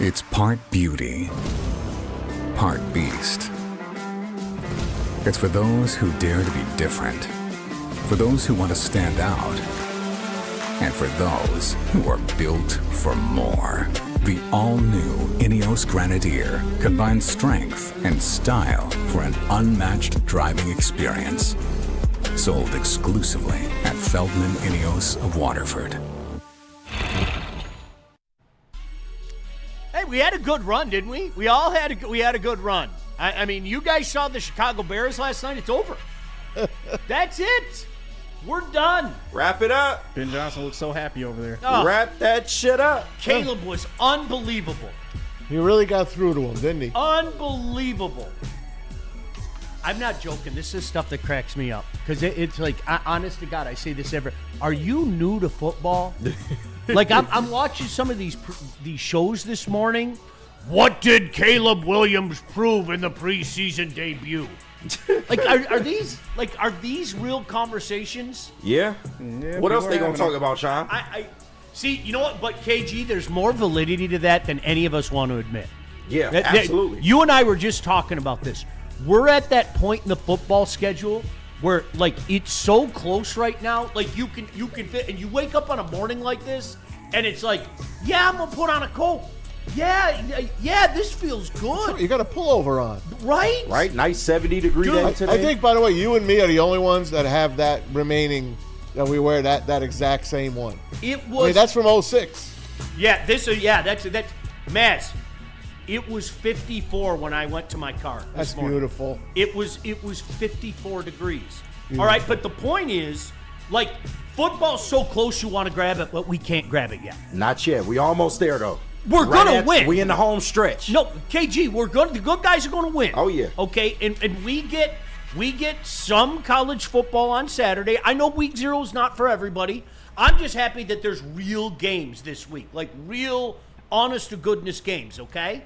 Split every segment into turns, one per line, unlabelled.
It's part beauty, part beast. It's for those who dare to be different, for those who want to stand out, and for those who are built for more. The all-new INEOS Grenadier combines strength and style for an unmatched driving experience. Sold exclusively at Feldman INEOS of Waterford.
Hey, we had a good run, didn't we? We all had a good run. I mean, you guys saw the Chicago Bears last night. It's over. That's it. We're done.
Wrap it up.
Ben Johnson looks so happy over there.
Oh,
Wrap that shit up.
Caleb was unbelievable.
He really got through to him, didn't he?
Unbelievable. I'm not joking. This is stuff that cracks me up. Because it's like, honest to God, I say this are you new to football? Like, I'm watching some of these shows this morning. What did Caleb Williams prove in the preseason debut? Like, are these real conversations?
Yeah. What else they gonna talk about, Sean?
I see. You know what? But KG, there's more validity to that than any of us want to admit.
Yeah, absolutely.
You and I were just talking about this. We're at that point in the football schedule where, like, it's so close right now. Like, you can fit, and you wake up on a morning like this, and it's like, yeah, I'm gonna put on a coat. Yeah, this feels good.
Sure, you got a pullover on.
Right?
Right? Nice 70-degree day today.
I think, by the way, you and me are the only ones that have that remaining, that we wear that exact same one.
It was.
I mean, that's from 06.
Yeah, that's Maz. It was 54 when I went to my car.
That's beautiful.
It was 54 degrees. Beautiful. All right, but the point is, like, football's so close you want to grab it, but we can't grab it yet.
Not yet. We almost there, though.
We're gonna win.
We in the home stretch.
No, KG, the good guys are gonna win.
Oh yeah.
Okay, and we get some college football on Saturday. I know week 0 is not for everybody. I'm just happy that there's real games this week, like real, honest to goodness games. Okay.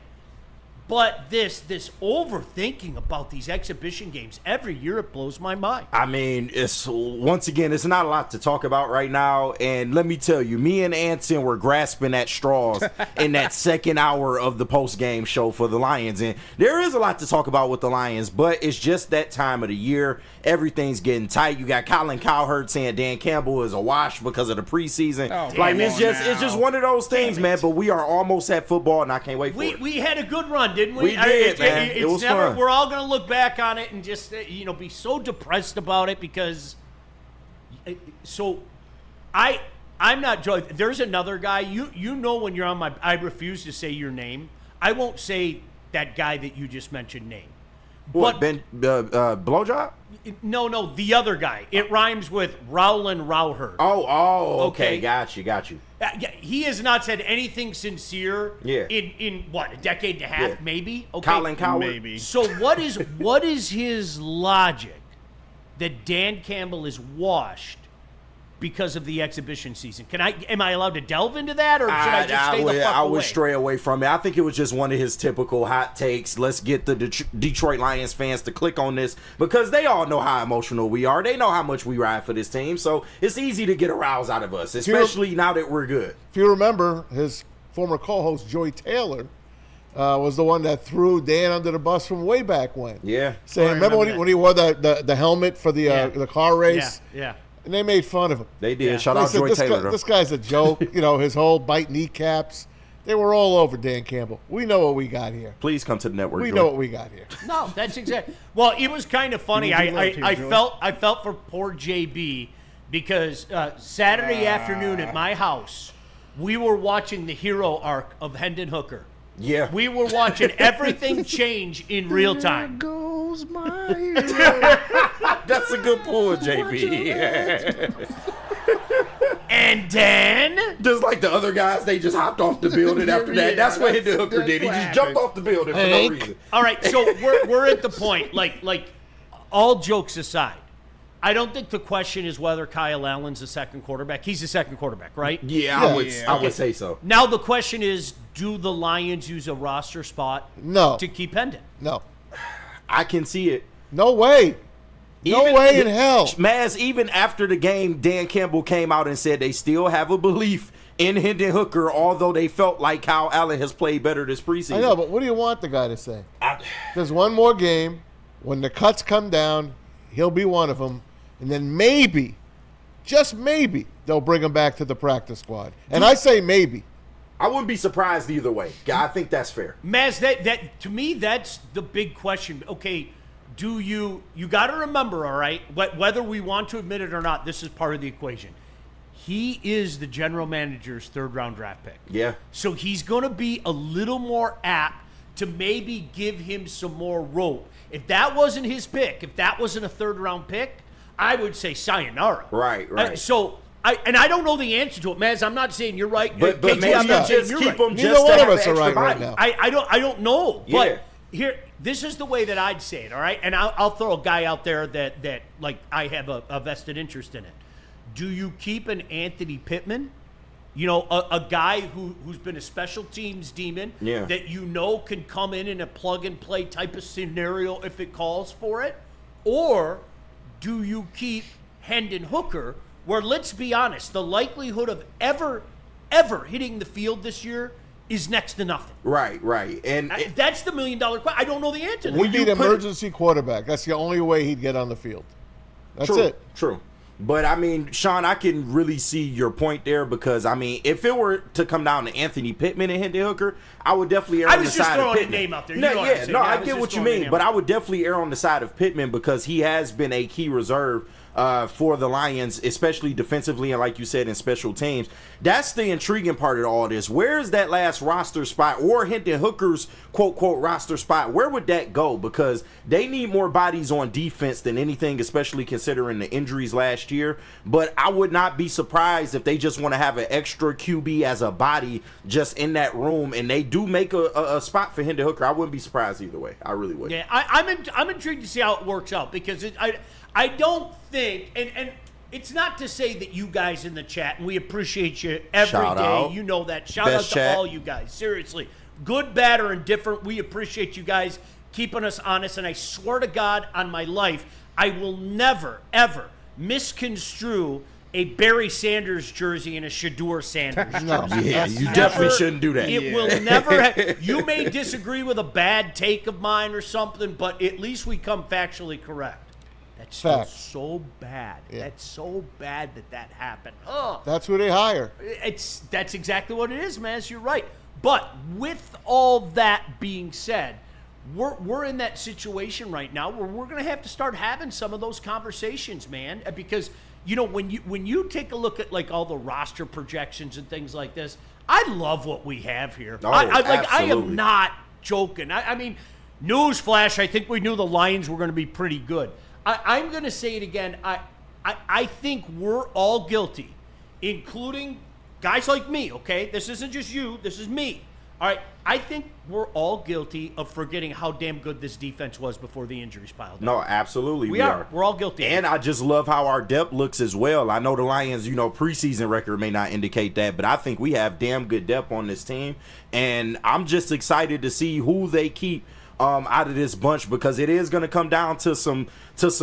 But this overthinking about these exhibition games, every year it blows my mind.
I mean, it's not a lot to talk about right now. And let me tell you, me and Anson were grasping at straws in that second hour of the post-game show for the Lions. And there is a lot to talk about with the Lions, but it's just that time of the year. Everything's getting tight. You got Colin Cowherd saying Dan Campbell is a wash because of the preseason. It's just one of those things, man. But we are almost at football, and I can't wait for it.
We had a good run, didn't we?
We did, man. It was fun.
We're all going to look back on it and just be so depressed about it because. So, I'm not joking. There's another guy. You know when you're on my. I refuse to say your name. I won't say that guy that you just mentioned name.
What, Ben Blowjob?
No, the other guy. It rhymes with Rowland Rowherd.
Oh, okay. Got you.
He has not said anything sincere in what, a decade and a half, maybe? Okay.
Colin Cowherd?
Maybe.
So what is his logic that Dan Campbell is washed because of the exhibition season? Am I allowed to delve into that, or should I just stay the fuck away?
I would stray away from it. I think it was just one of his typical hot takes. Let's get the Detroit Lions fans to click on this because they all know how emotional we are. They know how much we ride for this team, so it's easy to get a rouse out of us, especially now that we're good.
If you remember, his former co-host, Joy Taylor, was the one that threw Dan under the bus from way back when.
Yeah.
Saying, remember when he wore the helmet for the car race?
Yeah.
And they made fun of him.
They did. Yeah. Shout out Joy Taylor.
This guy's a joke. His whole bite kneecaps. They were all over Dan Campbell. We know what we got here.
Please come to the network.
We know what we got here.
No, that's exactly. Well, it was kind of funny. I felt for poor JB because Saturday afternoon at my house, we were watching the hero arc of Hendon Hooker.
Yeah.
We were watching everything change in real time.
There goes my hero.
That's a good pull, JB.
And then,
just like the other guys, they just hopped off the building after that. That's what Hendon Hooker did. He just jumped off the building for no reason.
All right, so we're at the point, like all jokes aside, I don't think the question is whether Kyle Allen's the second quarterback. He's the second quarterback, right?
Yeah, I would say so.
Now the question is, do the Lions use a roster spot to keep Hendon?
No.
I can see it.
No way. No way in hell.
Maz, even after the game, Dan Campbell came out and said they still have a belief in Hendon Hooker, although they felt like Kyle Allen has played better this preseason.
I know, but what do you want the guy to say? There's one more game. When the cuts come down, he'll be one of them. And then maybe, just maybe, they'll bring him back to the practice squad. And I say maybe.
I wouldn't be surprised either way. I think that's fair.
Maz, that to me, that's the big question. Okay, you got to remember, all right, whether we want to admit it or not, this is part of the equation. He is the general manager's third-round draft pick.
Yeah.
So he's going to be a little more apt to maybe give him some more rope. If that wasn't his pick, if that wasn't a third-round pick, I would say sayonara.
Right.
I don't know the answer to it, Maz. I'm not saying you're right.
But
KG,
maybe
I'm not saying
just
you're
keep
right.
them
Neither
just
one
to
of
have
us
an
are
extra
right
body.
now.
I don't know.
Yeah.
But here, this is the way that I'd say it, all right? And I'll throw a guy out there that like I have a vested interest in it. Do you keep an Anthony Pittman? You know, a guy who's been a special teams demon that you know can come in a plug-and-play type of scenario if it calls for it? Or do you keep Hendon Hooker, where, let's be honest, the likelihood of ever hitting the field this year is next to nothing?
Right. And
that's the $1 million question. I don't know the answer.
We need an emergency quarterback. That's the only way he'd get on the field. That's it.
True. But, I mean, Sean, I can really see your point there because, I mean, if it were to come down to Anthony Pittman and Hendon Hooker, I would definitely err on the side of Pittman.
I was just throwing a name out there. You know what I'm saying.
I get what you mean, but I would definitely err on the side of Pittman because he has been a key reserve for the Lions, especially defensively and, like you said, in special teams. That's the intriguing part of all this. Where is that last roster spot or Hendon Hooker's quote roster spot? Where would that go? Because they need more bodies on defense than anything, especially considering the injuries last year. But I would not be surprised if they just want to have an extra QB as a body just in that room, and they do make a spot for Hendon Hooker. I wouldn't be surprised either way. I really would.
Yeah, I'm intrigued to see how it works out because I don't think, and it's not to say that you guys in the chat, and we appreciate you every
Shout
day.
out.
You know that. Shout
Best
out to
chat.
all you guys. Seriously. Good, bad, or indifferent, we appreciate you guys keeping us honest. And I swear to God on my life, I will never, ever misconstrue a Barry Sanders jersey and a Shador Sanders jersey.
Yeah, you definitely shouldn't do that.
It will never you may disagree with a bad take of mine or something, but at least we come factually correct. That's still so bad.
Yeah.
That's so bad that happened. Oh,
That's who they hire.
that's exactly what it is, man. You're right. But with all that being said, we're in that situation right now where we're going to have to start having some of those conversations, man, because you know when you take a look at like all the roster projections and things like this, I love what we have here.
Oh,
I am
absolutely.
not joking. I mean, newsflash, I think we knew the Lions were going to be pretty good. I'm going to say it again. I think we're all guilty, including guys like me, okay? This isn't just you. This is me. All right? I think we're all guilty of forgetting how damn good this defense was before the injuries piled up.
No, absolutely.
We are. We're all guilty.
And I just love how our depth looks as well. I know the Lions, preseason record may not indicate that, but I think we have damn good depth on this team. And I'm just excited to see who they keep out of this bunch because it is going to come down to some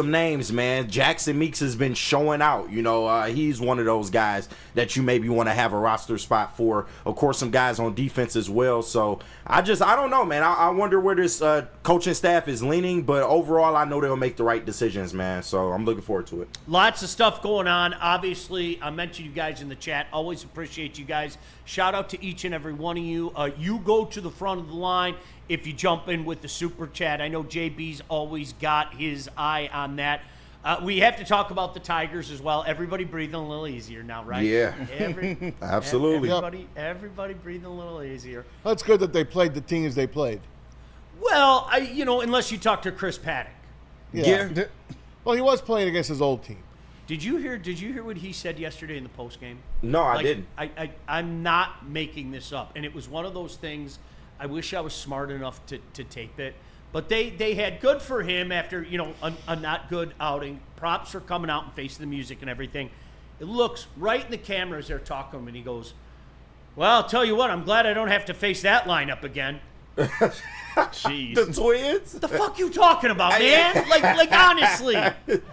names, man. Jackson Meeks has been showing out. He's one of those guys that you maybe want to have a roster spot for. Of course, some guys on defense as well. So I don't know, man. I wonder where this coaching staff is leaning, but overall, I know they'll make the right decisions, man. So I'm looking forward to it.
Lots of stuff going on. Obviously, I mentioned you guys in the chat. Always appreciate you guys. Shout out to each and every one of you. You go to the front of the line if you jump in with the super chat. I know JB's always got his eye on that. We have to talk about the Tigers as well. Everybody breathing a little easier now, right?
Yeah. Absolutely.
Everybody breathing a little easier.
Well, it's good that they played the teams they played.
Well, unless you talk to Chris Paddock.
Yeah.
Well, he was playing against his old team.
Did you hear what he said yesterday in the postgame?
No, I didn't.
I'm not making this up. And it was one of those things, I wish I was smart enough to tape it. But they had good for him after, a not good outing. Props for coming out and facing the music and everything. It looks right in the camera as they're talking to him, and he goes, well, I'll tell you what, I'm glad I don't have to face that lineup again.
Jeez.
The Twins?
The fuck you talking about, man? Like honestly.
Damn.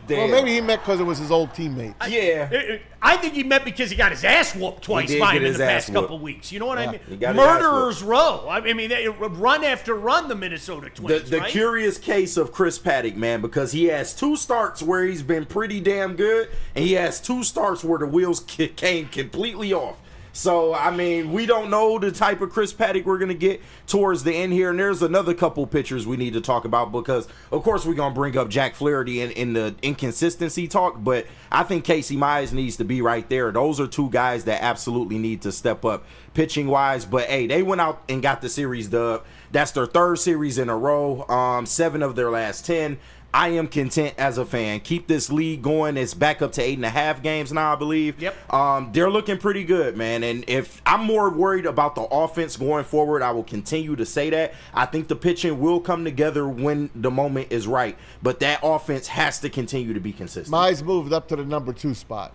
Well, maybe he meant because it was his old teammate.
Yeah.
I think he meant because he got his ass whooped twice
did
by
get
him in
his
the
ass
past couple
whooped.
weeks. You know what I
He
mean?
got his ass
Murderers row. I mean, they run after run, the Minnesota Twins.
The
right?
curious case of Chris Paddock, man, because he has 2 starts where he's been pretty damn good, and he has 2 starts where the wheels came completely off. So, I mean, we don't know the type of Chris Paddock we're going to get towards the end here. And there's another couple pitchers we need to talk about because, of course, we're going to bring up Jack Flaherty in the inconsistency talk. But I think Casey Mize needs to be right there. Those are 2 guys that absolutely need to step up pitching-wise. But, hey, they went out and got the series dub. That's their 3rd series in a row, 7 of their last 10. I am content as a fan. Keep this league going. It's back up to 8.5 games now, I believe.
Yep.
They're looking pretty good, man. And if I'm more worried about the offense going forward, I will continue to say that. I think the pitching will come together when the moment is right. But that offense has to continue to be consistent.
Mize moved up to the number 2 spot.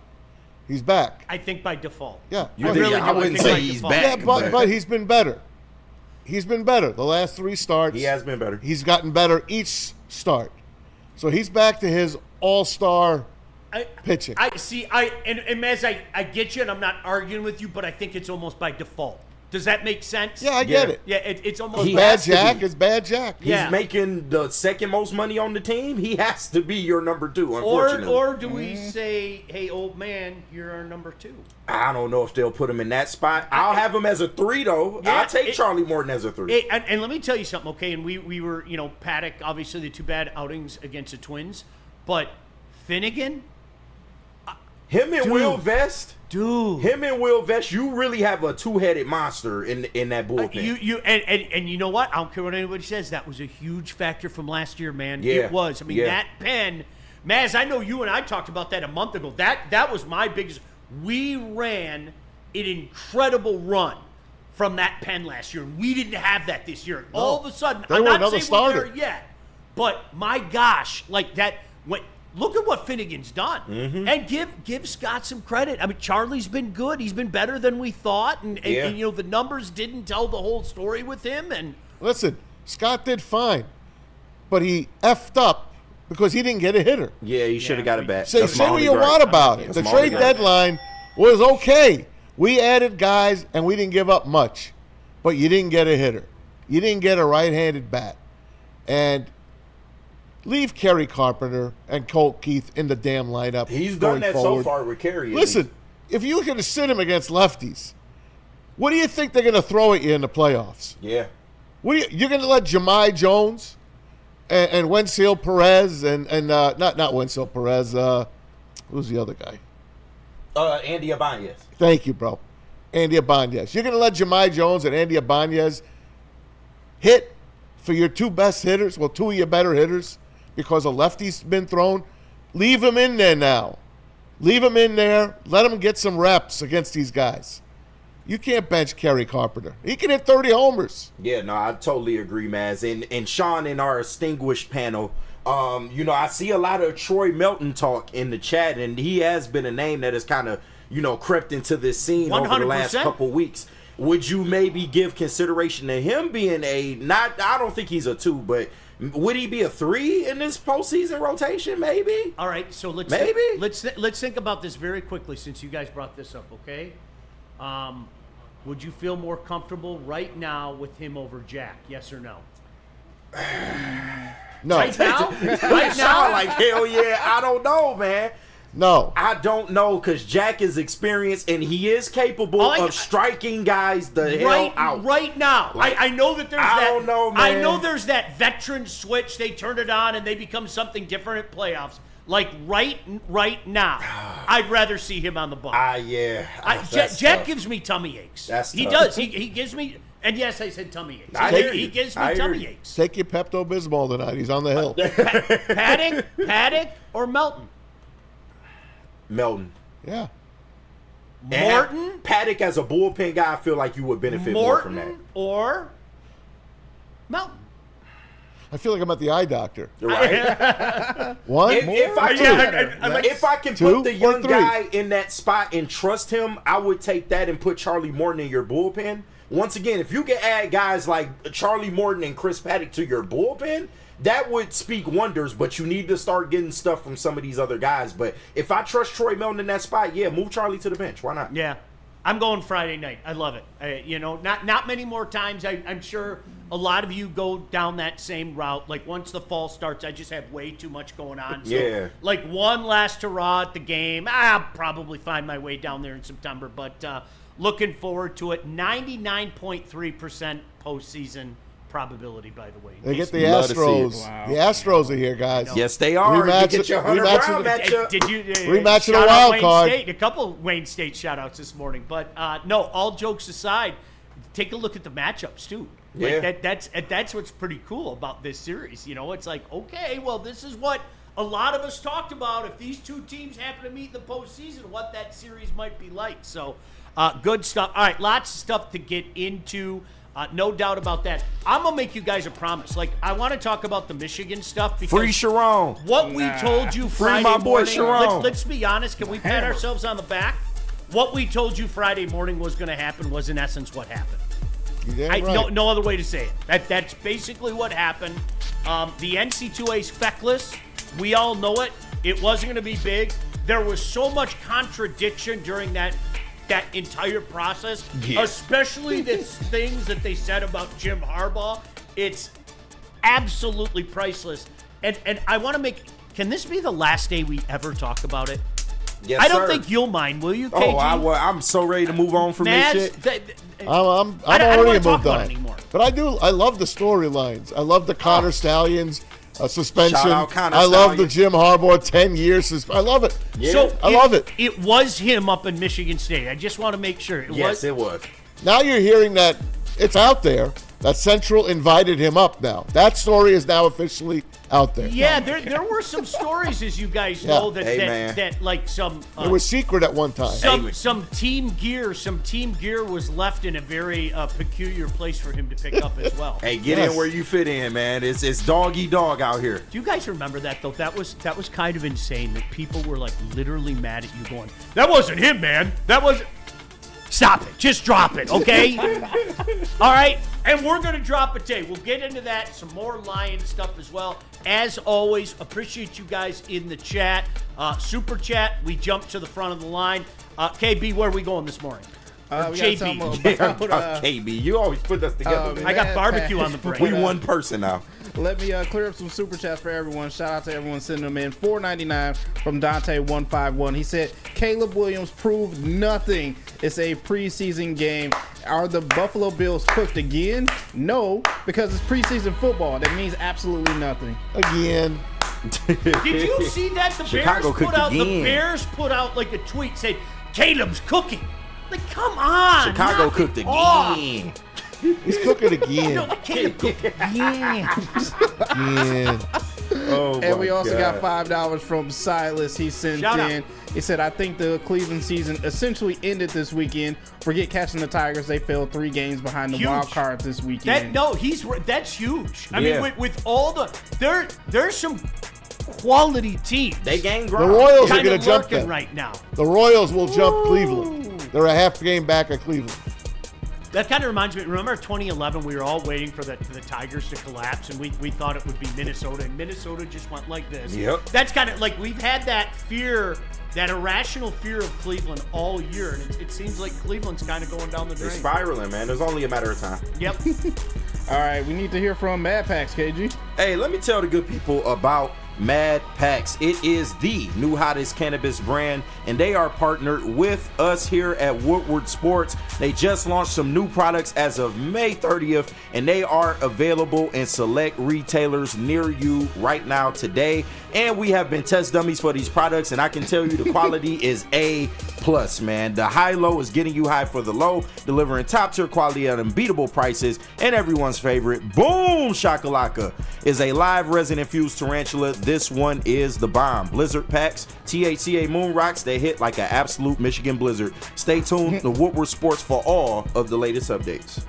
He's back.
I think by default.
Yeah.
You
Well,
think-
really
I
do.
wouldn't
think
say
by
he's
default.
back.
yeah, but he's been better. He's been better. The last 3 starts.
He has been better.
He's gotten better each start. So he's back to his all-star pitching.
I see. And Maz, I get you, and I'm not arguing with you, but I think it's almost by default. Does that make sense?
Yeah, I get it.
Yeah, it's almost
He
Bad
has to
Jack
be.
is Bad Jack.
He's
Yeah.
making the 2nd most money on the team. He has to be your number 2, unfortunately.
Or do we say, hey, old man, you're our number 2?
I don't know if they'll put him in that spot. I'll have him as a 3, though.
Yeah,
I'll take Charlie Morton as a 3.
And let me tell you something, okay? And we were, Paddock, obviously the 2 bad outings against the Twins, but Finnegan,
Him and Will Vest.
dude.
Him and Will Vest, you really have a 2-headed monster in that bullpen.
And you know what? I don't care what anybody says. That was a huge factor from last year, man.
Yeah.
It was. I mean,
Yeah.
that pen, Maz. I know you and I talked about that a month ago. That was my biggest. We ran an incredible run from that pen last year. We didn't have that this year. All of a sudden,
They
I'm
were
not
another
saying we're there
starter.
yet, but my gosh, like that. Look at what Finnegan's done, and give Scott some credit. I mean, Charlie's been good. He's been better than we thought, and the numbers didn't tell the whole story with him. And
Listen, Scott did fine, but he effed up because he didn't get a hitter.
Yeah, he should have got it back.
Say
That's my
what
only
you
gripe.
want about it.
That's
The
my only
trade
gripe.
deadline was okay. We added guys, and we didn't give up much, but you didn't get a hitter. You didn't get a right-handed bat. And leave Kerry Carpenter and Colt Keith in the damn lineup.
He's
going
done that
forward.
so far with Kerry.
Listen, if you're going to sit him against lefties, what do you think they're going to throw at you in the playoffs?
Yeah.
You're going to let Jahmai Jones and Wenzel Perez and not Wenzel Perez. Who's the other guy?
Andy Ibanez.
Thank you, bro. Andy Ibanez. You're going to let Jahmai Jones and Andy Ibanez hit for your 2 best hitters, well, 2 of your better hitters, because a lefty's been thrown. Leave him in there now. Leave him in there. Let him get some reps against these guys. You can't bench Kerry Carpenter. He can hit 30 homers.
Yeah, no, I totally agree, Maz. And Sean, in our distinguished panel, I see a lot of Troy Melton talk in the chat, and he has been a name that has kind of, crept into this scene over the last
100%.
couple weeks. Would you maybe give consideration to him being I don't think he's a 2, but would he be a 3 in this postseason rotation, maybe?
all right, so let's think about this very quickly since you guys brought this up. Okay, would you feel more comfortable right now with him over Jack? Yes or no?
No.
Right now? Right
Sean,
now?
like, hell yeah, I don't know, man.
No.
I don't know, because Jack is experienced and he is capable of striking guys the hell out.
Right now.
Like,
I know that there's
I
that.
don't know,
I
man.
know there's that veteran switch. They turn it on and they become something different at playoffs. Like right now, I'd rather see him on the bump. Jack gives me tummy aches. He
tough.
does. He gives me. And yes, I said tummy aches.
I hear
He
you.
gives
I
me
hear
tummy
you.
aches.
Take your Pepto-Bismol tonight. He's on the hill.
Paddock, or Melton?
Melton.
Yeah.
Morton?
Paddock as a bullpen guy, I feel like you would benefit more from that.
Morton or Melton?
I feel like I'm at the eye doctor.
Right?
One?
If I can
Two
put the
or
young
three?
guy in that spot and trust him, I would take that and put Charlie Morton in your bullpen. once again, if you can add guys like Charlie Morton and Chris Paddock to your bullpen, that would speak wonders, but you need to start getting stuff from some of these other guys. But if I trust Troy Melton in that spot, yeah, move Charlie to the bench. Why not?
Yeah. I'm going Friday night. I love it. Not many more times. I'm sure a lot of you go down that same route. Like, once the fall starts, I just have way too much going on. So,
Yeah.
like, one last hurrah at the game. I'll probably find my way down there in September. But looking forward to it. 99.3% postseason probability, by the way.
They get the
Love to see it.
Astros.
Wow.
The Astros are here, guys.
Yes, they are.
Rematch
You get your Hunter
rematch
Brown
of the-
matchup.
Did you
Rematch of the
shout out
wild
Wayne
card.
State? A couple Wayne State shout-outs this morning. But, no, all jokes aside, take a look at the matchups, too. Like,
Yeah.
that's what's pretty cool about this series. It's like, okay, well, this is what a lot of us talked about. If these two teams happen to meet in the postseason, what that series might be like. So, good stuff. All right, lots of stuff to get into. No doubt about that. I'm going to make you guys a promise. Like, I want to talk about the Michigan stuff because
Free Sharon.
what we told you
Free
Friday
my boy
morning.
Sharon.
Let's be honest. Can we pat ourselves on the back? What we told you Friday morning was going to happen was, in essence, what happened.
You're damn right.
No other way to say it. That's basically what happened. The NC2A's feckless. We all know it. It wasn't going to be big. There was so much contradiction during that entire process, especially the things that they said about Jim Harbaugh. It's absolutely priceless. And I want to make, can this be the last day we ever talk about it?
Yes,
I don't
sir.
think you'll mind, will you, KG?
Oh, I'm so ready to move on from
Mads,
this shit.
I'm
I don't
already
wanna talk
moved
about
on.
it anymore.
But I love the storylines. I love the Connor Stallions suspension.
Shout out Connor
I love the
Stallion.
Jim Harbaugh 10 years. I love it.
Yeah.
So
I love it.
It was him up in Michigan State. I just want to make sure.
It was.
Now you're hearing that it's out there that Central invited him up now. That story is now officially out there.
Yeah, there were some stories, as you guys
Yeah.
know,
Hey, man.
that like some
It was secret at one time.
some team gear was left in a very peculiar place for him to pick up as well.
Hey, get
Yes.
in where you fit in, man. It's dog eat dog out here.
Do you guys remember that though? That was kind of insane that people were like literally mad at you going, "That wasn't him, man. That wasn't." Stop it. Just drop it, okay? All right? And we're going to drop it today. We'll get into that, some more Lion stuff as well. As always, appreciate you guys in the chat. Super chat, we jump to the front of the line. KB, where are we going this morning?
We got
JB.
something about,
KB, you always put us together, man.
I got barbecue on the brain.
We one person now.
Let me clear up some super chats for everyone. Shout out to everyone sending them in. $4.99 from Dante151. He said, Caleb Williams proved nothing. It's a preseason game. Are the Buffalo Bills cooked again? No, because it's preseason football. That means absolutely nothing.
Again.
Did you see that? The
Chicago
Bears put
cooked
out
again.
the Bears put out like a tweet saying, Caleb's cooking. Like, come on.
Chicago
knock
cooked
it off.
again.
He's cooking again.
No, Caleb cooked again.
Again.
Oh,
And we
my
also
God.
got $5 from Silas. He sent
Shout out.
in. He said, I think the Cleveland season essentially ended this weekend. Forget catching the Tigers. They fell 3 games behind the
Huge.
wild card this weekend.
That's huge. I
Yeah.
mean, with all the there's some quality teams
They gained
The
ground.
Royals are
kind
going
of
to jump
lurking
them.
right now.
The Royals will jump Cleveland. They're a half game back at Cleveland.
That kind of reminds me. Remember 2011? We were all waiting for the Tigers to collapse, and we thought it would be Minnesota, and Minnesota just went like this.
Yep.
That's kind of like we've had that fear, that irrational fear of Cleveland all year, and it seems like Cleveland's kind of going down the
They're
drain.
spiraling, man. There's only a matter of time.
Yep.
All right, we need to hear from Mad Packs, KG.
Hey, let me tell the good people about Mad Packs. It is the new hottest cannabis brand, and they are partnered with us here at Woodward Sports. They just launched some new products as of May 30th, and they are available in select retailers near you right now today. And we have been test dummies for these products, and I can tell you the quality is A+, man. The high-low is getting you high for the low, delivering top-tier quality at unbeatable prices, and everyone's favorite, Boom Shakalaka, is a live resin-infused tarantula. This one is the bomb. Blizzard packs, THCA Moon Rocks, they hit like an absolute Michigan blizzard. Stay tuned to Woodward Sports for all of the latest updates.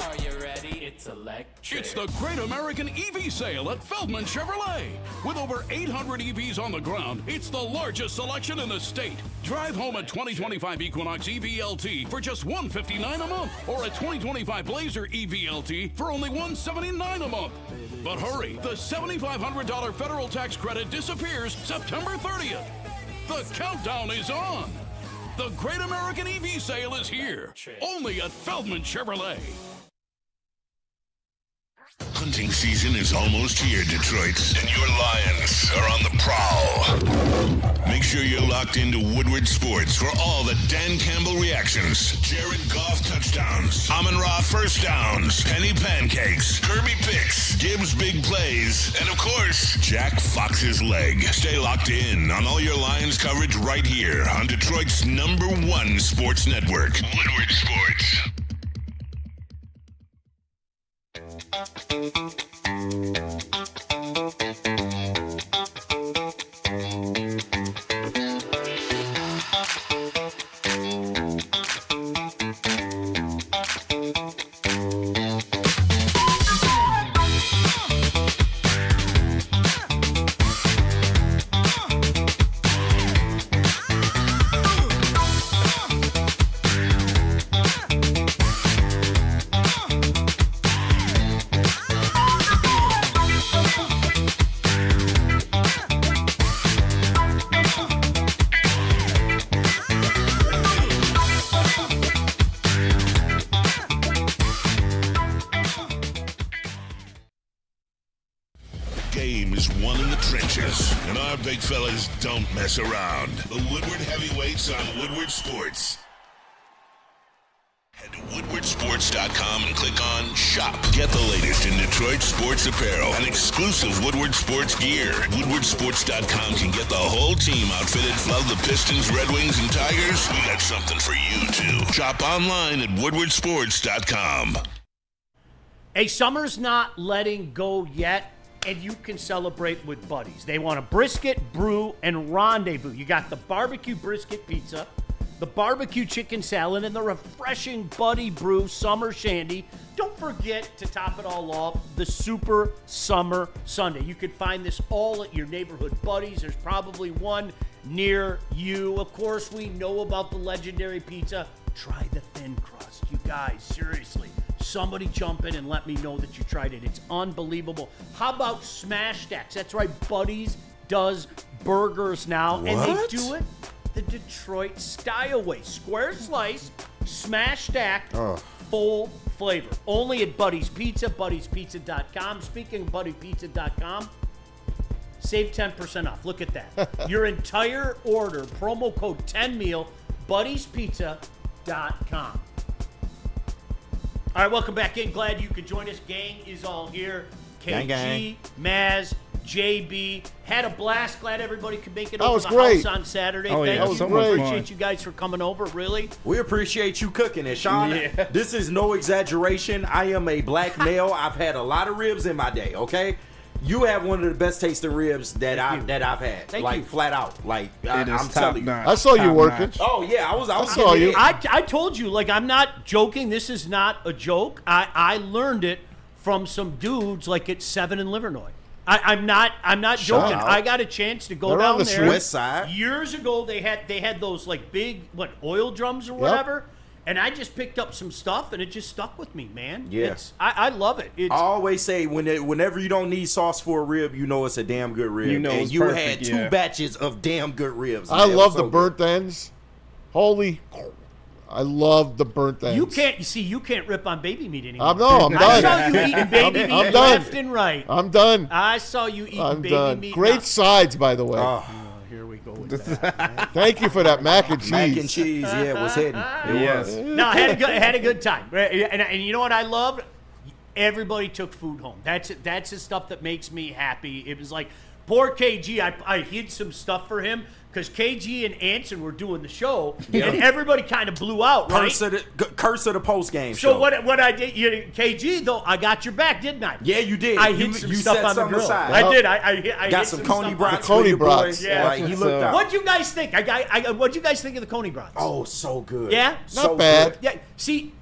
Are you ready? It's electric. It's the Great American EV Sale at Feldman Chevrolet. With over 800 EVs on the ground, it's the largest selection in the state. Drive home a 2025 Equinox EVLT for just $159 a month, or a 2025 Blazer EVLT for only $179 a month. But hurry, the $7,500 federal tax credit disappears September 30th. The countdown is on. The Great American EV Sale is here, only at Feldman Chevrolet.
Hunting season is almost here, Detroit, and your Lions are on the prowl. Make sure you're locked into Woodward Sports for all the Dan Campbell reactions, Jared Goff touchdowns, Amon-Ra first downs, Penny pancakes, Kirby picks, Gibbs big plays, and of course, Jack Fox's leg. Stay locked in on all your Lions coverage right here on Detroit's #1 sports network, Woodward Sports. Game is won in the trenches, and our big fellas don't mess around. The Woodward Heavyweights on Woodward Sports. Head to woodwardsports.com and click on Shop. Get the latest in Detroit sports apparel and exclusive Woodward Sports gear. Woodwardsports.com can get the whole team outfitted. Love the Pistons, Red Wings, and Tigers? We got something for you, too. Shop online at woodwardsports.com.
Hey, summer's not letting go yet, and you can celebrate with buddies. They want a brisket, brew, and rendezvous. You got the barbecue brisket pizza, the barbecue chicken salad, and the refreshing Buddy Brew Summer Shandy. Don't forget to top it all off, the Super Summer Sundae. You can find this all at your neighborhood Buddies. There's probably one near you. Of course, we know about the legendary pizza. Try the thin crust. You guys, seriously. Somebody jump in and let me know that you tried it. It's unbelievable. How about Smash Stacks? That's right, Buddies does burgers now.
What?
And they do it the Detroit style way. Square slice, smash stack, full flavor. Only at Buddy's Pizza, buddyspizza.com. Speaking of buddypizza.com, save 10% off. Look at that. Your entire order, promo code 10meal, buddyspizza.com. All right, welcome back in. Glad you could join us. Gang is all here. KG,
Gang.
Maz, JB. Had a blast. Glad everybody could make it
That
over
was
the
great.
house on Saturday.
Oh, yeah,
Thank
that
you.
was so much
Appreciate
fun.
you guys for coming over. Really.
We appreciate you cooking it, Sean.
Yeah.
This is no exaggeration. I am a black male. I've had a lot of ribs in my day, okay? You have one of the best tasting ribs that I've had.
Thank
like
you.
flat out. Like
It
I'm
is top
telling you.
notch.
I saw you
Top
working.
notch.
Oh yeah, I was
saw
getting
you.
it.
I told you, like, I'm not joking. This is not a joke. I learned it from some dudes like at 7 in Livernois. I'm not joking.
out.
I got a chance to go
They're
down
on the
there.
street.
West Side.
Years ago, they had those like big oil drums or whatever, and I just picked up some stuff and it just stuck with me, man.
Yeah.
I love it. It's
I always say whenever you don't need sauce for a rib, you know it's a damn good rib.
You know
and
it's
you
perfect,
had two
yeah.
batches of damn good ribs.
I
man. It
love
was
the
so
burnt
good.
ends. Holy, I love the burnt ends.
you can't rip on baby meat anymore.
I'm done.
I saw you eating baby
I'm
meat
done.
left and right.
I'm done.
I saw you eating
I'm
baby
done.
meat.
Great
Now-
sides, by the way.
Oh,
here we go with that.
Thank you for that mac and cheese.
mac and cheese, yeah, it was hitting. It
Yes.
was.
No, I had a good time. And you know what I loved? Everybody took food home. That's the stuff that makes me happy. It was like poor KG. I hid some stuff for him because KG and Anson were doing the show, and everybody kind of blew out, right?
Curse of the post game
So
show.
what I did, KG though, I got your back, didn't I?
Yeah, you did.
I
you,
hid some
you
stuff
set
on the
something
grill.
aside.
I did. I
Got
hid
some
stuff
Coney
on-
brats
Coney
for your
brats.
boy.
Yeah.
Like, he looked out.
What'd you guys think? What'd you guys think of the Coney brats?
Oh, so good.
Yeah?
So
Not bad.
good.
Yeah. See,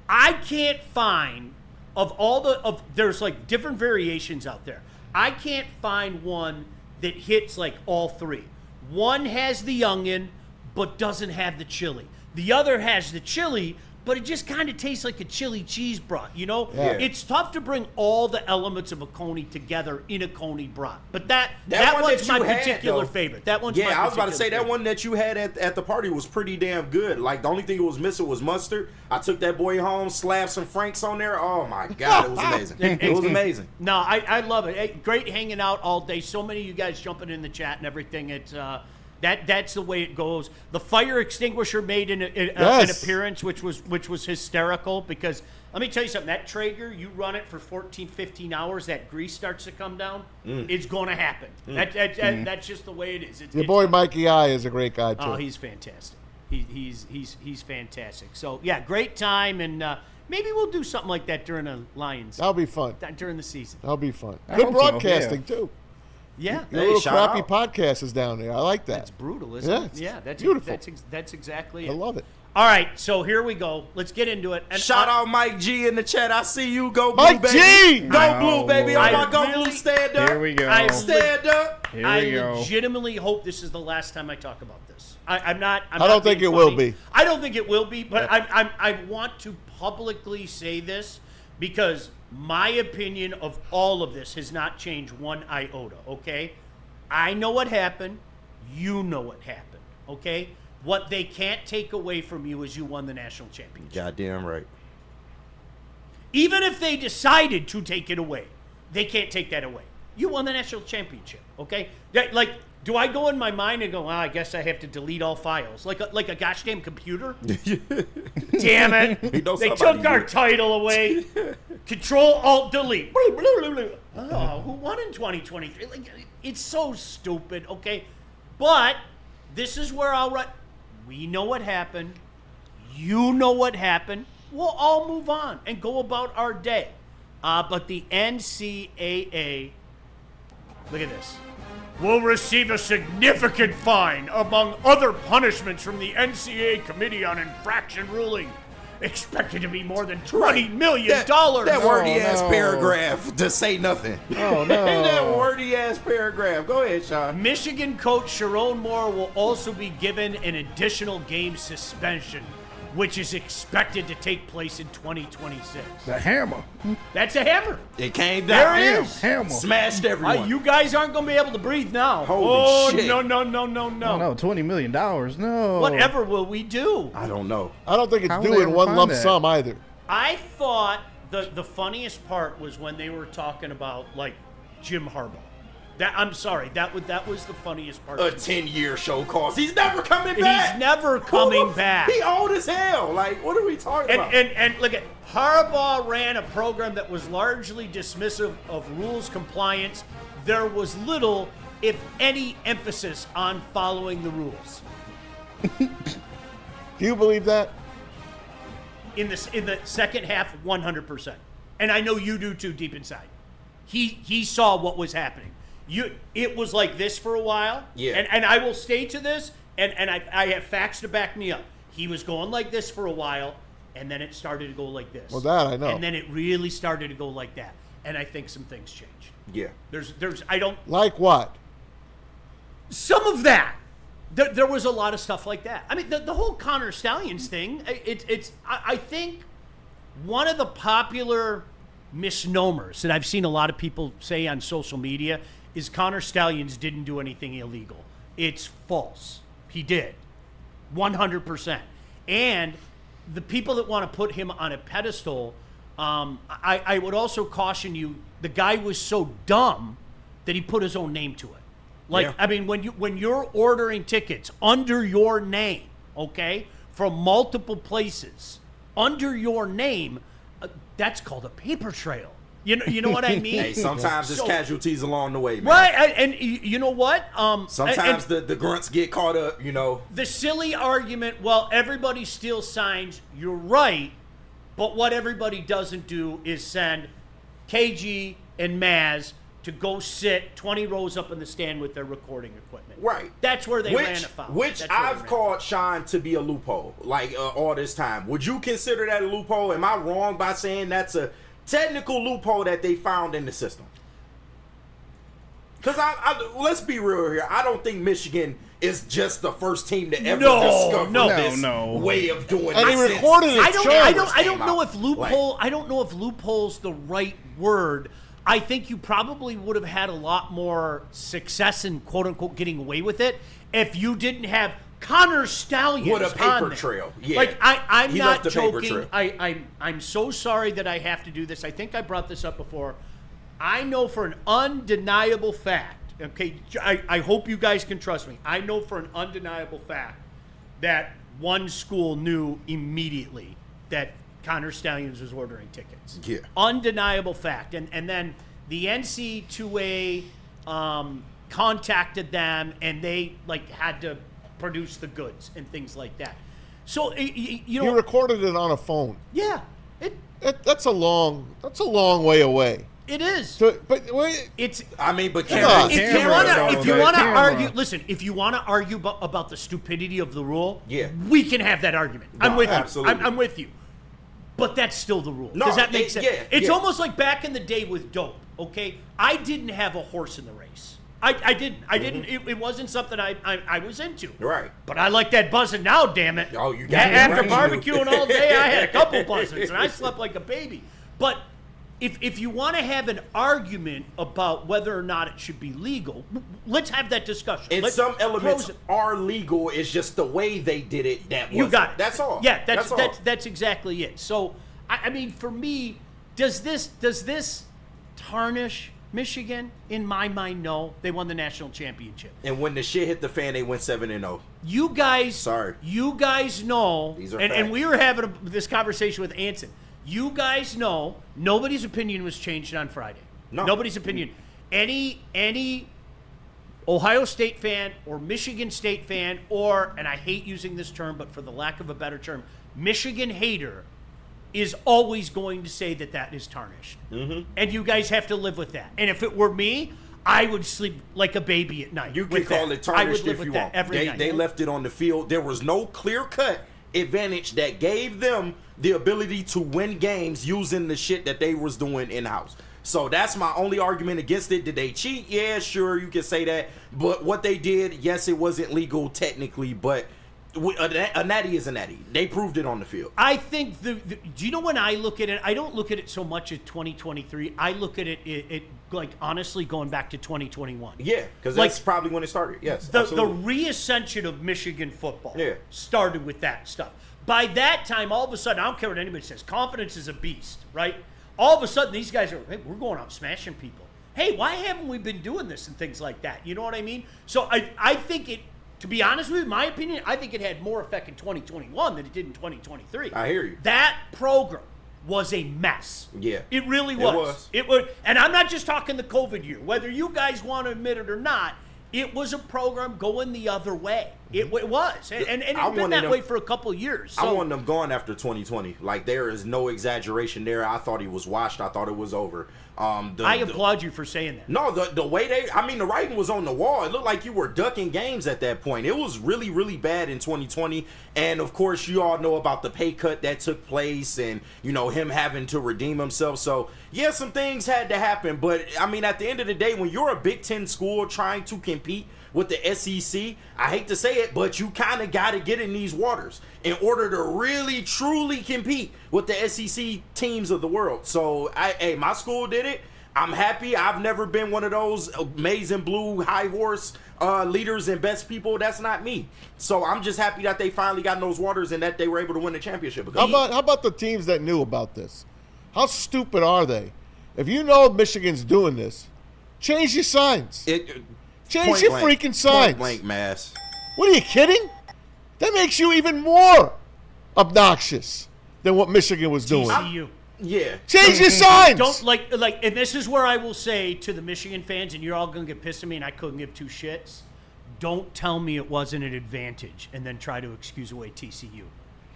I can't find there's like different variations out there. I can't find one that hits like all three. One has the onion, but doesn't have the chili. The other has the chili, but it just kind of tastes like a chili cheese broth, you know?
Yeah.
It's tough to bring all the elements of a coney together in a coney broth. But that
one
one's
that
my
you had,
particular
though.
favorite. That one's
Yeah,
my
I was about to
particular
say that
favorite.
one that you had at the party was pretty damn good. Like, the only thing it was missing was mustard. I took that boy home, slapped some Franks on there. Oh, my God, it was amazing. It was amazing.
No, I love it. Hey, great hanging out all day. So many of you guys jumping in the chat and everything. It's that's the way it goes. The fire extinguisher made an appearance, which was hysterical because let me tell you something. That Traeger, you run it for 14, 15 hours, that grease starts to come down. It's going to happen. That's just the way it is.
Your boy Mikey I is a great guy too.
Oh, he's fantastic. He's fantastic. So yeah, great time, and maybe we'll do something like that during the Lions.
That'll be fun.
During the season.
That'll be fun.
I
Good
hope so,
broadcasting too.
Yeah.
Your little
shout
crappy
out.
podcast is down there. I like that.
That's brutal, isn't
Yeah,
it?
it's
Yeah, that's
beautiful.
That's exactly it.
I love it.
All right, so here we go. Let's get into it. And
Shout out Mike G in the chat. I see you. Go Blue,
Mike
baby.
G!
Go Blue, baby. Oh,
I
my Go
really-
Blue, stand up.
Here we go.
Stand up.
Here
I
we go.
legitimately hope this is the last time I talk about this. I'm not.
I don't think
being
it will
funny.
be.
I don't think it will be, but I want to publicly say this because my opinion of all of this has not changed one iota. Okay, I know what happened. You know what happened. Okay, what they can't take away from you is you won the national championship.
Goddamn right.
Even if they decided to take it away, they can't take that away. You won the national championship, okay? Like, do I go in my mind and go, well, I guess I have to delete all files? Like a gosh damn computer? Damn it.
know
They
somebody
took our
did.
title away. Control, Alt, Delete. Oh, who won in 2023? Like, it's so stupid, okay? But this is where I'll write. We know what happened. You know what happened. We'll all move on and go about our day. But the NCAA, look at this, will receive a significant fine among other punishments from the NCAA Committee on Infraction Ruling, expected to be more than $20 million.
That wordy ass
no.
paragraph to say nothing.
Oh, no.
That wordy ass paragraph. Go ahead, Sean.
Michigan coach SHERRONE will also be given an additional game suspension, which is expected to take place in 2026.
The hammer.
That's a hammer.
It came
There
down.
it is.
Hammer.
Smashed everyone.
You guys aren't going to be able to breathe now.
Holy shit.
No.
Oh, no, $20 million. No.
Whatever will we do?
I don't know.
I don't think it's
How would
due
they
in
ever
one
find
lump
that?
sum either.
I thought the funniest part was when they were talking about, like, Jim Harbaugh. I'm sorry. That was the funniest part.
A 10-year show cost. He's never coming back.
He's never coming back.
He old as hell. Like, what are we talking about?
And look at Harbaugh ran a program that was largely dismissive of rules compliance. There was little, if any, emphasis on following the rules.
Do you believe that?
In the second half, 100%. And I know you do too, deep inside. He saw what was happening. It was like this for a while.
Yeah.
And I will stay to this, and I have facts to back me up. He was going like this for a while, and then it started to go like this.
Well, that I know.
And then it really started to go like that. And I think some things changed.
Yeah.
Like what?
Some of that. There was a lot of stuff like that. I mean, the whole Connor Stallions thing, I think one of the popular misnomers that I've seen a lot of people say on social media is Connor Stallions didn't do anything illegal. It's false. He did. 100%. And the people that want to put him on a pedestal, I would also caution you, the guy was so dumb that he put his own name to it. Like,
Yeah.
I mean, when you're ordering tickets under your name, okay, from multiple places, under your name, that's called a paper trail. You know what I mean?
Hey, sometimes there's
So-
casualties along the way, man.
Right, and you know what?
Sometimes
and
the grunts get caught up, you know.
the silly argument, well, everybody steals signs. You're right, but what everybody doesn't do is send KG and Maz to go sit 20 rows up in the stand with their recording equipment.
Right.
That's where they ran afoul.
Which
That's where they
I've
ran
called Sean to be a loophole, like all this time. Would you consider that a loophole? Am I wrong by saying that's a technical loophole that they found in the system? Because let's be real here. I don't think Michigan is just the first team to ever discover this way of doing
and
it.
he recorded it.
I don't know if loophole. I don't know if loophole's the right word. I think you probably would have had a lot more success in quote unquote getting away with it if you didn't have Connor Stallions
with a paper
on there.
trail. Yeah.
Like I'm
He
not
left the paper
joking.
trail.
I'm so sorry that I have to do this. I think I brought this up before. I know for an undeniable fact, okay, I hope you guys can trust me. I know for an undeniable fact that one school knew immediately that Connor Stallions was ordering tickets.
Yeah.
Undeniable fact. And then the NCAA contacted them, and they like had to produce the goods and things like that. So you know,
he recorded it on a phone.
yeah,
That's a long way away.
it is.
So, but wait,
It's
I mean, but
on.
if you want to
Camera.
argue, listen. If you want to argue about the stupidity of the rule,
Yeah.
we can have that argument. I'm
No,
with
absolutely.
you. I'm with you. But that's still the rule.
No,
Does that make sense?
yeah,
It's
yeah.
almost like back in the day with dope. Okay, I didn't have a horse in the race. I didn't. It wasn't something I was into.
Right.
But I like that buzzing now. Damn it.
Oh, you got it
After
right.
barbecuing all day, I had a couple buzzings and I slept like a baby. But if you want to have an argument about whether or not it should be legal, let's have that discussion.
And
Let's
some elements
pros it.
are legal. It's just the way they did it that
You
wasn't.
got it.
That's all.
Yeah, that's
all.
that's exactly it. So I mean, for me, does this tarnish Michigan? In my mind, no. They won the national championship.
And when the shit hit the fan, they went 7-0.
You guys,
Sorry.
You guys know,
These are
and
facts.
we were having this conversation with Anson. You guys know nobody's opinion was changed on Friday.
No.
Nobody's opinion. Any Ohio State fan or Michigan State fan or, and I hate using this term, but for the lack of a better term, Michigan hater is always going to say that is tarnished. Mm-hmm. And you guys have to live with that. And if it were me, I would sleep like a baby at night.
You can
with
call
that.
it tarnished
I would live
if
with
you
that
want.
every night.
They left it on the field. There was no clear-cut advantage that gave them the ability to win games using the shit that they was doing in-house. So that's my only argument against it. Did they cheat? Yeah, sure, you can say that. But what they did, yes, it wasn't legal technically, but a natty is a natty. They proved it on the field.
I think do you know when I look at it? I don't look at it so much as 2023. I look at it like honestly going back to 2021.
Yeah, because
Like,
that's probably when it started. Yes,
The
absolutely.
reascension of Michigan football
Yeah.
started with that stuff. By that time, all of a sudden, I don't care what anybody says, confidence is a beast, right? All of a sudden, these guys are, hey, we're going out smashing people. Hey, why haven't we been doing this and things like that? You know what I mean? So I think it, to be honest with you, my opinion, I think it had more effect in 2021 than it did in 2023.
I hear you.
That program was a mess.
Yeah.
It really
It
was.
was.
It was. And I'm not just talking the COVID year. Whether you guys want to admit it or not, it was a program going the other way. It was. And it's
I
been
wanted
that
them-
way for a couple of years.
I
So,
want them gone after 2020. Like, there is no exaggeration there. I thought he was washed. I thought it was over.
I applaud you for saying that.
No, the way the writing was on the wall. It looked like you were ducking games at that point. It was really, really bad in 2020. And, of course, you all know about the pay cut that took place and, him having to redeem himself. So, yeah, some things had to happen. But, I mean, at the end of the day, when you're a Big Ten school trying to compete with the SEC, I hate to say it, but you kind of got to get in these waters in order to really, truly compete with the SEC teams of the world. So, my school did it. I'm happy. I've never been one of those amazing blue high horse leaders and best people. That's not me. So I'm just happy that they finally got in those waters and that they were able to win the championship.
How about the teams that knew about this? How stupid are they? If you know Michigan's doing this, change your signs. Change your freaking signs.
Point blank mass.
What are you kidding? That makes you even more obnoxious than what Michigan was doing.
TCU.
Yeah.
Change your signs.
Don't like, and this is where I will say to the Michigan fans, and you're all going to get pissed at me, and I couldn't give two shits. Don't tell me it wasn't an advantage and then try to excuse away TCU.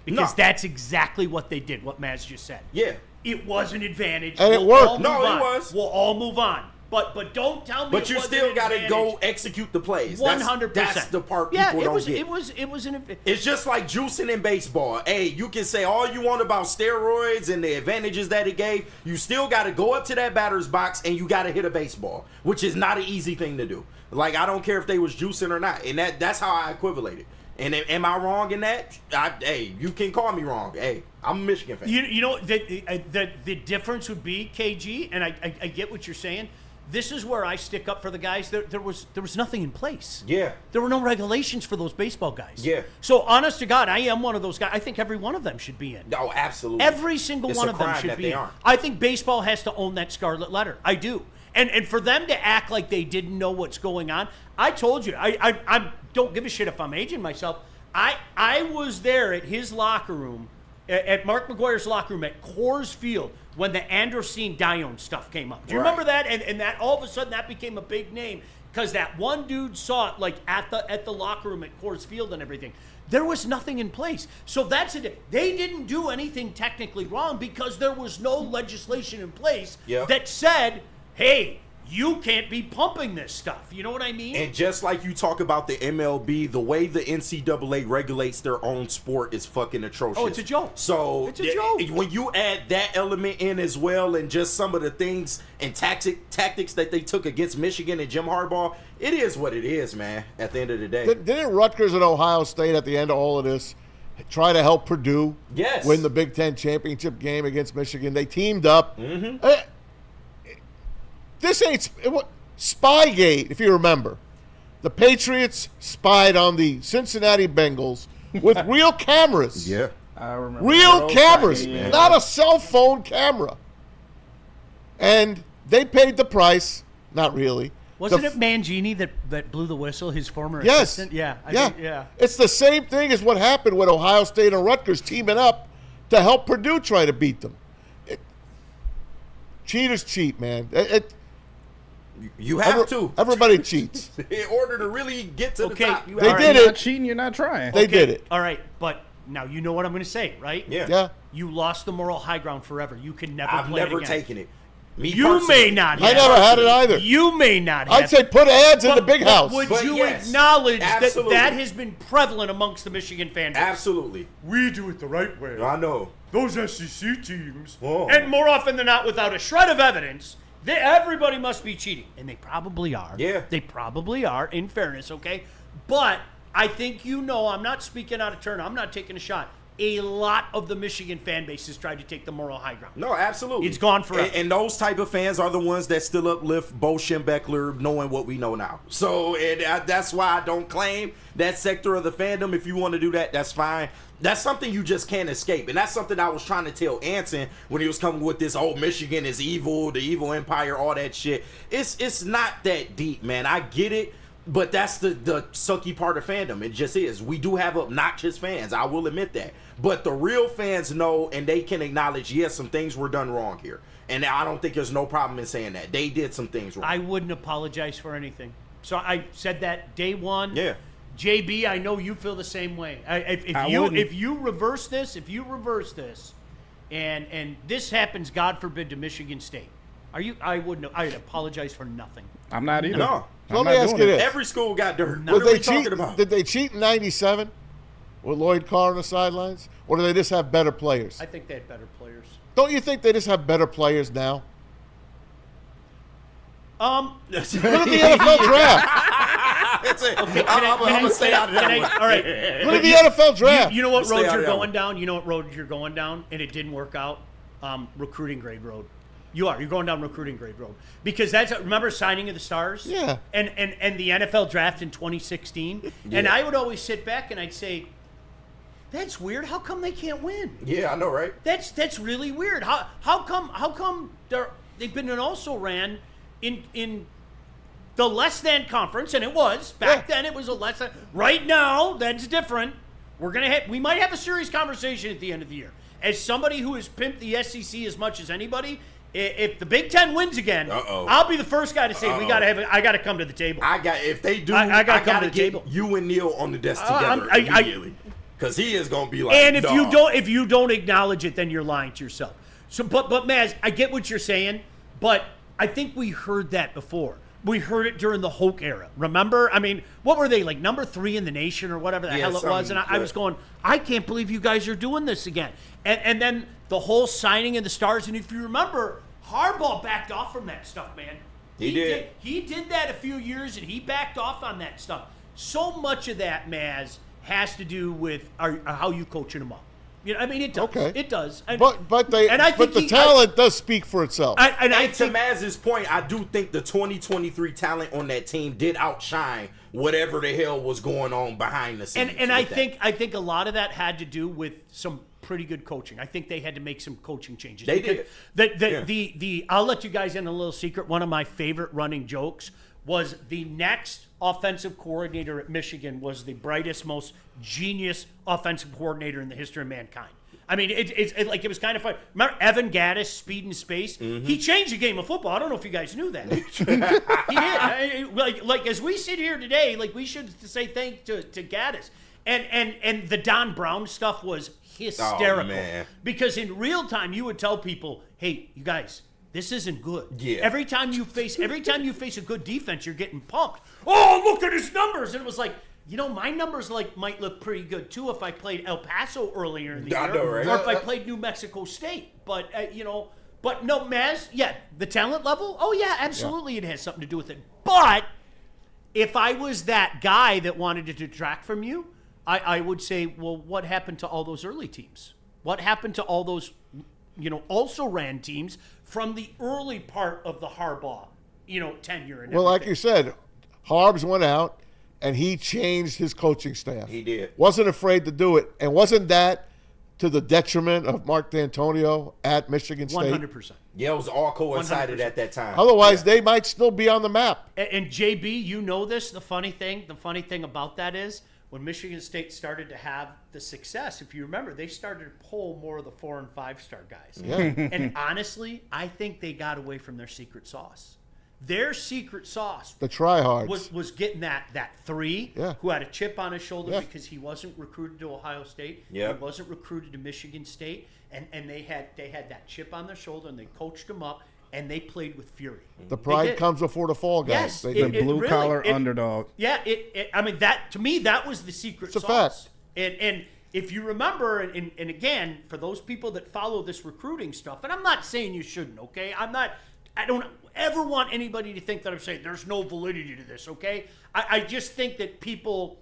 Because that's exactly what they did, what Maz just said.
Yeah.
It was an advantage.
And it worked.
All
No,
move
it
on.
was.
We'll all move on. But don't tell me.
But you still got to go execute the plays.
100%.
That's the part people don't get. It's just like juicing in baseball. Hey, you can say all you want about steroids and the advantages that it gave. You still got to go up to that batter's box and you got to hit a baseball, which is not an easy thing to do. Like, I don't care if they was juicing or not. And that's how I equivalate it. And am I wrong in that? Hey, you can call me wrong. Hey, I'm a Michigan fan.
You know, the difference would be, KG, and I get what you're saying. This is where I stick up for the guys. There was nothing in place.
Yeah.
There were no regulations for those baseball guys.
Yeah.
So, honest to God, I am one of those guys. I think every one of them should be in.
Oh, absolutely.
Every single one of them should be in. I think baseball has to own that scarlet letter. I do. And for them to act like they didn't know what's going on, I told you, I don't give a shit if I'm aging myself. I was there at his locker room, at Mark McGuire's locker room at Coors Field when the Androsine Dione stuff came up. Do you remember that? And that all of a sudden that became a big name because that one dude saw it like at the locker room at Coors Field and everything. There was nothing in place. So that's it. They didn't do anything technically wrong because there was no legislation in place that said, hey, you can't be pumping this stuff. You know what I mean?
And just like you talk about the MLB, the way the NCAA regulates their own sport is fucking atrocious.
Oh, it's a joke.
So
it's a joke.
When you add that element in as well, and just some of the things and tactics that they took against Michigan and Jim Harbaugh, it is what it is, man. At the end of the day,
didn't Rutgers and Ohio State at the end of all of this try to help Purdue win the Big Ten championship game against Michigan? They teamed up. Mm-hmm. This ain't Spygate, if you remember. The Patriots spied on the Cincinnati Bengals with real cameras.
Yeah.
I remember.
Real cameras, not a cell phone camera. And they paid the price. Not really.
Wasn't it Mangini that blew the whistle, his former assistant? Yeah.
Yeah. It's the same thing as what happened with Ohio State and Rutgers teaming up to help Purdue try to beat them. Cheaters cheat, man.
You have to.
Everybody cheats.
In order to really get to the top.
They did it.
You're not cheating, you're not trying.
They did it.
All right, but now you know what I'm going to say, right?
Yeah.
You lost the moral high ground forever. You can never
I've
play
never
it again.
taken it.
You may not have.
I never had it either.
You may not have.
I'd say put ads in the big house.
Would you acknowledge that has been prevalent amongst the Michigan fan base?
Absolutely.
We do it the right way.
I know.
Those SEC teams. And more often than not, without a shred of evidence, everybody must be cheating. And they probably are.
Yeah.
They probably are, in fairness, okay? But I think I'm not speaking out of turn. I'm not taking a shot. A lot of the Michigan fan base has tried to take the moral high ground.
No, absolutely.
It's gone forever.
And those type of fans are the ones that still uplift Bo Schembechler knowing what we know now. So that's why I don't claim that sector of the fandom. If you want to do that, that's fine. That's something you just can't escape. And that's something I was trying to tell Anson when he was coming with this, Michigan is evil, the evil empire, all that shit. It's not that deep, man. I get it. But that's the sucky part of fandom. It just is. We do have obnoxious fans. I will admit that. But the real fans know, and they can acknowledge, yes, some things were done wrong here. And I don't think there's no problem in saying that. They did some things wrong.
I wouldn't apologize for anything. So I said that day one.
Yeah.
JB, I know you feel the same way. If you reverse this, and this happens, God forbid, to Michigan State, I'd apologize for nothing.
I'm not either.
No.
So let me ask you this.
Every school got dirt.
What are we talking about? Did they cheat in 97 with Lloyd Carr on the sidelines? Or do they just have better players?
I think they had better players.
Don't you think they just have better players now? Look at the NFL draft.
That's it.
Okay,
I'm going to stay out of that one.
All right.
Look at the NFL draft.
You know what road you're going down? You know what road you're going down? And it didn't work out? Recruiting grade road. You're going down recruiting grade road. Because remember signing of the stars?
Yeah.
And the NFL draft in 2016? Yeah. And I would always sit back and I'd say, that's weird. How come they can't win?
Yeah, I know, right?
That's really weird. How come they've been an also-ran in the less than conference, and it was back then. It was a less than. Right now, that's different. We might have a serious conversation at the end of the year. As somebody who has pimped the SEC as much as anybody, if the Big Ten wins again, I'll be the first guy to say I got to come to the table.
If they do,
I got to come to the
get
table.
You and Neil on the desk together immediately, because he is going to be like.
And if you don't acknowledge it, then you're lying to yourself. So, but Maz, I get what you're saying, but I think we heard that before. We heard it during the Hoke era. Remember? I mean, what were they, like number 3 in the nation or whatever the hell it was? And I was going, I can't believe you guys are doing this again. And then the whole signing of the stars. And if you remember, Harbaugh backed off from that stuff, man.
He did.
He did that a few years, and he backed off on that stuff. So much of that, Maz, has to do with how you coaching them up. You know, I mean, it does.
Okay.
It does. And,
But the talent does speak for itself.
And to Maz's point, I do think the 2023 talent on that team did outshine whatever the hell was going on behind the scenes.
And I think a lot of that had to do with some pretty good coaching. I think they had to make some coaching changes.
They did.
I'll let you guys in a little secret. One of my favorite running jokes was the next offensive coordinator at Michigan was the brightest, most genius offensive coordinator in the history of mankind. I mean, it was kind of fun. Remember Evan Gaddis, Speed and Space? Mm-hmm. He changed the game of football. I don't know if you guys knew that. He did. Like as we sit here today, like we should say thanks to Gaddis. And the Don Brown stuff was hysterical.
Man.
Because in real time, you would tell people, hey, you guys, this isn't good.
Yeah.
Every time you face a good defense, you're getting pumped. Oh, look at his numbers. And it was like, my numbers might look pretty good too if I played El Paso earlier in the year,
know, right?
or if I played New Mexico State. But but no, Maz, the talent level. Oh yeah, absolutely, It has something to do with it. But if I was that guy that wanted to detract from you, I would say, well, what happened to all those early teams? What happened to all those, also ran teams from the early part of the Harbaugh, tenure? And
well, like you said, Harbs went out and he changed his coaching staff.
He did.
Wasn't afraid to do it. And wasn't that to the detriment of Mark D'Antonio at Michigan State?
100%.
Yeah, it was all coincided
100%.
at that time.
Otherwise, they might still be on the map.
And JB, you know this. The funny thing about that is when Michigan State started to have the success, if you remember, they started to pull more of the 4- and 5-star guys.
Yeah.
And honestly, I think they got away from their secret sauce. Their secret sauce,
the tryhards,
was getting that 3 who had a chip on his shoulder because he wasn't recruited to Ohio State.
He
wasn't recruited to Michigan State, and they had that chip on their shoulder, and they coached him up, and they played with fury.
The pride comes before the fall, guys.
Yes,
the blue-collar underdog.
Yeah, I mean, that to me, that was the secret sauce.
It's a fact.
And if you remember, and again, for those people that follow this recruiting stuff, and I'm not saying you shouldn't, okay? I don't ever want anybody to think that I'm saying there's no validity to this, okay? I just think that people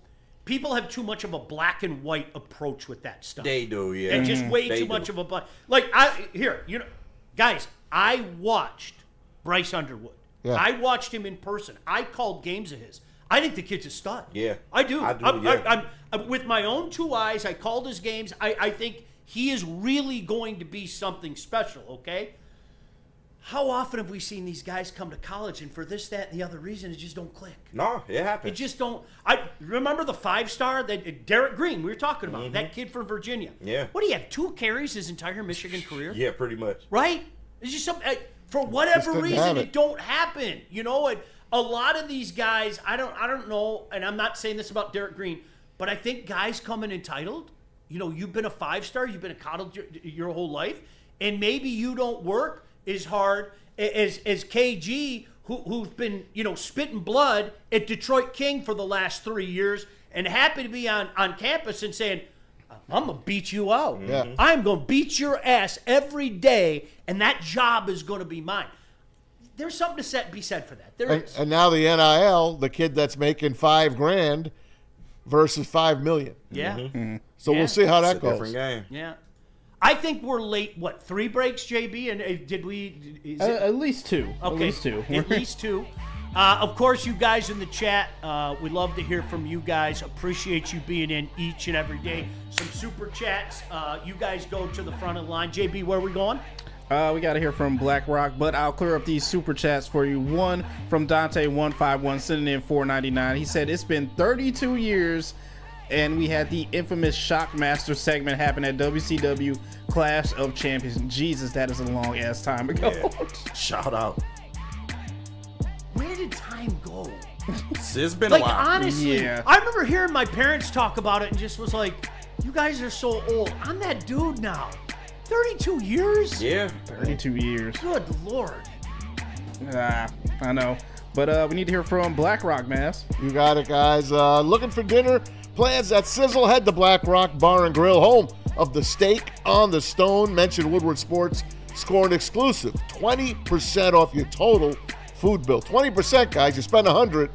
have too much of a black and white approach with that stuff.
They do, yeah.
And just way too much of a black. Like, guys, I watched Bryce Underwood. Yeah. I watched him in person. I called games of his. I think the kid's a stud.
Yeah.
I do.
Yeah.
I'm with my own 2 eyes, I called his games. I think he is really going to be something special, okay? How often have we seen these guys come to college and for this, that, and the other reason, it just don't click?
No, it happens.
It just don't. I remember the 5-star, that Derek Green we were talking about, that kid from Virginia.
Yeah.
What do you have, 2 carries his entire Michigan career?
Yeah, pretty much.
Right? It's just something, for whatever reason, it don't happen. A lot of these guys, I don't know, and I'm not saying this about Derek Green, but I think guys coming entitled, you've been a 5-star, you've been a college your whole life, and maybe you don't work as hard as KG, who's been, spitting blood at Detroit King for the last 3 years and happy to be on campus and saying, I'm going to beat you out.
Yeah.
I'm going to beat your ass every day, and that job is going to be mine. There's something to be said for that. There is.
And now the NIL, the kid that's making $5,000 versus $5 million.
Yeah. Mm-hmm.
So we'll see how that goes.
Different game.
Yeah. I think we're late, 3 breaks, JB? And did we?
At least 2.
Okay.
At least 2.
At least 2. Of course, you guys in the chat, we love to hear from you guys. Appreciate you being in each and every day. Some super chats. You guys go to the front of the line. JB, where are we going?
We got to hear from Black Rock, but I'll clear up these super chats for you. One from Dante151, sending in $4.99. He said, it's been 32 years, and we had the infamous Shockmaster segment happen at WCW Clash of Champions. Jesus, that is a long-ass time ago.
Yeah. Shout out.
Where did time go?
It's been a while.
Honestly,
yeah.
I remember hearing my parents talk about it and just was like, you guys are so old. I'm that dude now. 32 years?
Yeah.
32 years.
Good Lord.
I know. But we need to hear from BlackRock, Mass.
You got it, guys. Looking for dinner? Plans at Sizzle. Head to BlackRock Bar and Grill, home of the steak on the stone. Mention Woodward Sports. Score an exclusive 20% off your total food bill. 20%, guys. You spend $100,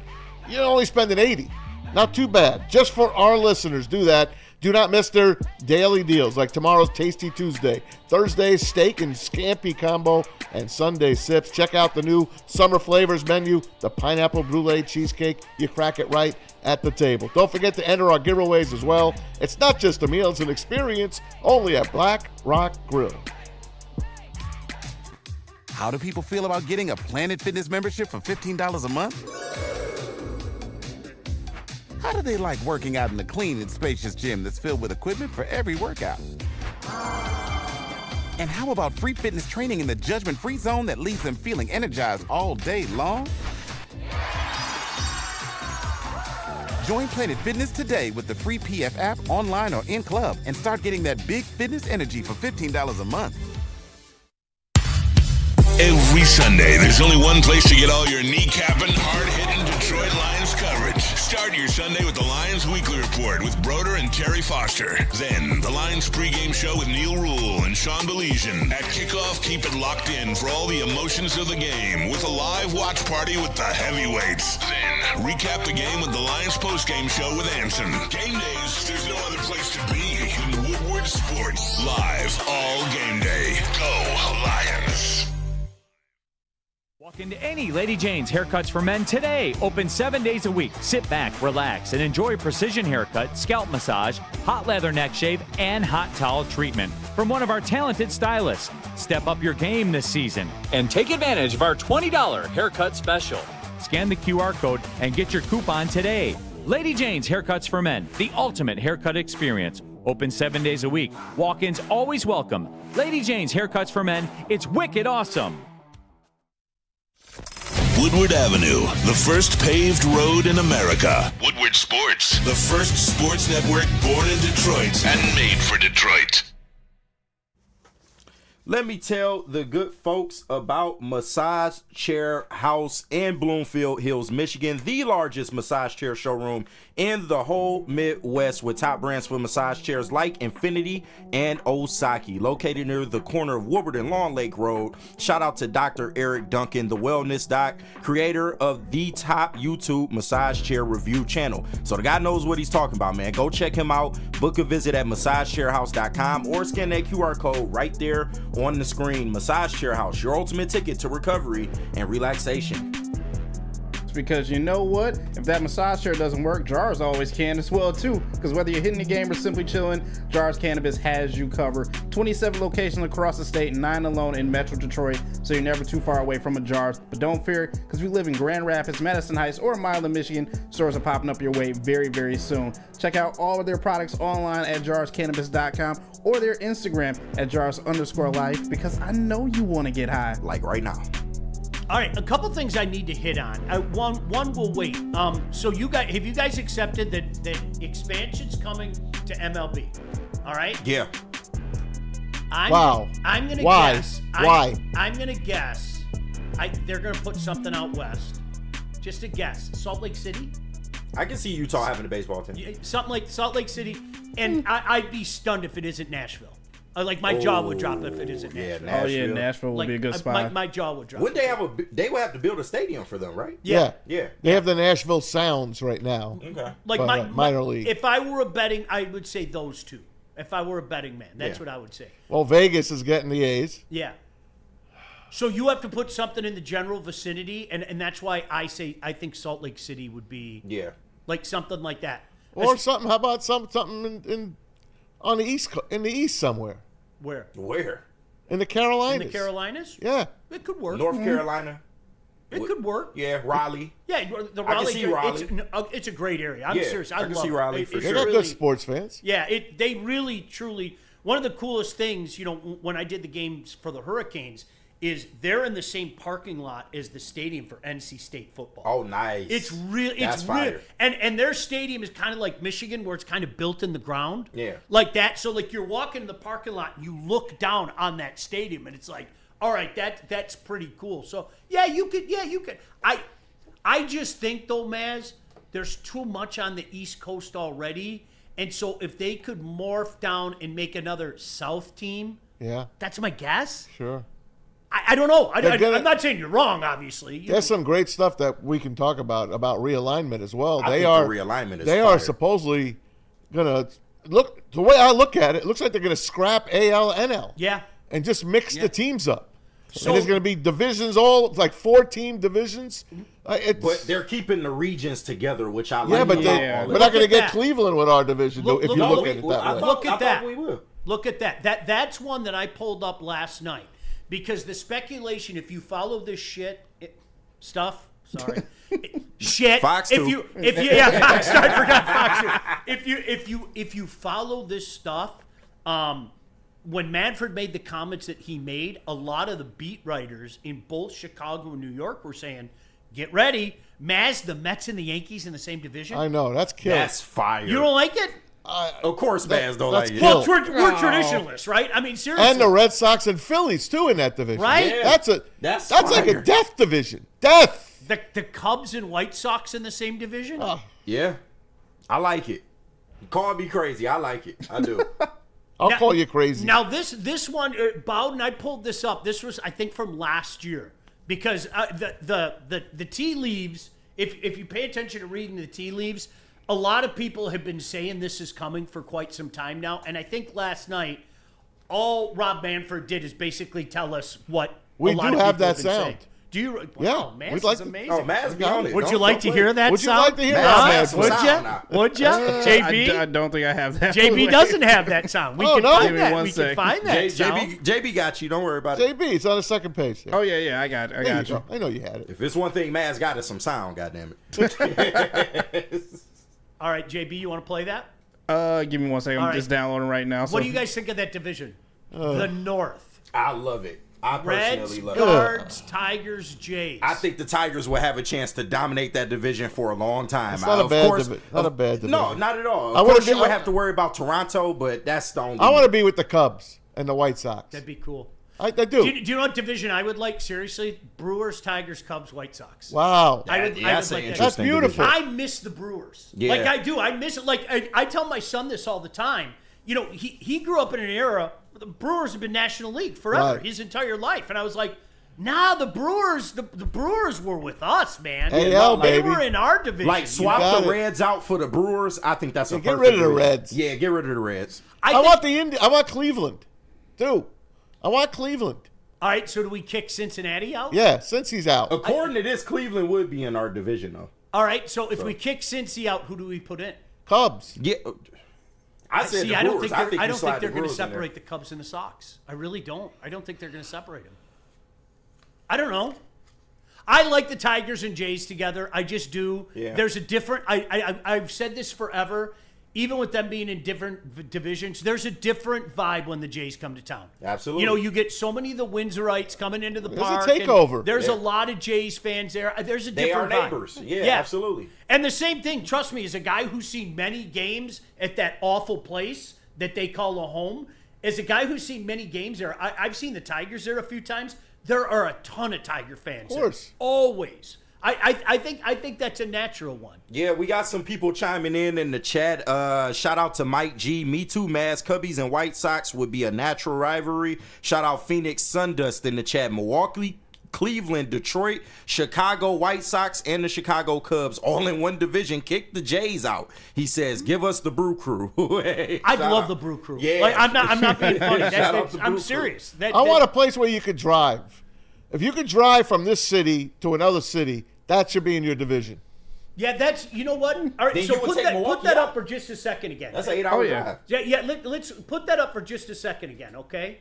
you're only spending $80. Not too bad. Just for our listeners, do that. Do not miss their daily deals, like tomorrow's Tasty Tuesday, Thursday's steak and scampi combo, and Sunday sips. Check out the new summer flavors menu, the pineapple brulee cheesecake. You crack it right at the table. Don't forget to enter our giveaways as well. It's not just a meal, it's an experience, only at Black Rock Grill.
How do people feel about getting a Planet Fitness membership for $15 a month? How do they like working out in a clean and spacious gym that's filled with equipment for every workout? And how about free fitness training in the judgment-free zone that leaves them feeling energized all day long? Join Planet Fitness today with the free PF app, online or in club, and start getting that big fitness energy for $15 a month.
Every Sunday, there's only one place to get all your kneecapping, hard-hitting Detroit Lions coverage. Start your Sunday with the Lions Weekly Report with Broder and Terry Foster. Then, the Lions pregame show with Neil Rule and Sean Baligian. At kickoff, keep it locked in for all the emotions of the game with a live watch party with the heavyweights. Then, recap the game with the Lions postgame show with Anson. Game days, there's no other place to be than Woodward Sports. Live all game day. Go Lions.
Walk into any Lady Jane's Haircuts for Men today. Open 7 days a week. Sit back, relax, and enjoy precision haircut, scalp massage, hot leather neck shave, and hot towel treatment from one of our talented stylists. Step up your game this season and take advantage of our $20 haircut special. Scan the QR code and get your coupon today. Lady Jane's Haircuts for Men, the ultimate haircut experience. Open 7 days a week. Walk-ins always welcome. Lady Jane's Haircuts for Men. It's wicked awesome.
Woodward Avenue, the first paved road in America. Woodward Sports, the first sports network born in Detroit and made for Detroit.
Let me tell the good folks about Massage Chair House in Bloomfield Hills, Michigan, the largest massage chair showroom in the whole Midwest, with top brands for massage chairs like Infinity and Osaki. Located near the corner of Woodward and Long Lake Road. Shout out to Dr. Eric Duncan, the wellness doc, creator of the top YouTube massage chair review channel. So the guy knows what he's talking about, man. Go check him out. Book a visit at massagechairhouse.com or scan that QR code right there on the screen. Massage Chair House, your ultimate ticket to recovery and relaxation.
Because you know what? If that massage chair doesn't work, Jars always can as well too. Because whether you're hitting the game or simply chilling, Jars Cannabis has you covered. 27 locations across the state, 9 alone in Metro Detroit, so you're never too far away from a Jars. But don't fear, because we live in Grand Rapids, Madison Heights, or Milan, Michigan. Stores are popping up your way very, very soon. Check out all of their products online at jarscannabis.com or their Instagram at jars_life, because I know you want to get high.
Like right now.
All right, a couple things I need to hit on. One will wait. So you guys, have you guys accepted that expansion's coming to MLB? All right.
Yeah.
Wow.
I'm gonna
Why?
guess.
Why?
I'm gonna guess. They're gonna put something out west. Just a guess. Salt Lake City.
I can see Utah having a baseball team.
Yeah, something like Salt Lake City, and I'd be stunned if it isn't Nashville. Like my jaw would drop if it isn't Nashville.
Nashville.
Oh yeah, Nashville would be a good spot.
My jaw would drop.
Would they have they would have to build a stadium for them, right?
Yeah.
Yeah.
They have the Nashville Sounds right now.
Okay.
Like
But, minor league.
If I were a betting, I would say those two. If I were a betting man, that's what I would say.
Well, Vegas is getting the A's.
Yeah. So you have to put something in the general vicinity, and that's why I think Salt Lake City would be like something like that.
Or something. How about something in on the east, in the east somewhere?
Where?
In the Carolinas.
In the Carolinas?
Yeah.
It could work.
North Carolina.
It could work.
Yeah, Raleigh.
Yeah, the
I can
Raleigh.
see Raleigh.
It's a great area. I'm serious.
I can see Raleigh for
They
sure.
got good sports fans.
Yeah, they really, truly. One of the coolest things, when I did the games for the Hurricanes, is they're in the same parking lot as the stadium for NC State football.
Oh, nice.
It's real.
That's fire.
And their stadium is kind of like Michigan, where it's kind of built in the ground.
Yeah.
Like that. So like you're walking in the parking lot, and you look down on that stadium, and it's like, All right, that's pretty cool. So yeah, you could. I just think though, Maz, there's too much on the East Coast already, and so if they could morph down and make another South team, that's my guess.
Sure.
I don't know. I'm not saying you're wrong, obviously.
There's some great stuff that we can talk about realignment as well.
I think the realignment is
They
fire.
are supposedly going to look. The way I look at it, it looks like they're going to scrap AL, NL.
Yeah.
And just mix the teams up.
So
and there's going to be divisions, all like 4-team divisions.
But they're keeping the regions together, which I like.
Yeah, but we're not going to get
that.
Cleveland with our division if you look at it that way.
Look at that.
We will.
Look at that. That's one that I pulled up last night because the speculation, if you follow this shit stuff, sorry, shit.
Fox
if
too.
you yeah, Fox. I forgot Fox. If you follow this stuff, when Manfred made the comments that he made, a lot of the beat writers in both Chicago and New York were saying, "Get ready, Maz, the Mets and the Yankees in the same division."
I know, that's killed.
That's fire.
You don't like it?
Of course, Baz don't like it.
Well, we're traditionalists, right? I mean, seriously.
And the Red Sox and Phillies too in that division.
Right?
Yeah.
That's
That's
like a
fire.
death division. Death.
The Cubs and White Sox in the same division?
Yeah, I like it. Call me crazy. I like it. I do.
I'll
Now-
call you crazy.
Now this one, Bowden, I pulled this up. This was, I think, from last year because the tea leaves. If you pay attention to reading the tea leaves, a lot of people have been saying this is coming for quite some time now. And I think last night, all Rob Manfred did is basically tell us what
We
a lot
do
of
have
people
that
have been
sound.
saying. Do you?
Yeah,
Wow, man,
we'd
this
like
is
to-
amazing.
Oh, Maz be on it.
Would you
Don't
like to
play.
hear that
Would you
sound?
like to hear
Maz
that,
has some
Would
sound
you?
now.
Would you? JB?
I don't think I have that.
JB doesn't have that sound. We
Oh,
can
no?
find
Give me
that.
one
We can
sec.
find that sound.
JB got you. Don't worry about it.
JB, it's on the second page.
Oh yeah, I got
There
you.
go. I know you had it.
If it's one thing, Maz got is some sound. Goddamn it.
All right, JB, you want to play that?
Give me 1 second.
All
I'm
right.
just downloading right now.
What do you guys think of that division? The North.
I love it. I
Reds,
personally love it.
Guards, Tigers, Jays.
I think the Tigers will have a chance to dominate that division for a long time.
It's not a bad division. Not a bad division.
No, not at all.
I
Of
wanna
course,
be-
you would have to worry about Toronto, but that's the only.
I want to be with the Cubs and the White Sox.
That'd be cool.
I do.
Do you know what division I would like? Seriously, Brewers, Tigers, Cubs, White Sox.
Wow.
I would
that's an
like that.
That's
interesting
beautiful.
division.
I miss the Brewers.
Yeah.
Like I do. I miss it. Like I tell my son this all the time. You know, he grew up in an era where the Brewers have been National League forever,
Right.
his entire life. And I was like, nah, the Brewers were with us, man.
AL,
They
baby.
were in our division.
Like swap
got
the
it.
Reds out for the Brewers. I think that's a
get
perfect
rid of the
deal.
Reds.
Yeah, get rid of the Reds.
I want I want Cleveland, too. I want Cleveland.
All right, so do we kick Cincinnati out?
Yeah, since he's out.
According to this, Cleveland would be in our division, though.
All right, so if we kick Cincy out, who do we put in?
Cubs.
Yeah, I said
See,
the
I don't
Brewers.
think they're, I
you
don't
slide
think they're
the
going to
Brewers in there.
separate the Cubs and the Sox. I really don't. I don't think they're going to separate them. I don't know. I like the Tigers and Jays together. I just do.
Yeah.
There's a different. I've said this forever. Even with them being in different divisions, there's a different vibe when the Jays come to town.
Absolutely.
You know, you get so many of the Windsorites coming into the
There's a
park. and
takeover.
There's
Yeah.
a lot of Jays fans there. There's a
They are
different vibe.
neighbors. Yeah, absolutely.
And the same thing, trust me, as a guy who's seen many games at that awful place that they call a home, as a guy who's seen many games there, I've seen the Tigers there a few times. There are a ton of Tiger fans.
Of course.
There. Always. I think that's a natural one.
Yeah, we got some people chiming in the chat. Shout out to Mike G. Me too, Maz. Cubbies and White Sox would be a natural rivalry. Shout out Phoenix Sundust in the chat. Milwaukee, Cleveland, Detroit, Chicago White Sox, and the Chicago Cubs all in one division. Kick the Jays out. He says, "Give us the Brew Crew." Hey,
I'd
shout
love
out.
the Brew Crew.
Yeah.
Like, I'm not being funny.
Shout out to
I'm
Brew
serious.
I want a place where you could drive. If you could drive from this city to another city, that should be in your division.
Yeah, that's, you know what? All right,
Then
so
you would
put
take
that
Milwaukee
up
out.
for just a second again.
That's an 8-hour drive.
Let's put that up for just a second again, okay?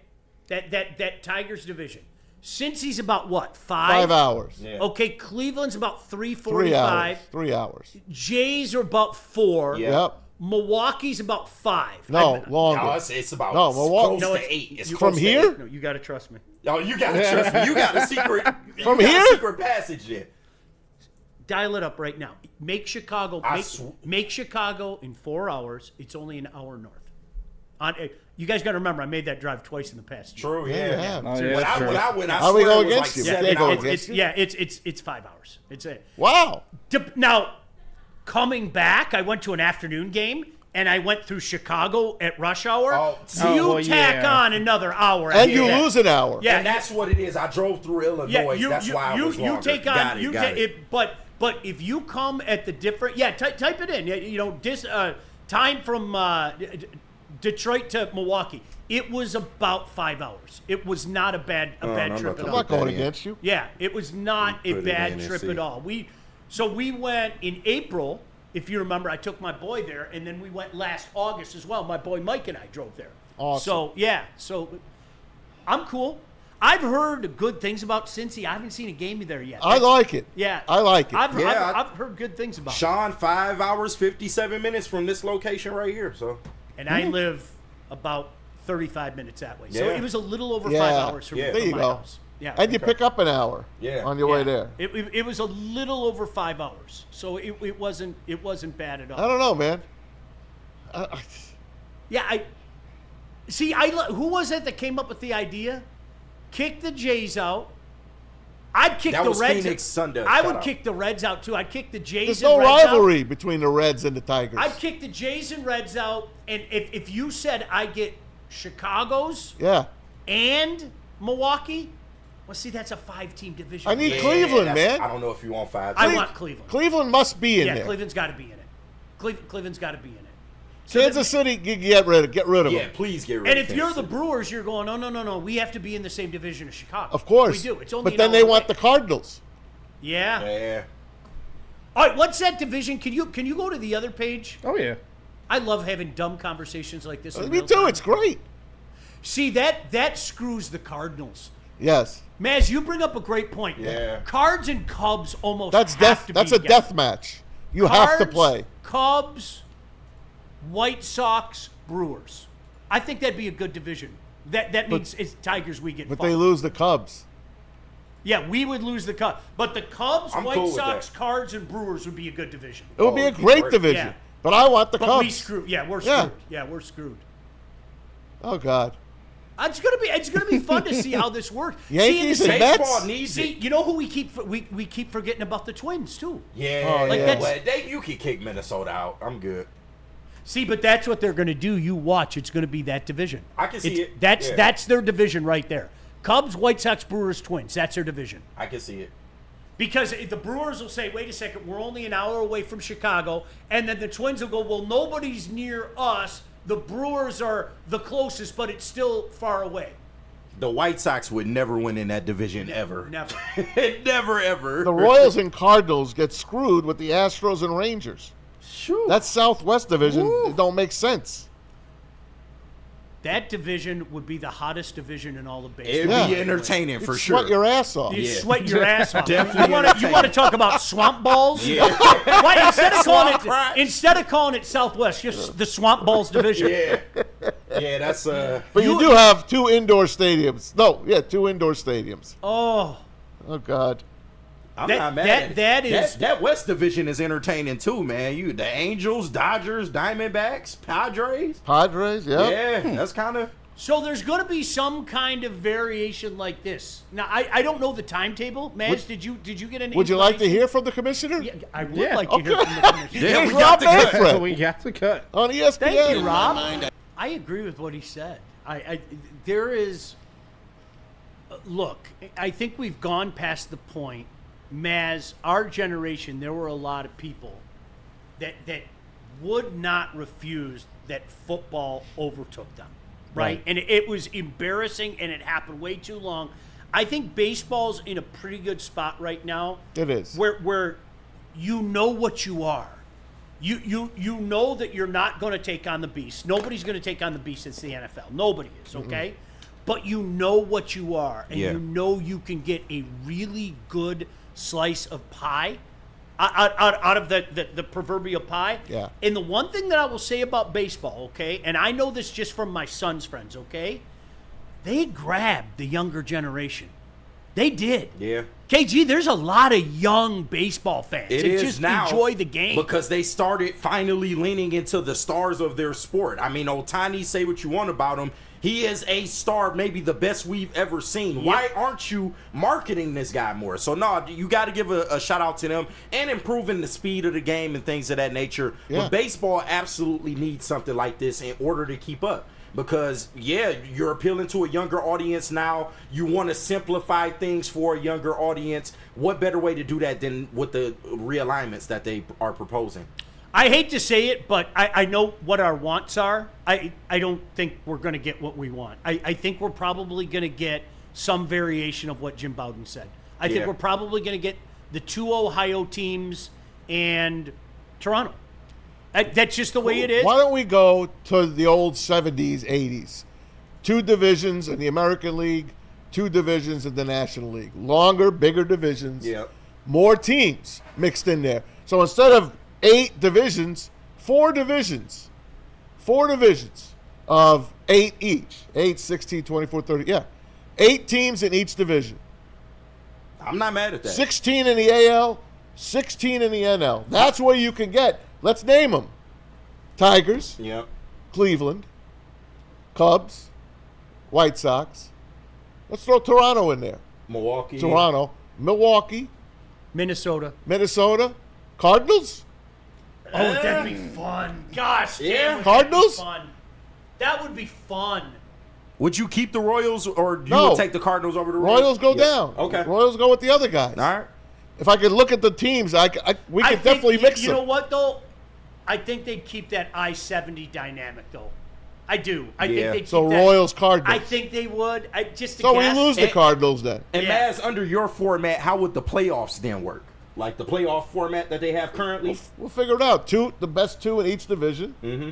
That Tigers division. Since he's about what,
5 hours.
Yeah.
Okay, Cleveland's about
3
3:45.
hours. 3 hours.
Jays are about 4.
Yeah.
Yep.
Milwaukee's about 5.
No, longer.
No, it's about
No, Milwaukee-
close
No,
to 8. It's
from
close to
here?
8.
No, you got to trust me.
Oh, you gotta trust me. You got a secret.
From
you got
here?
a secret passage there.
Dial it up right now. Make Chicago.
I
Make Chicago in 4 hours. It's only an hour north. You guys got to remember, I made that drive twice in the past year.
True,
Yeah, you
yeah.
have.
Oh, yeah, that's true.
When I went, I
How we
swear
go
it was
against
like
you?
7
Can't go
hours.
against you.
It's 5 hours. It's a
Wow.
now coming back. I went to an afternoon game. And I went through Chicago at rush hour. You tack on another hour.
And you lose an hour.
Yeah,
and that's what it is. I drove through Illinois. That's why I was longer.
You take on
Got it.
But if you come at the different type it in. Time from Detroit to Milwaukee. It was about 5 hours. It was not a bad trip at
I'm
all.
not going against you.
Yeah, it was not a
put it
bad
in and
trip
see.
at all. We went in April. If you remember, I took my boy there, and then we went last August as well. My boy Mike and I drove there.
Awesome.
So I'm cool. I've heard good things about Cincy. I haven't seen a game there yet.
I like it.
Yeah,
I like it.
I've heard good things about it.
Sean, 5 hours, 57 minutes from this location right here. So,
And I live about 35 minutes that way. So
Yeah.
it was a little over
Yeah.
5 hours from,
Yeah.
from
There you
my
go.
house. Yeah.
And you pick up an hour
Yeah.
on your way there.
It was a little over 5 hours. So it wasn't bad at all.
I don't know, man.
Yeah, who was it that came up with the idea? Kick the Jays out. I'd kick
That
the
was
Reds.
Phoenix Sunday.
I
Shout
would
out.
kick the Reds out too. I'd kick the Jays
There's
and
no
Reds
rivalry
out.
between the Reds and the Tigers.
I'd kick the Jays and Reds out, and if you said I get Chicago's
Yeah.
and Milwaukee, well, see, that's a 5-team division.
I need
yeah,
Cleveland, man.
I don't know if you want 5.
I want Cleveland.
Cleveland must be in
Yeah,
there.
Cleveland's got to be in it. Cleveland's got to be in it.
Kansas City, get rid of them.
Yeah, please get rid
And
of
if you're
Kansas
the
City.
Brewers, you're going, no. We have to be in the same division as Chicago.
Of course.
We do. It's only
but
an
then they
hour
want
away.
the Cardinals.
Yeah.
Yeah.
All right, what's that division? Can you go to the other page?
Oh, yeah.
I love having dumb conversations like this. in
Me
real
too.
time.
It's great.
See, that screws the Cardinals.
Yes.
Maz, you bring up a great point.
Yeah.
Cards and Cubs almost
That's
have
death.
to
That's
be
a
together.
death match. You have to
Cards,
play.
Cubs, White Sox, Brewers. I think that'd be a good division. That means it's Tigers we get
But
fucked.
they lose the Cubs.
Yeah, we would lose the Cubs. But the Cubs,
I'm
White
cool with
Sox,
that.
Cards, and Brewers would be a good division.
It would be a
it'd be
great
great.
division.
Yeah.
But I want the
But
Cubs.
we screwed. Yeah, we're
Yeah.
screwed. Yeah, we're screwed.
Oh God.
It's gonna be fun to see how this works.
Yankees
see,
and
Baseball
Mets.
needs
See,
it.
you know who we keep forgetting about the Twins too.
Yeah.
Oh,
Like,
yeah.
that's-
You can kick Minnesota out. I'm good.
See, but that's what they're gonna do. You watch. It's gonna be that division.
I can see it.
That's
Yeah.
that's their division right there. Cubs, White Sox, Brewers, Twins. That's their division.
I can see it.
Because the Brewers will say, wait a second, we're only an hour away from Chicago. And then the Twins will go, well, nobody's near us. The Brewers are the closest, but it's still far away.
The White Sox would never win in that division ever.
Never.
Never ever.
The Royals and Cardinals get screwed with the Astros and Rangers.
Shoot.
That Southwest division it don't make sense.
That division would be the hottest division in all of baseball.
It'd
Yeah.
be entertaining for
You'd
sure.
Sweat your ass off.
You
Yeah.
sweat your ass off.
Definitely
You want to talk about swamp balls?
Yeah.
Why,
Swamp rats.
instead of calling it Southwest, just the swamp balls division.
Yeah. Yeah, that's
But you do have two indoor stadiums. No, yeah, two indoor stadiums.
Oh,
Oh God.
I'm
That-
not mad
that-
at it.
that is-
that West division is entertaining too, man. The Angels, Dodgers, Diamondbacks, Padres.
Padres, yeah.
Yeah, that's kind of
so there's going to be some kind of variation like this. Now, I don't know the timetable. Maz, did you get an
Would you like to
information?
hear from the commissioner?
Yeah, I would
Yeah.
like to hear
Okay.
from the commissioner.
Yeah,
Here's
we got
Rob
the cut.
Manfred
So we got to cut.
on ESPN.
Thank you, Rob. I agree with what he said. There is. Look, I think we've gone past the point. Maz, our generation, there were a lot of people that would not refuse that football overtook them, right? And it was embarrassing, and it happened way too long. I think baseball's in a pretty good spot right now.
It is.
Where you know what you are. You know that you're not going to take on the beast. Nobody's going to take on the beast. It's the NFL. Nobody is, okay? But you know what you are, and
Yeah.
you know you can get a really good slice of pie out of the proverbial pie.
Yeah.
And the one thing that I will say about baseball, okay, and I know this just from my son's friends, okay, they grabbed the younger generation. They did.
yeah.
KG, there's a lot of young baseball fans.
It
that
is
just
now
enjoy the game.
because they started finally leaning into the stars of their sport. I mean, Ohtani, say what you want about him. He is a star, maybe the best we've ever seen.
Yep.
Why aren't you marketing this guy more? So, no, you got to give a shout out to them and improving the speed of the game and things of that nature.
Yeah.
But baseball absolutely needs something like this in order to keep up. Because, yeah, you're appealing to a younger audience now. You want to simplify things for a younger audience. What better way to do that than with the realignments that they are proposing?
I hate to say it, but I know what our wants are. I don't think we're going to get what we want. I think we're probably going to get some variation of what Jim Bowden said. I think we're probably going to get the 2 Ohio teams and Toronto. That's just the way it is.
Why don't we go to the old 70s, 80s? 2 divisions in the American League, 2 divisions in the National League. Longer, bigger divisions.
Yep.
More teams mixed in there. So instead of 8 divisions, 4 divisions. 4 divisions of 8 each. 8, 16, 24, 30. Yeah. 8 teams in each division.
I'm not mad at that.
16 in the AL, 16 in the NL. That's where you can get. Let's name them. Tigers,
Yep.
Cleveland, Cubs, White Sox. Let's throw Toronto in there.
Milwaukee.
Toronto, Milwaukee,
Minnesota.
Minnesota, Cardinals.
Oh, that'd be fun. Gosh, damn,
Yeah.
would
Cardinals?
That be fun. That would be fun.
Would you keep the Royals or you
No.
would take the Cardinals over the
Royals go
Yeah.
down.
Okay.
Royals go with the other guys.
All right.
If I could look at the teams, we
I
could
think
definitely mix
you
them.
know what, though? I think they'd keep that I-70 dynamic, though. I do. I think
Yeah.
they'd keep
So
that.
Royals, Cardinals.
I think they would.
So we lose the Cardinals then.
And
Yeah.
Maz, under your format, how would the playoffs then work? Like the playoff format that they have currently?
We'll figure it out. The best 2 in each division. Mm-hmm.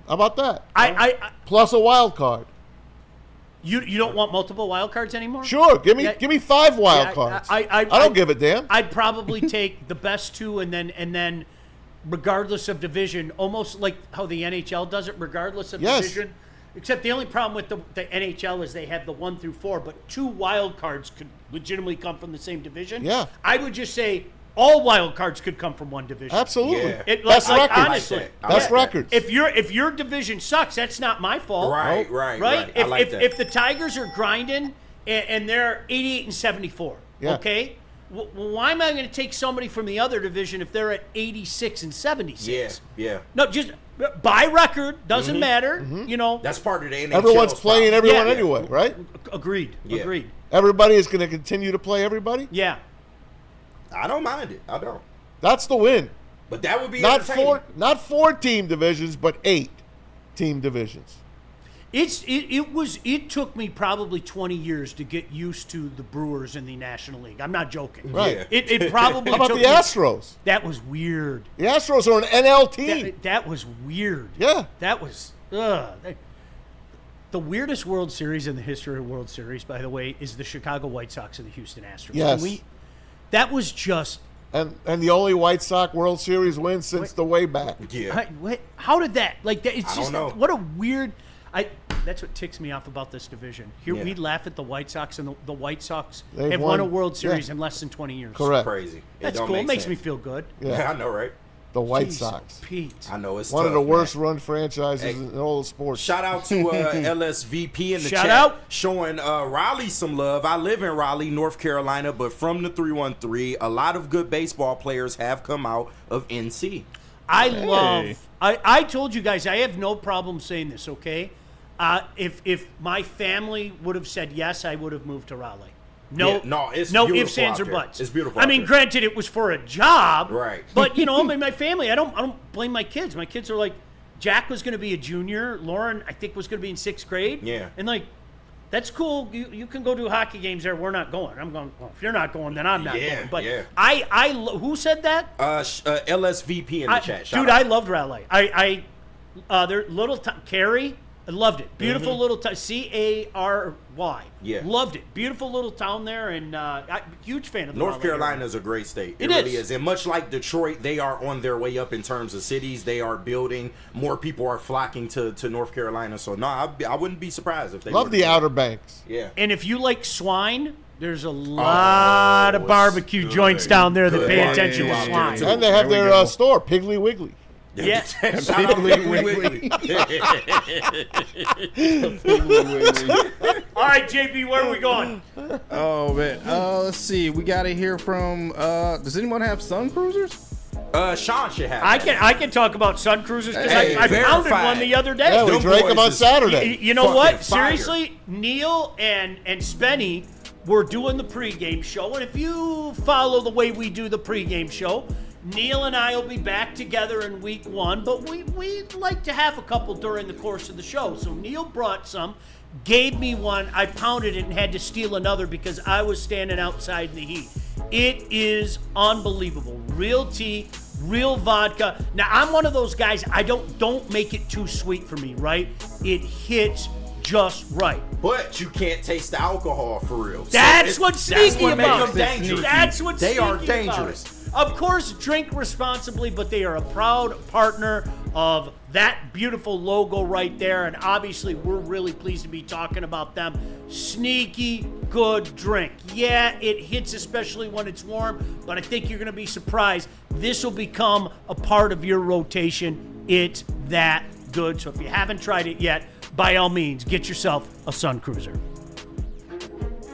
How about that?
I
Plus a wild card.
you don't want multiple wild cards anymore?
Sure, give me 5 wild
Yeah,
cards.
I
don't give a damn.
I'd probably take the best 2 and then regardless of division, almost like how the NHL does it, regardless of
Yes.
division. Except the only problem with the NHL is they have the 1 through 4, but 2 wild cards could legitimately come from the same division.
Yeah.
I would just say all wild cards could come from one division.
Absolutely.
Yeah.
Best record.
honestly,
I
Best
like that.
records.
if your division sucks, that's not my fault.
Right.
Right?
I like that.
If the Tigers are grinding and they're 88 and 74,
Yeah.
okay? Well, why am I going to take somebody from the other division if they're at 86 and 76?
Yeah.
No, just by record, doesn't matter. You know,
That's part of the NHL.
Everyone's playing everyone
Yeah.
anyway, right?
agreed.
Yeah.
Agreed.
Everybody is going to continue to play everybody.
Yeah.
I don't mind it. I don't.
That's the win.
But that would be
Not
entertaining.
not 4 team divisions, but 8 team divisions.
It took me probably 20 years to get used to the Brewers in the National League. I'm not joking.
Right.
Yeah.
It probably
How about
took
the
me-
Astros?
That was weird.
The Astros are an NL team.
That was weird.
Yeah.
That was the weirdest World Series in the history of World Series, by the way, is the Chicago White Sox and the Houston Astros.
Yes.
That was just
And the only White Sox World Series win since the way back.
Yeah.
how did that like that? It's
I
just
don't know.
what a weird. That's what ticks me off about this division. Here
Yeah.
we laugh at the White Sox, and the White Sox
They've
have won a
won-
World Series
yeah.
in less than 20 years.
Correct.
Crazy.
That's
don't
cool. It
make
makes
sense.
me feel good.
Yeah, I know, right?
The White
Jeez,
Sox.
Pete.
I know it's
One of
tough,
the worst
man.
run franchises in all of sports.
Shout out to LSVP in the
Shout
chat.
out.
Showing Raleigh some love. I live in Raleigh, North Carolina, but from the 313, a lot of good baseball players have come out of NC.
I told you guys, I have no problem saying this, okay? If my family would have said yes, I would have moved to Raleigh.
Yeah, no, it's
no
beautiful
ifs, ands,
out
or
there.
buts.
It's beautiful
I
out
mean,
there.
granted, it was for a job,
Right.
But my family, I don't blame my kids. My kids are like, Jack was going to be a junior. Lauren, I think, was going to be in 6th grade.
Yeah.
And like, that's cool. You can go do hockey games there. We're not going. I'm going. Well, if you're not going, then I'm not
Yeah,
going. But
yeah.
who said that?
LSVP in the chat. Shout
Dude,
out.
I loved Raleigh. Their little town, Cary, I loved it. Beautiful little town, Cary.
Yeah.
Loved it. Beautiful little town there, and huge fan of the
North
Raleigh
Carolina
area.
is a great state.
It
really
is.
is. And much like Detroit, they are on their way up in terms of cities. They are building. More people are flocking to North Carolina. So, no, I wouldn't be surprised if they
Love
were
the
to-
Outer Banks.
Yeah.
And if you like swine, There's a lot of barbecue joints down there that pay attention to slime.
And they have their store, Piggly Wiggly.
Yeah.
Piggly Wiggly.
All right, JB, where are we going?
Oh, man. Let's see. We got to hear from, does anyone have Sun Cruisers?
Sean should have.
I can talk about Sun Cruisers because
Hey,
I pounded
verified.
one the other day.
Yeah, we
Them
drank them
boys
on
is-
Saturday.
You know
Fucking
what?
fire.
Seriously, Neil and Spenny were doing the pregame show, and if you follow the way we do the pregame show, Neil and I will be back together in week 1, but we like to have a couple during the course of the show. So Neil brought some, gave me one, I pounded it and had to steal another because I was standing outside in the heat. It is unbelievable. Real tea, real vodka. Now, I'm one of those guys, I don't make it too sweet for me, right? It hits just right.
But you can't taste the alcohol for real. So
That's what's sneaky
what makes
about
them dangerous.
That's what's
They are
sneaky about
dangerous.
it. Of course, drink responsibly, but they are a proud partner of that beautiful logo right there, and obviously we're really pleased to be talking about them. Sneaky good drink. Yeah, it hits especially when it's warm, but I think you're going to be surprised. This will become a part of your rotation. It's that good. So if you haven't tried it yet, by all means, get yourself a Sun Cruiser.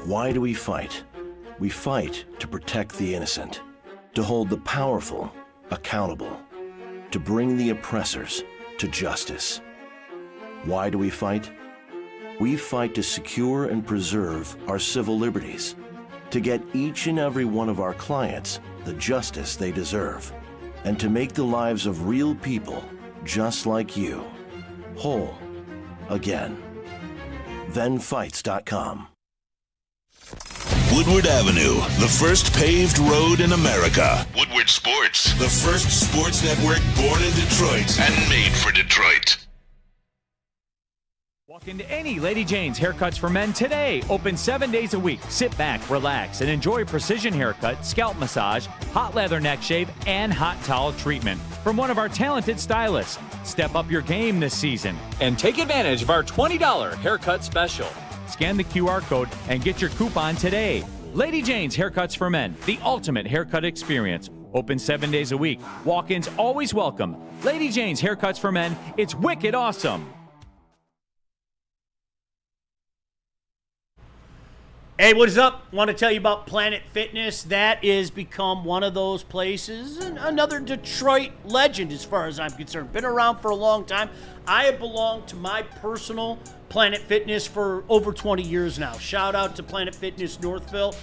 Why do we fight? We fight to protect the innocent, to hold the powerful accountable, to bring the oppressors to justice. Why do we fight? We fight to secure and preserve our civil liberties, to get each and every one of our clients the justice they deserve, and to make the lives of real people just like you whole again. Thenfights.com.
Woodward Avenue, the first paved road in America. Woodward Sports, the first sports network born in Detroit and made for Detroit.
Walk into any Lady Jane's Haircuts for Men today. Open 7 days a week. Sit back, relax, and enjoy precision haircut, scalp massage, hot leather neck shave, and hot towel treatment from one of our talented stylists. Step up your game this season and take advantage of our $20 haircut special. Scan the QR code and get your coupon today. Lady Jane's Haircuts for Men, the ultimate haircut experience. Open 7 days a week. Walk-ins always welcome. Lady Jane's Haircuts for Men. It's wicked awesome.
Hey, what is up? Want to tell you about Planet Fitness. That is become one of those places, and another Detroit legend as far as I'm concerned. Been around for a long time. I have belonged to my personal Planet Fitness for over 20 years now. Shout out to Planet Fitness Northville.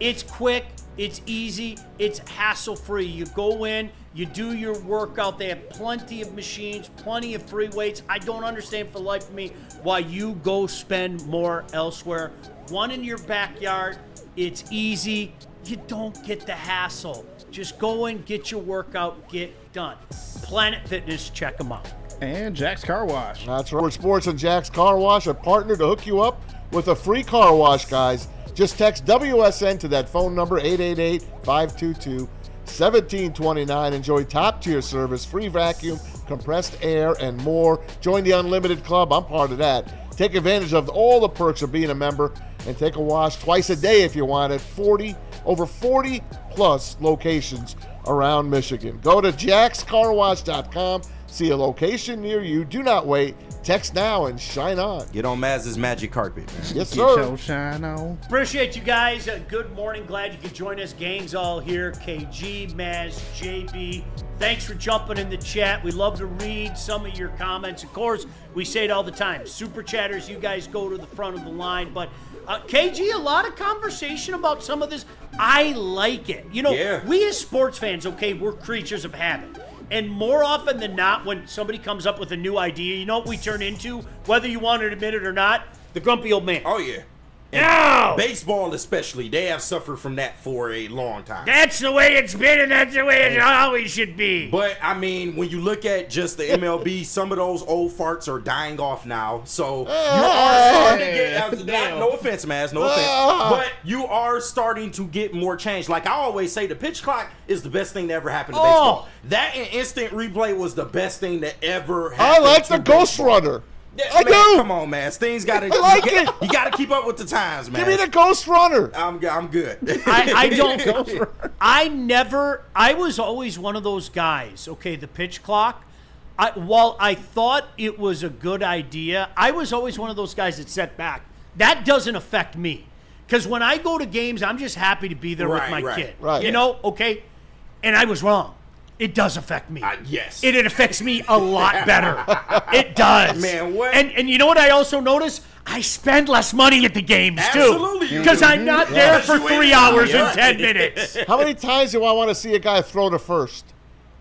It's quick, it's easy, it's hassle-free. You go in, you do your workout. They have plenty of machines, plenty of free weights. I don't understand for the life of me why you go spend more elsewhere. One in your backyard, it's easy. You don't get the hassle. Just go in, get your workout, get done. Planet Fitness, check them out.
And Jack's Car Wash.
That's right. Sports and Jack's Car Wash are partnered to hook you up with a free car wash, guys. Just text WSN to that phone number, 888-522-1729. Enjoy top-tier service, free vacuum, compressed air, and more. Join the Unlimited Club. I'm part of that. Take advantage of all the perks of being a member and take a wash twice a day if you want at over 40 plus locations around Michigan. Go to jackscarwash.com. See a location near you. Do not wait. Text now and shine on.
Get on Maz's magic carpet, man.
Yes,
Get
sir.
your shine on.
Appreciate you guys. Good morning. Glad you could join us. Gang's all here. KG, Maz, JB. Thanks for jumping in the chat. We love to read some of your comments. Of course, we say it all the time. Super chatters, you guys go to the front of the line. But KG, a lot of conversation about some of this. I like it. You know, we as sports fans, okay, we're creatures of habit. And more often than not, when somebody comes up with a new idea, you know what we turn into, whether you want to admit it or not? The grumpy old man.
Oh, yeah.
No!
Baseball especially, they have suffered from that for a long time.
That's the way it's been, and that's the way it always should be.
But, I mean, when you look at just the MLB, some of those old farts are dying off now. So, you are starting to get, no offense, Maz, no offense, but you are starting to get more change. Like I always say, the pitch clock is the best thing that ever happened to baseball. That and instant replay was the best thing that ever happened
I like
to
the Ghost
baseball.
Runner.
Yeah,
I
man,
do.
Come on, man. Things got to.
I like it.
You got to keep up with the times, man.
Give me the Ghost Runner.
I'm good.
I don't. I was always one of those guys. Okay, the pitch clock. While I thought it was a good idea, I was always one of those guys that set back. That doesn't affect me. Because when I go to games, I'm just happy to be there with my kid.
Right.
You know, okay? And I was wrong. It does affect me.
Yes.
It affects me a lot better. It does.
Man, what?
And you know what I also notice? I spend less money at the games,
Absolutely
too.
you
Because
do.
I'm not there for
You
3
ain't.
hours
Yeah.
and 10 minutes.
How many times do I want to see a guy throw to first?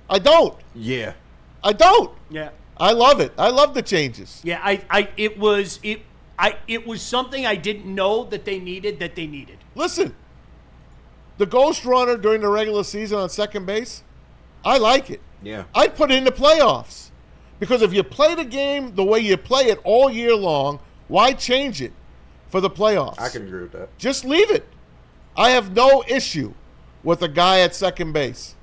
I don't.
Yeah.
I don't.
Yeah.
I love it. I love the changes.
Yeah, it was something I didn't know that they needed.
Listen, the Ghost Runner during the regular season on second base, I like it.
Yeah.
I'd put it in the playoffs. Because if you play the game the way you play it all year long, why change it for the playoffs?
I can agree with that.
Just leave it. I have no issue with a guy at second base.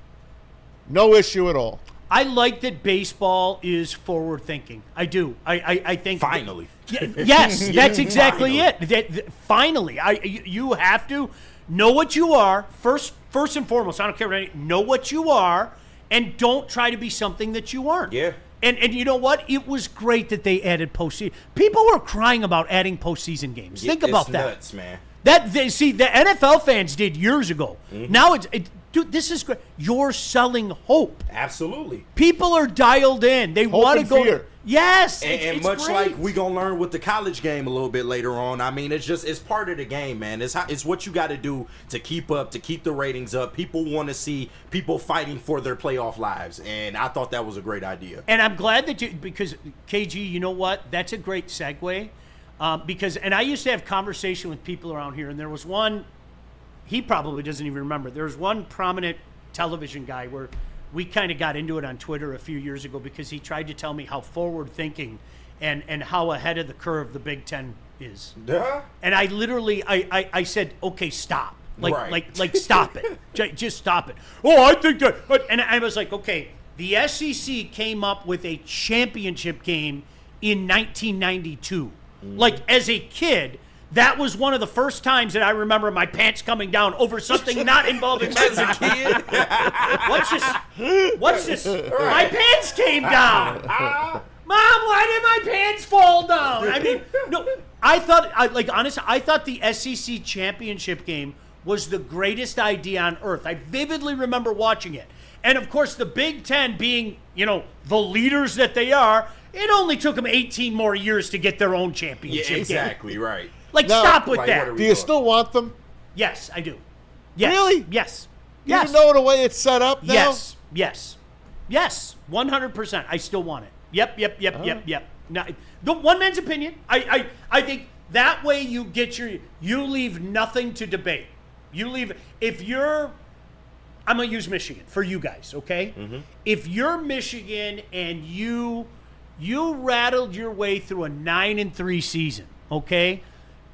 No issue at all.
I like that baseball is forward thinking. I do. I think
Finally.
Yes, that's exactly
Finally.
it. Finally, you have to know what you are first and foremost. I don't care what know what you are, and don't try to be something that you aren't.
Yeah.
And you know what? It was great that they added postseason. People were crying about adding postseason games. Think about
it's
that.
Nuts, man.
See, the NFL fans did years ago.
Mm-hmm.
Now dude, this is great. You're selling hope.
Absolutely.
People are dialed in. They
Hope
want to
and
go.
fear.
Yes,
And
it's
much
great.
like we gonna learn with the college game a little bit later on. I mean, it's part of the game, man. It's what you got to do to keep the ratings up. People want to see people fighting for their playoff lives, and I thought that was a great idea.
And I'm glad that because KG, you know what? That's a great segue. Because I used to have conversation with people around here, and there was one. He probably doesn't even remember. There was one prominent television guy where we kind of got into it on Twitter a few years ago because he tried to tell me how forward thinking and how ahead of the curve the Big Ten is.
Yeah.
And I literally I said, okay, stop.
Right.
Like stop it. Just stop it. Oh, I think that. And I was like, okay, the SEC came up with a championship game in 1992. Like, as a kid, that was one of the first times that I remember my pants coming down over something not involving my
As a kid.
What's this? My pants came down. Mom, why did my pants fall down? I mean, no, I thought the SEC championship game was the greatest idea on earth. I vividly remember watching it. And of course, the Big Ten being, the leaders that they are, it only took them 18 more years to get their own championship
Yeah, exactly,
game.
right.
Like,
Now,
stop with
like,
that.
what are we
Do you still want them?
Yes, I do. Yes.
Really?
Yes.
Even though the way it's set up now?
Yes. 100%. I still want it. Yep. Now, the one man's opinion. I think that way you leave nothing to debate. I'm gonna use Michigan for you guys, okay? Mm-hmm. If you're Michigan and you rattled your way through a 9-3 season, okay,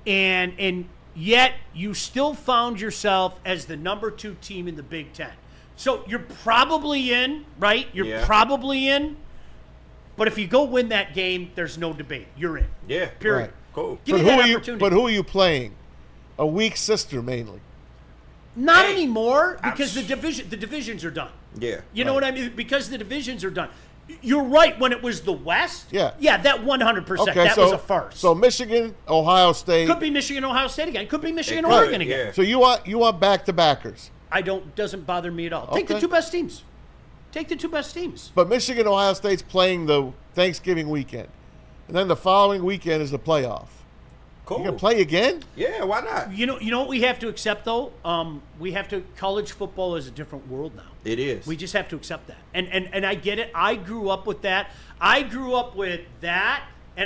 and yet you still found yourself as the number 2 team in the Big Ten. So you're probably in, right? You're probably in. But if you go win that game, there's no debate. You're in.
Yeah.
Period.
Right. Cool.
Give me that opportunity.
But who are you playing? A weak sister mainly.
Not anymore, because the divisions are done.
Yeah.
You know what I mean? Because the divisions are done. You're right. When it was the West, that 100%.
Okay,
that was a farce.
So Michigan, Ohio State.
Could be Michigan, Ohio State again. Could be Michigan, Oregon again.
Yeah.
So you want back-to-backers.
Doesn't bother me at all. Take the 2 best teams.
But Michigan, Ohio State's playing the Thanksgiving weekend. And then the following weekend is the playoff.
Cool.
You can play again?
Yeah, why not?
You know what we have to accept, though? College football is a different world now.
It is.
We just have to accept that. And I get it. I grew up with that. And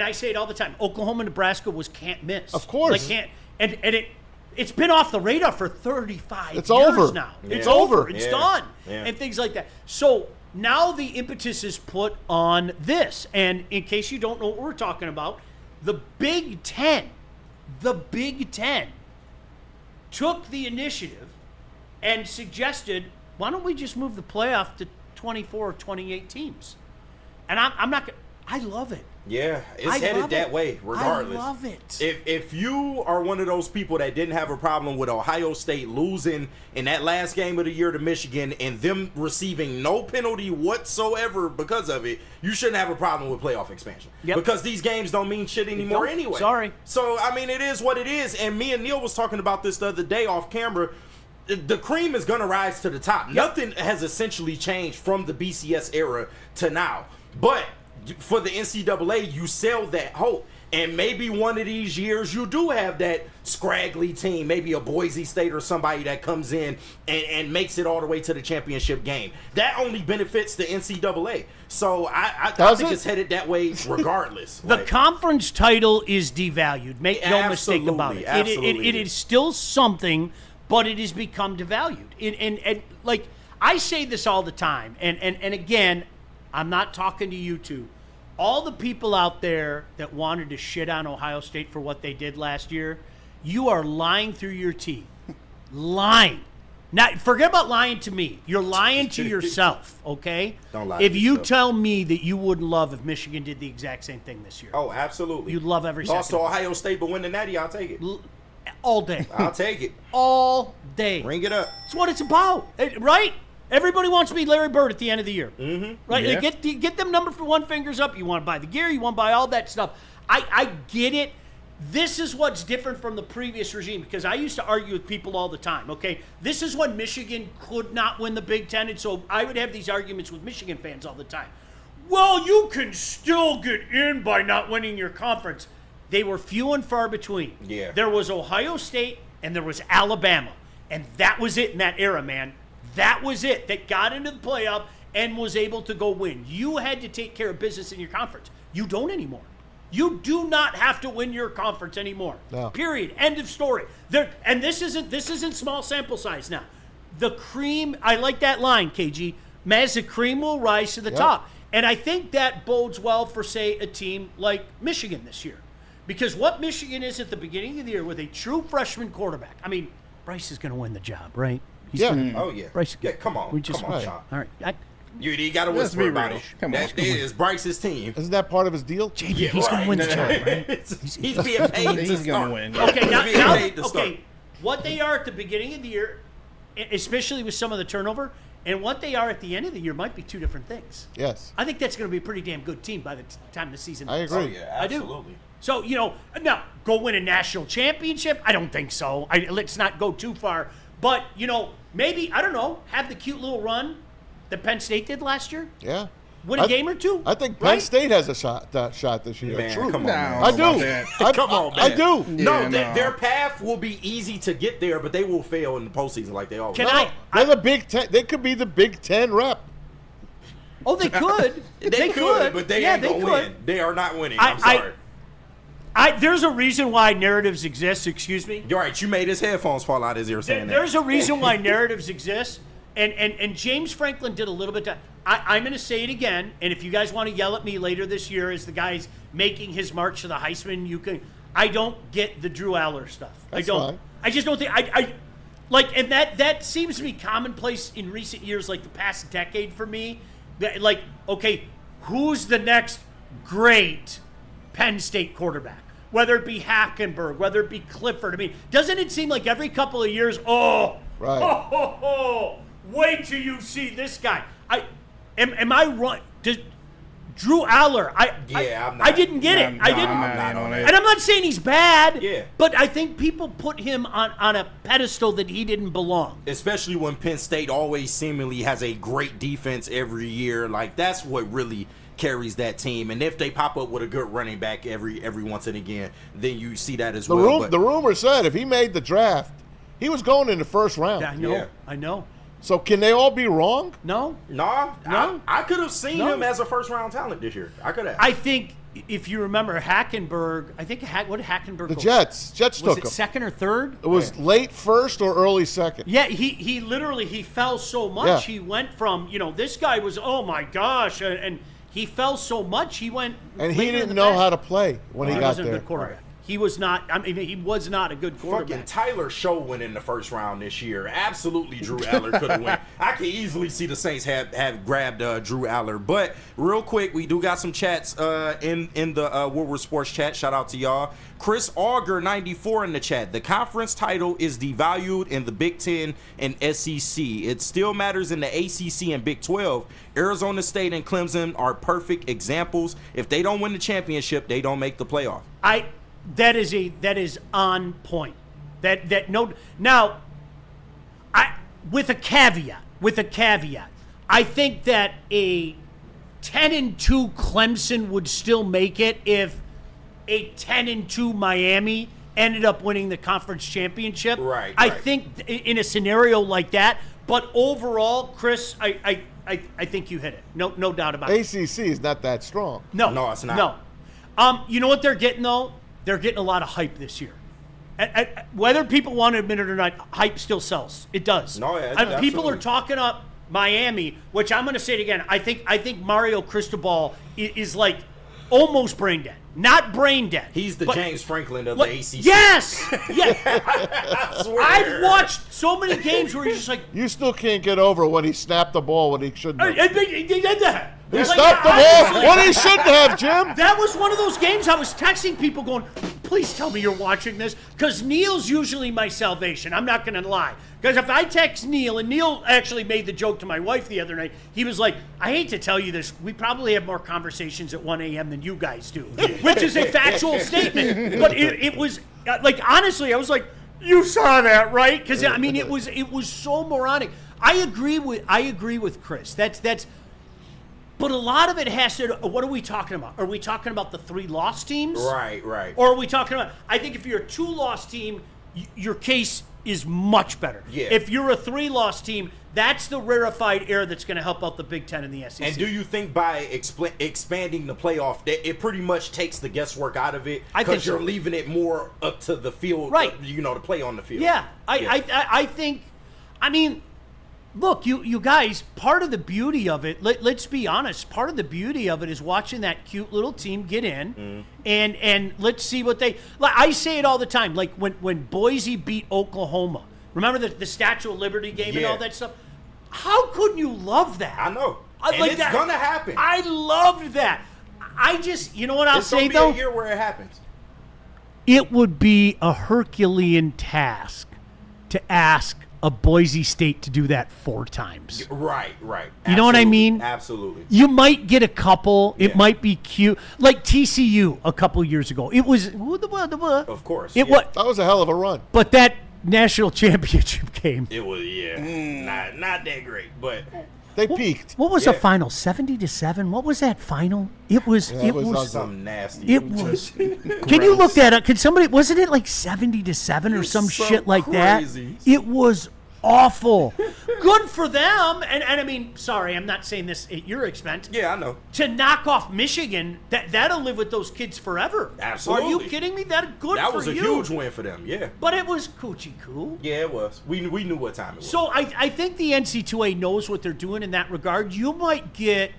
I say it all the time. Oklahoma, Nebraska was can't miss.
Of course.
It's been off the radar for 35
It's
years
over.
now.
Yeah.
It's over. It's
Yeah.
done.
Yeah.
And things like that. So now the impetus is put on this. And in case you don't know what we're talking about, the Big Ten took the initiative and suggested, why don't we just move the playoff to 24 or 28 teams? And I'm not I love it.
Yeah, it's
I
headed
love
that
it.
way regardless.
I love it.
If you are one of those people that didn't have a problem with Ohio State losing in that last game of the year to Michigan and them receiving no penalty whatsoever because of it, you shouldn't have a problem with playoff expansion.
Yep.
Because these games don't mean shit anymore
Don't.
anyway.
Sorry.
So, I mean, it is what it is. And me and Neil was talking about this the other day off camera. The cream is going to rise to the top. Nothing has essentially changed from the BCS era to now. But for the NCAA, you sell that hope. And maybe one of these years you do have that scraggly team, maybe a Boise State or somebody that comes in and makes it all the way to the championship game. That only benefits the NCAA. So I think it's headed that way regardless.
The conference title is devalued. Make no mistake about it. It is still something, but it has become devalued. And like I say this all the time, and again, I'm not talking to you two. All the people out there that wanted to shit on Ohio State for what they did last year, you are lying through your teeth. Lying. Now, forget about lying to me. You're lying to yourself, okay?
Don't lie
if
to
you
yourself.
tell me that you wouldn't love if Michigan did the exact same thing this year.
Oh, absolutely.
You'd love every
Lost to
second.
Ohio State, but win the Natty, I'll take it.
All day.
I'll take it.
All day.
Bring it up.
That's what it's about, right? Everybody wants to be Larry Bird at the end of the year, right?
Yeah.
Get them number 1 fingers up. You want to buy the gear. You want to buy all that stuff. I get it. This is what's different from the previous regime because I used to argue with people all the time. Okay, this is when Michigan could not win the Big Ten, and so I would have these arguments with Michigan fans all the time. Well, you can still get in by not winning your conference. They were few and far between.
Yeah.
There was Ohio State and there was Alabama, and that was it in that era, man. That was it that got into the playoff and was able to go win. You had to take care of business in your conference. You don't anymore. You do not have to win your conference anymore.
No.
Period. End of story. And this isn't small sample size now. The cream, I like that line, KG. As the cream will rise to the top. And I think that bodes well for, say, a team like Michigan this year. Because what Michigan is at the beginning of the year with a true freshman quarterback, I mean, Bryce is going to win the job, right?
Oh, yeah.
Bryce,
Yeah, come on. Come on, Sean.
All right.
You got to
Let's
whisper
be
about
real.
it.
Come on.
That is Bryce's team.
Isn't that part of his deal?
JB, he's going to win the job, right?
He's being paid to
He's
start.
gonna win.
Okay,
He's being paid to start.
okay. What they are at the beginning of the year, especially with some of the turnover, and what they are at the end of the year might be two different things.
Yes.
I think that's going to be a pretty damn good team by the time the season
I
ends.
agree.
Oh, yeah,
I do.
absolutely.
So, now, go win a national championship? I don't think so. Let's not go too far. But, maybe, I don't know, have the cute little run that Penn State did last year?
Yeah.
Win a game or two?
I think Penn
right?
State has a shot this year.
Man,
True.
come on,
No.
man.
I do.
about that.
Come on, man.
I do.
No,
Yeah, no.
their path will be easy to get there, but they will fail in the postseason like they always
Can
do.
I-
They're the Big Ten. They could be the Big Ten rep.
Oh, they could.
They could, but they ain't
they
going to
could.
win. They are not winning.
I-
I'm sorry.
There's a reason why narratives exist, excuse me.
You're right. You made his headphones fall out as you were saying
There's
that.
a reason why narratives exist, and James Franklin did a little bit. I'm going to say it again, and if you guys want to yell at me later this year as the guy's making his march to the Heisman, you can. I don't get the Drew Aller stuff. I
That's
don't.
fine.
I just don't think I like, and that seems to be commonplace in recent years, like the past decade for me. Like, okay, who's the next great Penn State quarterback? Whether it be Hackenberg, whether it be Clifford. I mean, doesn't it seem like every couple of years,
Right.
wait till you see this guy. Am I right? Drew Aller,
I'm not.
I didn't get it. I didn't.
I'm not on it.
And I'm not saying he's bad.
Yeah.
But I think people put him on a pedestal that he didn't belong.
Especially when Penn State always seemingly has a great defense every year. Like, that's what really carries that team. And if they pop up with a good running back every once and again, then you see that as well.
The rumor said if he made the draft, he was going in the first round.
Yeah, I know.
Yeah.
I know.
So can they all be wrong?
No.
No. I could have seen
No.
him as a first-round talent this year. I could have.
I think if you remember Hackenberg, what did Hackenberg
The
go?
Jets
Was
took
it
him.
second or third?
It was late first or early second.
Yeah, he literally fell so much.
Yeah.
He went from, this guy was, oh my gosh, and he fell so much he went
And he
later in
didn't
the
know
back.
how to play when he
He
got
wasn't a
there.
good quarterback. He was not. I mean, he was not a good quarterback.
Fucking Tyler Show went in the first round this year. Absolutely, Drew Aller could have went. I can easily see the Saints have grabbed Drew Aller. But real quick, we do got some chats in the Woodward Sports chat. Shout out to y'all. Chris Auger 94 in the chat. The conference title is devalued in the Big Ten and SEC. It still matters in the ACC and Big 12. Arizona State and Clemson are perfect examples. If they don't win the championship, they don't make the playoff.
That is on point. Now, with a caveat, I think that a 10-2 Clemson would still make it if a 10-2 Miami ended up winning the conference championship.
Right.
I think in a scenario like that, but overall, Chris, I think you hit it. No doubt about it.
ACC is not that strong.
No, it's not.
No. You know what they're getting though? They're getting a lot of hype this year. Whether people want to admit it or not, hype still sells. It does.
No, yeah,
people are talking up Miami, which I'm going to say it again. I think Mario Cristobal is like almost brain dead. Not brain dead.
He's the James Franklin of the ACC.
Yes! Yeah.
I swear.
I've watched so many games where he's just like...
You still can't get over when he snapped the ball when he shouldn't have.
He did that.
He stopped the ball when he shouldn't have, Jim.
That was one of those games I was texting people going, please tell me you're watching this, because Neil's usually my salvation. I'm not going to lie. Because if I text Neil, and Neil actually made the joke to my wife the other night, he was like, I hate to tell you this, we probably have more conversations at 1 a.m. than you guys do, which is a factual statement. But it was, like, honestly, I was like, you saw that, right? Because, I mean, it was so moronic. I agree with Chris. That's. But a lot of it has to. What are we talking about? Are we talking about the 3 loss teams?
Right.
Or are we talking about? I think if you're a 2-loss team, your case is much better.
Yeah.
If you're a 3-loss team, that's the rarefied air that's going to help out the Big Ten and the SEC.
And do you think by expanding the playoff, that it pretty much takes the guesswork out of it?
I think
because you're leaving it more up to the field,
right?
To play on the field.
Yeah, I think. I mean. Look, you guys, part of the beauty of it, let's be honest, part of the beauty of it is watching that cute little team get in and let's see what I say it all the time, like when Boise beat Oklahoma. Remember the Statue of Liberty game and all that stuff? How couldn't you love that?
I know. And it's going to happen.
I loved that. I just, you know what I'll say, though?
It's going to be a year where it happens.
It would be a Herculean task to ask a Boise State to do that 4 times.
Right.
You know what I mean?
Absolutely.
You might get a couple. It might be cute. Like TCU a couple years ago. It was...
Of course.
That
was a hell of a run.
But that national championship game...
It was, not that great, but...
They peaked.
What was the final? 70-7? What was that final? It was
something nasty.
It was. Can you look that up? Can somebody? Wasn't it like 70-7 or some shit like
crazy.
that? It was awful. Good for them. And I mean, sorry, I'm not saying this at your expense.
Yeah, I know.
To knock off Michigan, that'll live with those kids forever.
Absolutely.
Are you kidding me? That was
a huge win for them. Yeah.
But it was coochie cool.
Yeah, it was. We knew what time it was.
So I think the NCAA knows what they're doing in that regard. You might get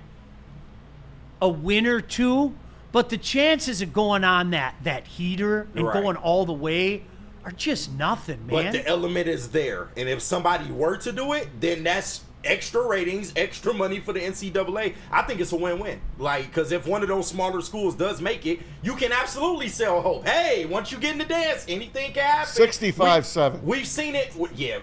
a win or 2, but the chances of going on that heater and going all the way are just nothing, man.
But the element is there. And if somebody were to do it, then that's extra ratings, extra money for the NCAA. I think it's a win-win. Like, because if one of those smaller schools does make it, you can absolutely sell hope. Hey, once you get in the dance, anything can happen.
65-7.
We've seen it. Yeah,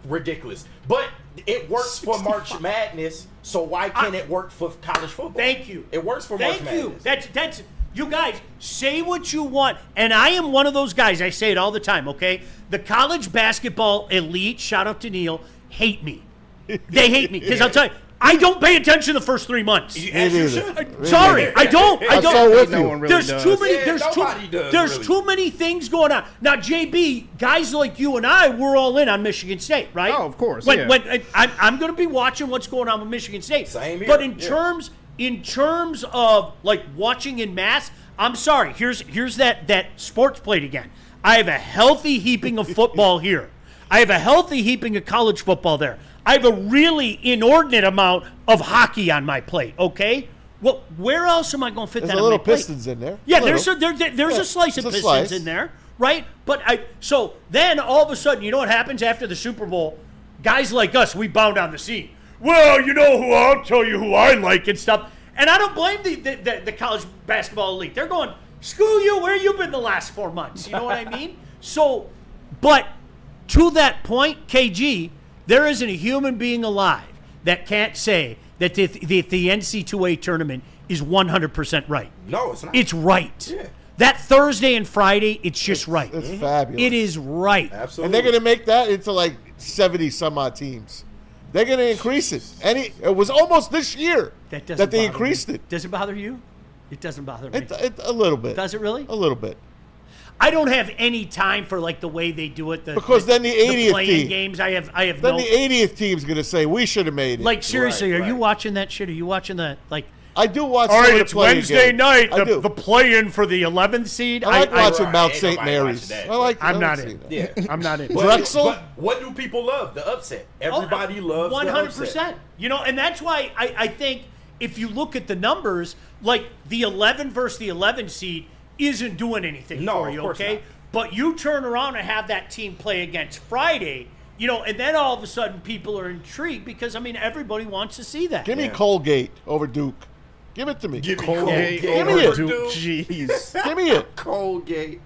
ridiculous. But it works 65. For March Madness, so why can't it work for college football?
Thank you.
It works for March Madness.
That's you guys, say what you want. And I am one of those guys, I say it all the time, okay? The college basketball elite, shout out to Neil, hate me. They hate me. Because I'll tell you, I don't pay attention the first 3 months. Sorry, I don't.
No
one really does.
There's too many things going on. Now, JB, guys like you and I, we're all in on Michigan State, right?
Oh, of course.
When I'm going to be watching what's going on with Michigan State.
Same here.
But in terms of like watching in mass, I'm sorry. Here's that sports plate again. I have a healthy heaping of football here. I have a healthy heaping of college football there. I have a really inordinate amount of hockey on my plate, okay? Well, where else am I going to fit
There's
that
a
on
little
my plate?
Pistons in there.
Yeah,
A
there's
little.
a slice of
There's a
Pistons
slice.
in there, right? But so then all of a sudden, you know what happens after the Super Bowl? Guys like us, we bow down the scene. Well, you know who I'll tell you who I like and stuff. And I don't blame the college basketball elite. They're going, screw you. Where you been the last 4 months? You know what I mean? So, but to that point, KG, there isn't a human being alive that can't say that the NCAA tournament is 100% right.
No, it's not.
It's right.
Yeah.
That Thursday and Friday, it's just right.
It's fabulous.
It is right.
Absolutely.
And they're going to make that into like 70 some odd teams. They're going to increase it. It was almost this year
That
that
doesn't
they
bother
increased
me.
it.
Does it bother you? It doesn't bother me.
A little bit.
Does it really?
A little bit.
I don't have any time for like the way they do it.
Because then the 80th
playing
team.
games. I have
Then
no.
the 80th team's going to say, we should have made it.
Like seriously,
Right,
are you
right.
watching that shit? Are you watching that? Like,
I do watch
all
some
right,
of the
it's
playing
Wednesday
games.
night.
I do.
The play-in for the 11th seed.
I like watching Mount
Ain't
St.
nobody watching
Mary's.
that.
I like.
I'm
I
not
like
in.
seeing that.
Yeah.
I'm not in.
Drexel?
But what do people love? The upset. Everybody loves the
100%.
upset.
You know, and that's why I think if you look at the numbers, like the 11 versus the 11 seed isn't doing anything
No,
for
of
you,
course
okay?
not.
But you turn around and have that team play against Friday, you know, and then all of a sudden people are intrigued because, I mean, everybody wants to see that.
Give me Colgate over Duke. Give it to me.
Give me
Colgate
Give me
over
it.
Duke. Jeez.
Give me it.
Colgate.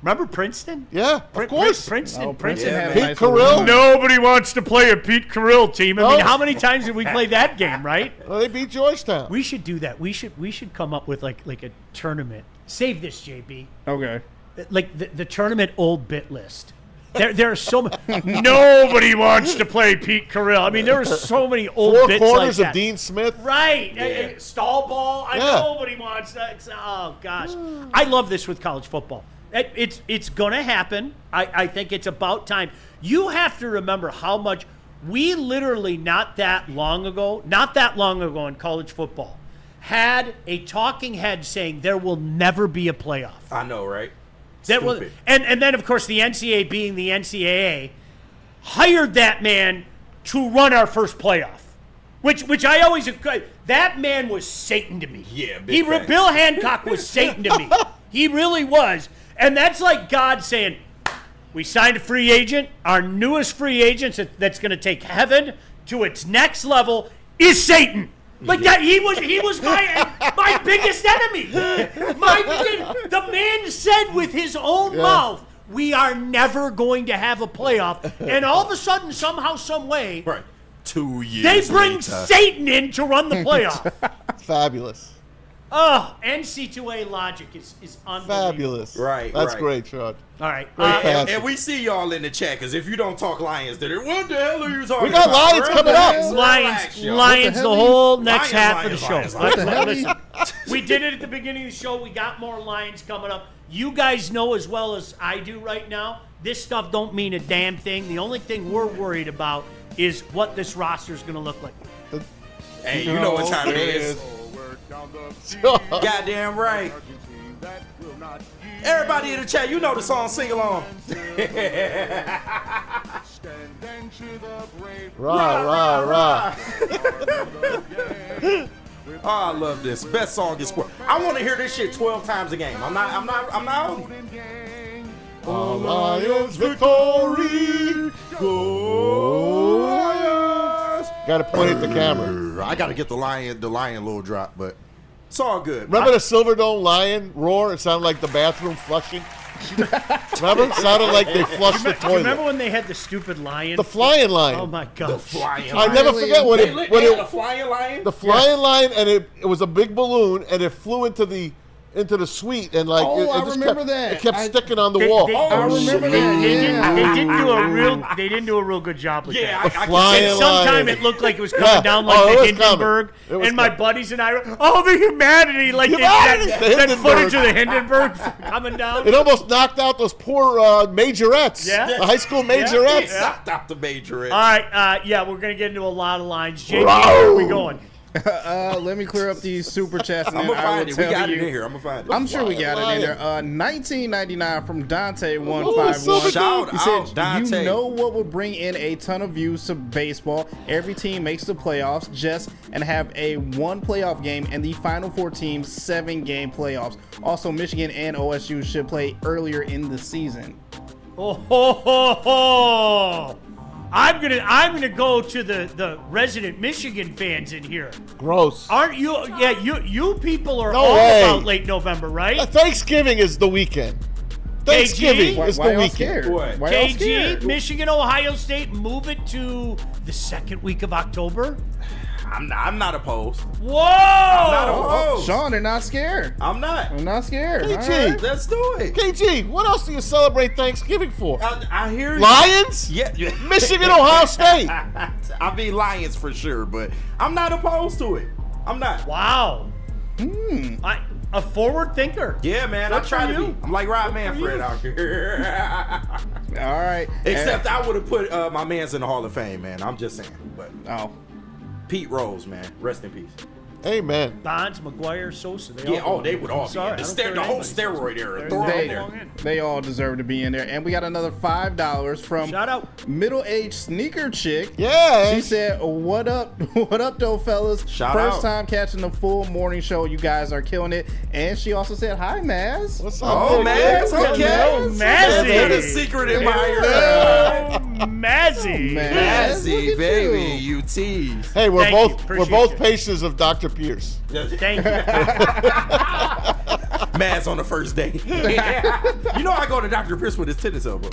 Remember Princeton?
Yeah, of course.
Princeton.
Oh, Princeton
Yeah,
had a
Pete
nice
Carrill?
Nobody wants to play a Pete Carrill team. I mean,
No.
how many times did we play that game, right?
Well, they beat Georgetown.
We should do that. We should come up with like a tournament. Save this, JB.
Okay.
Like the tournament old bit list. There are so many. Nobody wants to play Pete Carrill. I mean, there are so many old
Four
bits
corners
like
of
that.
Dean Smith.
Right. Stall ball.
Yeah.
Nobody wants that. Oh, gosh. I love this with college football. It's going to happen. I think it's about time. You have to remember how much we literally not that long ago in college football, had a talking head saying there will never be a playoff.
I know, right?
That was,
Stupid.
and then, of course, the NCAA, being the NCAA, hired that man to run our first playoff, which I always – that man was Satan to me.
Yeah, big facts.
Bill Hancock was Satan to me. He really was. And that's like God saying, we signed a free agent. Our newest free agent that's going to take heaven to its next level is Satan. Like that, he was my biggest enemy. The man said with his own mouth, "We are never going to have a playoff," and all of a sudden, somehow, some way,
Right. 2 years
they bring
later.
Satan in to run the playoff.
Fabulous.
Oh, NC2A logic is unbelievable.
Fabulous.
Right,
That's
right.
great, Sean.
All right,
And we see y'all in the chat, because if you don't talk Lions, then what the hell are you talking
We got
about?
Lions coming up.
Relax, y'all.
Lions, the whole next half of the show.
Lions.
Listen, we did it at the beginning of the show. We got more Lions coming up. You guys know as well as I do right now, this stuff don't mean a damn thing. The only thing we're worried about is what this roster is going to look like.
Hey, you know what time it is. Goddamn right. Everybody in the chat, you know the song, sing along.
Rah, rah, rah.
Oh, I love this. Best song in sport. I want to hear this shit 12 times a game. I'm not old.
Lions victory.
Go Lions.
Got to point at the camera.
I got to get the lion little drop, but it's all good.
Remember the Silverdome Lion roar? It sounded like the bathroom flushing. Remember? It sounded like they flushed the
Do you remember
toilet.
when they had the stupid lion?
The flying lion.
Oh my god!
Flying
I
lion.
never forget when
They
it
had a flying lion?
the flying lion, and it was a big balloon, and it flew into the suite, and like
Oh,
it
I
just
remember
kept,
that.
It kept
I-
sticking on the wall.
I remember
They
that.
didn't do a real good job with
Yeah,
that.
I can
flying
say
And sometime
lion.
it looked like it was coming
Yeah.
down
Oh,
like
it
the
was
Hindenburg,
coming. It was
and my
coming.
buddies and I were, oh, the humanity, like
Humanity,
that
the
footage of the
Hindenburg.
Hindenburg coming down.
It almost knocked out those poor majorettes.
Yeah.
The high school majorettes.
Knocked out the major.
All right, yeah, we're gonna get into a lot of lines. JB, where are we going?
Let me clear up these super chats.
I'm gonna find it. We got it in here. I'm gonna find it.
I'm sure we got it in there. 1999 from Dante151.
Shout
He
out,
said,
Dante.
"You know what would bring in a ton of views to baseball? Every team makes the playoffs, and have a 1 playoff game, and the final 4 teams 7-game playoffs. Also, Michigan and OSU should play earlier in the season."
I'm gonna go to the resident Michigan fans in here.
Gross.
Aren't you? Yeah, you people are
No
all
way.
about late November, right?
Thanksgiving is the weekend. Thanksgiving is the
y'all
weekend.
scared? Why y'all
KG,
scared?
Michigan, Ohio State, move it to the 2nd week of October.
I'm not opposed.
Whoa!
Not
Oh,
opposed.
Sean, they're not scared.
I'm not.
I'm not scared.
KG.
All right.
Let's do it.
KG, what else do you celebrate Thanksgiving for?
I hear you.
Lions?
Yeah.
Michigan, Ohio State.
I mean Lions for sure, but I'm not opposed to it. I'm not.
Wow. A forward thinker.
Yeah, man. I
Good
try
for
to
you.
be. I'm like Rob
Good for
Manfred
you.
out here.
All right.
Except I would have put my man's in the Hall of Fame, man. I'm just saying. But
Oh.
Pete Rose, man. Rest in peace.
Amen.
Bonds, McGuire, Sosa.
They would all be in. The whole steroid era. Throw them in there.
They all deserve to be in there. And we got another $5 from
Shout out.
middle-aged sneaker chick.
Yeah.
She said, "What up, what up, though, fellas?
Shout
First
out.
time catching the full morning show. You guys are killing it." And she also said, "Hi, Maz."
What's up?
Oh, man. Okay.
Hello, Mazzy.
That's a secret admirer.
Mazzy.
Man.
Mazzy,
Look at
baby.
you.
You tease.
Hey, we're
Thank you.
both
Appreciate you.
patients of Dr. Pierce.
Thank you.
Maz on the first day. You know I go to Dr. Pierce with his tennis elbow.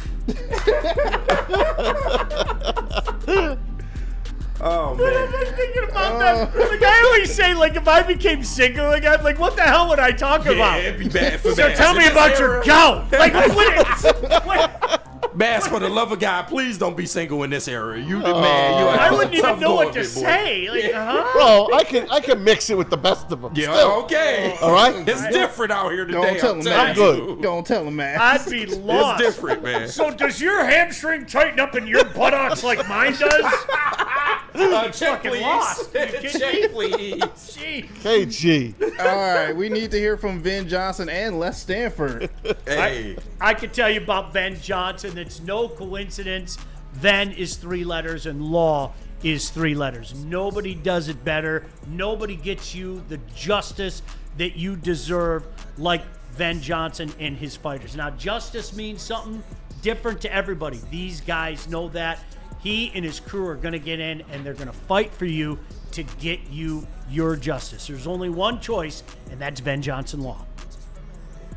Oh man.
I'm thinking about that. Like I always say, like if I became single again, like what the hell would I talk about?
It'd be bad for
So
Maz.
tell me
In
about
this
your
era.
gout. Like what?
Maz, for the love of God, please don't be single in this era. You the man. You
I
are
wouldn't even
tough
know what
going,
to
big boy.
say. Like,
Bro, I can mix it with the best of them.
Yeah,
Still.
okay.
All right?
It's different out here today.
Don't tell
I'm
him,
telling
man.
you.
Don't tell him, man.
I'd be lost.
It's different, man.
So does your hamstring tighten up in your buttocks like mine does?
Check,
fucking
please.
lost. You kidding
Check, please.
Gee.
KG.
All right, we need to hear from Vin Johnson and Les Stanford.
Hey.
I could tell you about Ben Johnson. It's no coincidence. Ven is 3 letters and law is 3 letters. Nobody does it better. Nobody gets you the justice that you deserve like Ven Johnson and his fighters. Now, justice means something different to everybody. These guys know that. He and his crew are going to get in and they're going to fight for you to get you your justice. There's only one choice, and that's Ven Johnson Law.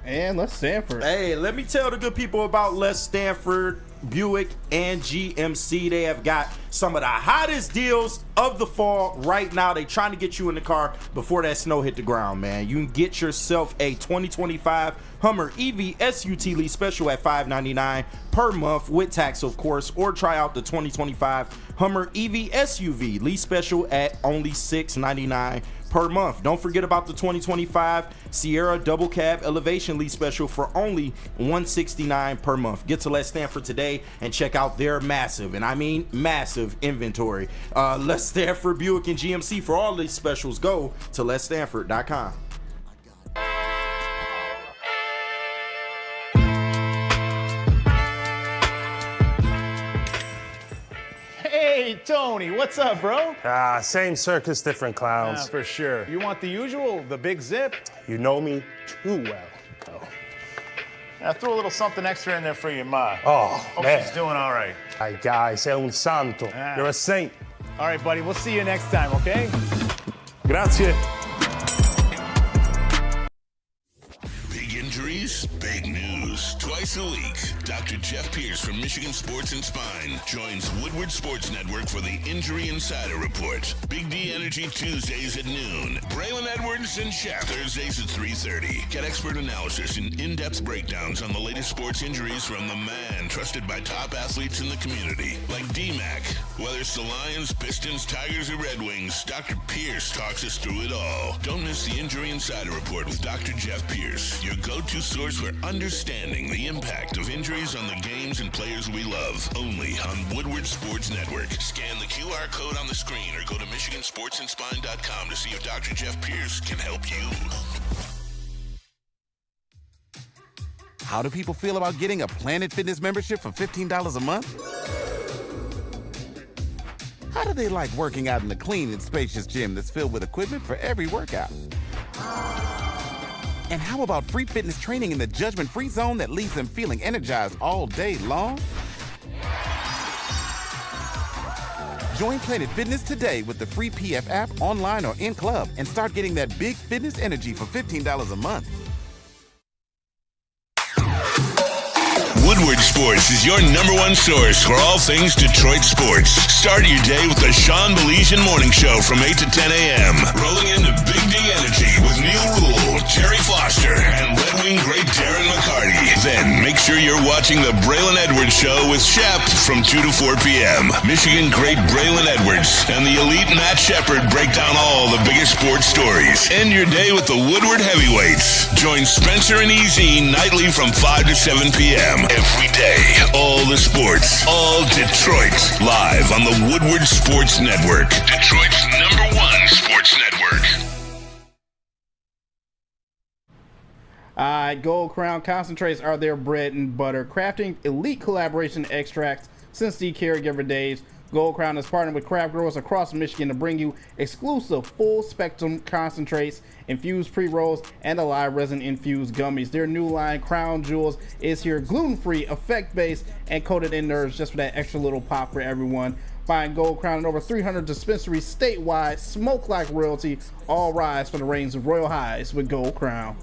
And Les Stanford.
Hey, let me tell the good people about Les Stanford, Buick, and GMC. They have got some of the hottest deals of the fall right now. They trying to get you in the car before that snow hit the ground, man. You can get yourself a 2025 Hummer EV SUT lease special at $599 per month with tax, of course, or try out the 2025 Hummer EV SUV lease special at only $699 per month. Don't forget about the 2025 Sierra Double Cab Elevation lease special for only $169 per month. Get to Les Stanford today and check out their massive, and I mean massive, inventory. Les Stanford, Buick, and GMC. For all these specials, go to lesstanford.com.
Hey, Tony, what's up, bro?
Same circus, different clowns.
For sure. You want the usual, the big zip?
You know me too well. Oh,
I threw a little something extra in there for your ma. Hope
man.
she's doing all right.
Ay, guy, sei un santo.
Ah.
You're a saint.
All right, buddy, we'll see you next time, okay?
Grazie.
Big injuries, big news. Twice a week, Dr. Jeff Pierce from Michigan Sports and Spine joins Woodward Sports Network for the Injury Insider Report. Big D Energy Tuesdays at noon. Braylon Edwards and Shaq Thursdays at 3:30. Get expert analysis and in-depth breakdowns on the latest sports injuries from the man trusted by top athletes in the community, like D-Mac. Whether it's the Lions, Pistons, Tigers, or Red Wings, Dr. Pierce talks us through it all. Don't miss the Injury Insider Report with Dr. Jeff Pierce, your go-to source for understanding the impact of injuries on the games and players we love. Only on Woodward Sports Network. Scan the QR code on the screen or go to MichiganSportsandSpine.com to see if Dr. Jeff Pierce can help you.
How do people feel about getting a Planet Fitness membership for $15 a month? How do they like working out in a clean and spacious gym that's filled with equipment for every workout? And how about free fitness training in the judgment-free zone that leaves them feeling energized all day long? Join Planet Fitness today with the free PF app, online or in club, and start getting that big fitness energy for $15 a month.
Woodward Sports is your #1 source for all things Detroit sports. Start your day with the Sean Baligian Morning Show from 8 to 10 a.m. Rolling into Big D Energy with Neil Rule, Jerry Foster, and Red Wing great Darren McCarty. Then make sure you're watching the Braylon Edwards Show with Shep from 2 to 4 p.m. Michigan great Braylon Edwards and the elite Matt Shepard break down all the biggest sports stories. End your day with the Woodward Heavyweights. Join Spencer and EZ nightly from 5 to 7 p.m. Every day, all the sports, all Detroit, live on the Woodward Sports Network, Detroit's #1 sports network.
Gold Crown concentrates are their bread and butter, crafting elite collaboration extracts since the caregiver days. Gold Crown has partnered with craft growers across Michigan to bring you exclusive full-spectrum concentrates, infused pre-rolls, and alive resin-infused gummies. Their new line, Crown Jewels, is here gluten-free, effect-based, and coated in nerves just for that extra little pop for everyone. Find Gold Crown in over 300 dispensaries statewide. Smoke like royalty. All rise for the reigns of royal highs with Gold Crown.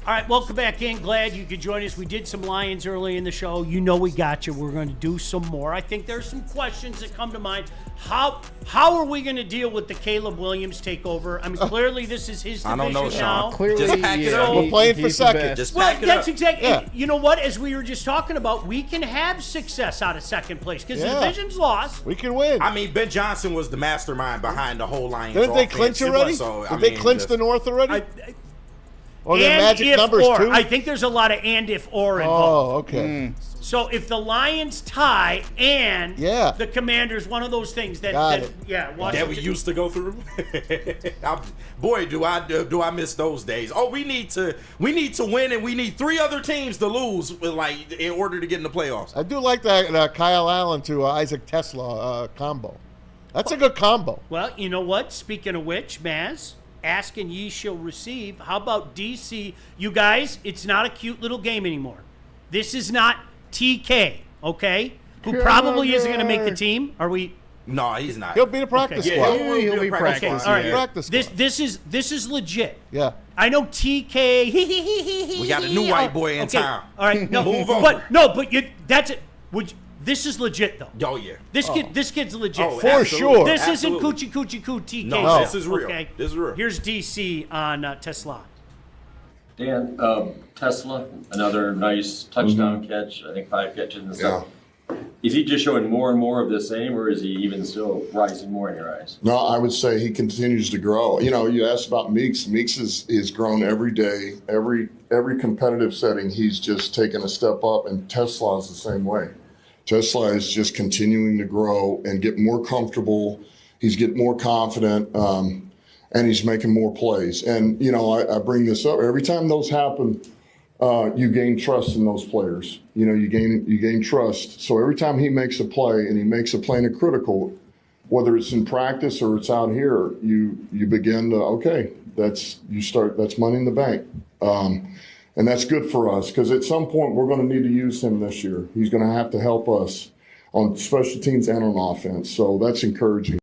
All right, welcome back in. Glad you could join us. We did some Lions early in the show. You know we got you. We're going to do some more. I think there's some questions that come to mind. How are we going to deal with the Caleb Williams takeover? I mean, clearly this is his division
I don't know, Sean.
now.
Clearly,
Just pack it up.
We're playing for second.
Just
Well,
pack it
that's
up.
exactly.
Yeah.
You know what? As we were just talking about, we can have success out of second place because the
Yeah.
division's lost.
We can win.
I mean, Ben Johnson was the mastermind behind the whole Lions
Didn't they
offense.
clinch
It was,
already?
so, I
Did they
mean,
clinch
just-
the North already? Or
And
their magic
if
numbers
or.
too?
I think there's a lot of and if or involved.
Oh, okay.
So if the Lions tie and
Yeah.
the Commanders, one of those things that,
Got
that
it.
yeah,
that
Washington,
we used to go through. Boy, do I miss those days. Oh, we need to win, and we need 3 other teams to lose, like in order to get in the playoffs.
I do like that Kyle Allen to Isaac Tesla combo. That's a good combo.
Well, you know what? Speaking of which, Maz, ask and ye shall receive. How about DC? You guys, it's not a cute little game anymore. This is not TK, okay? Who probably isn't going to make the team. Are we?
No, he's not.
He'll be the practice
Yeah,
squad.
He'll be practice.
Okay, all right.
Yeah.
Practice squad.
This is legit.
Yeah.
I know TK.
We got a new white boy in town.
All right, no,
Move on.
but that's it. This is legit though.
Oh yeah.
This kid's legit.
Oh,
For
absolutely.
sure.
This
Absolutely.
isn't coochie TK.
No,
stuff,
this is real.
Okay?
This is real.
Here's DC on TESLAA.
Dan, TESLAA, another nice touchdown catch. I think 5 catches in the second. Is he just showing more and more of the same, or is he even still rising more in your eyes?
No, I would say he continues to grow. You know, you asked about Meeks. Meeks is grown every day, every competitive setting. He's just taken a step up, and TESLAA is the same way. TESLAA is just continuing to grow and get more comfortable. He's getting more confident, and he's making more plays. And, you know, I bring this up. Every time those happen, you gain trust in those players. You know, you gain trust. So every time he makes a play, and he makes a play in a critical, whether it's in practice or it's out here, you begin to, okay, that's money in the bank. And that's good for us, because at some point we're going to need to use him this year. He's going to have to help us on special teams and on offense. So that's encouraging.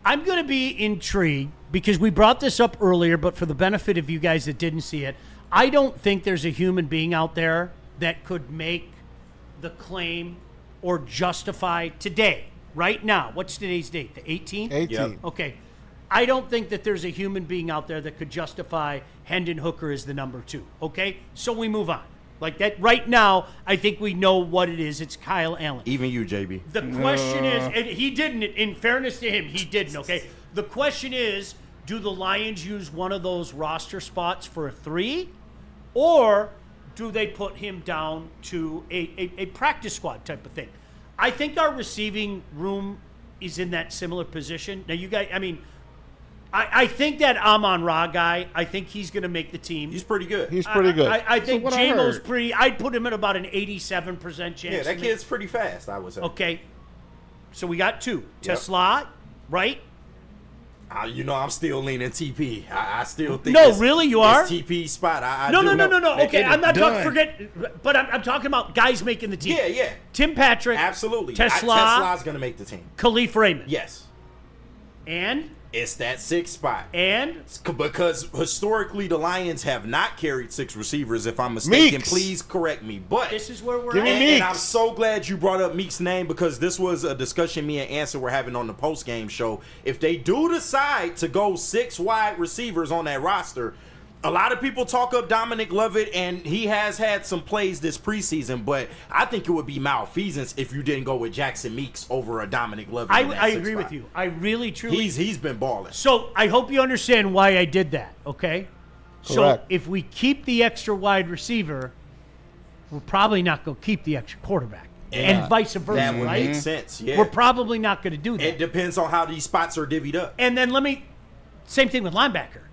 I'm going to be intrigued because we brought this up earlier, but for the benefit of you guys that didn't see it, I don't think there's a human being out there that could make the claim or justify today, right now. What's today's date? The 18th?
18.
Yep.
Okay. I don't think that there's a human being out there that could justify Hendon Hooker as the number 2. Okay? So we move on. Like that right now, I think we know what it is. It's Kyle Allen.
Even you, JB.
The question is, and he didn't, in fairness to him, he didn't, okay? The question is, do the Lions use one of those roster spots for a 3, or do they put him down to a practice squad type of thing? I think our receiving room is in that similar position. Now, you guys, I mean, I think that Amon-Ra guy, I think he's going to make the team.
He's pretty good.
He's pretty good.
I think
what I
JAMEIS
heard-
pretty. I'd put him at about an 87% chance.
Yeah, that kid's pretty fast, I would say.
Okay, so we got two.
Yep.
TESLAA, right?
I'm still leaning TP. I still think
No, really, you are?
this TP spot. I
No.
do.
Okay, I'm not talking.
done.
Forget. But I'm talking about guys making the team.
Yeah.
Tim Patrick,
Absolutely.
TESLAA,
TESLAA's going to make the team.
Khalif Raymond,
Yes.
and
It's that 6th spot.
and
Because historically, the Lions have not carried 6 receivers. If I'm mistaken,
Meeks.
please correct me. But
this is where we're
Give me
at.
Meeks.
and I'm so glad you brought up Meeks' name because this was a discussion me and Anson were having on the post-game show. If they do decide to go 6 wide receivers on that roster, a lot of people talk up Dominic Lovett, and he has had some plays this preseason, but I think it would be malfeasance if you didn't go with Jackson Meeks over a Dominic Lovett. in that
I
6th
agree
spot.
with you. I really, truly.
He's been balling.
So I hope you understand why I did that, okay? So
Correct.
if we keep the extra wide receiver, we're probably not going to keep the extra quarterback. And vice versa,
That would
right?
make sense, yeah.
We're probably not going to do that.
It depends on how these spots are divvied up.
And then same thing with linebacker.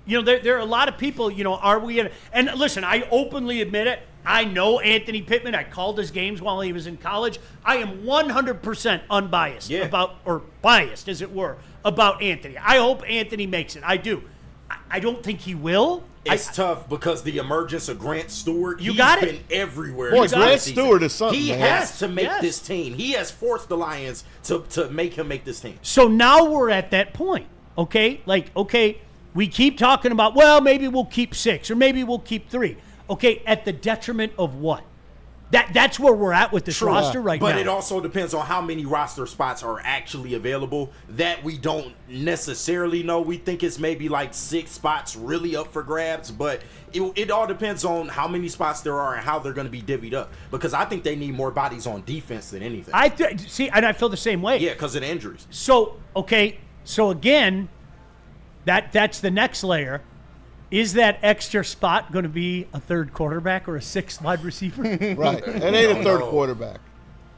You know, there are a lot of people, are we in, and listen, I openly admit it. I know Anthony Pittman. I called his games while he was in college. I am 100% unbiased or biased, as it were, about Anthony. I hope Anthony makes it. I do. I don't think he will.
It's tough because the emergence of Grant Stewart,
You
he's
got it.
been everywhere.
Boy,
this
Grant
season.
Stewart is something,
He
man.
has to make
Yes.
this team. He has forced the Lions to make him make this team.
So now we're at that point, okay? We keep talking about, well, maybe we'll keep 6 or maybe we'll keep 3. Okay, at the detriment of what? That's where we're at with this roster right now.
But it also depends on how many roster spots are actually available. That we don't necessarily know. We think it's maybe like 6 spots really up for grabs, but it all depends on how many spots there are and how they're going to be divvied up. Because I think they need more bodies on defense than anything.
See, and I feel the same way.
Yeah, because of the injuries.
So again, that's the next layer. Is that extra spot going to be a 3rd quarterback or a 6th wide receiver?
Right. It ain't a 3rd quarterback.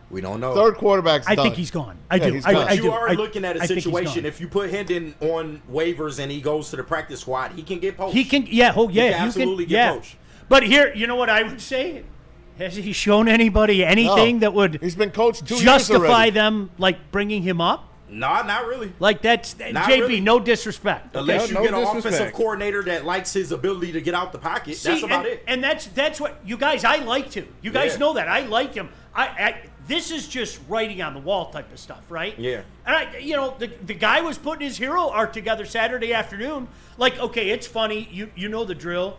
We don't know.
3rd quarterback's
I
done.
think he's gone. I do.
he's
I
gone.
do.
You are
I-
looking at a
I think he's
situation.
gone.
If you put Hendon on waivers and he goes to the practice squad, he can get poached.
He can, yeah,
He can absolutely get poached.
But here, you know what I would say? Has he shown anybody anything that would
He's been coached 2 years
justify
already.
them bringing him up?
No, not really.
That's
Not
JB.
really.
No disrespect.
Unless
No
you get an
disrespect.
offensive coordinator that likes his ability to get out the pocket. That's about it.
And that's what you guys. I liked him. You guys
Yeah.
know that I liked him. This is just writing on the wall type of stuff, right?
Yeah.
And the guy was putting his hero arc together Saturday afternoon. Okay, it's funny. You know the drill.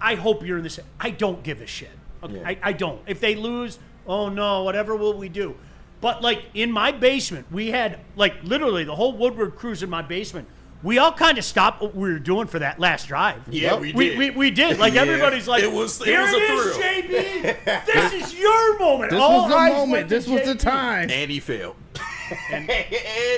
I hope you're in this. I don't give a shit. Okay,
Yeah.
I don't. If they lose, oh no, whatever will we do? But in my basement, we had literally the whole Woodward crew's in my basement. We all kind of stopped what we were doing for that last drive.
Yeah, we did.
We did.
Yeah.
Everybody's like,
It was
here
a
it is,
thrill."
JB. This is your moment.
This
All
was the
eyes
moment.
went to
This was the
JB.
time.
And he failed. And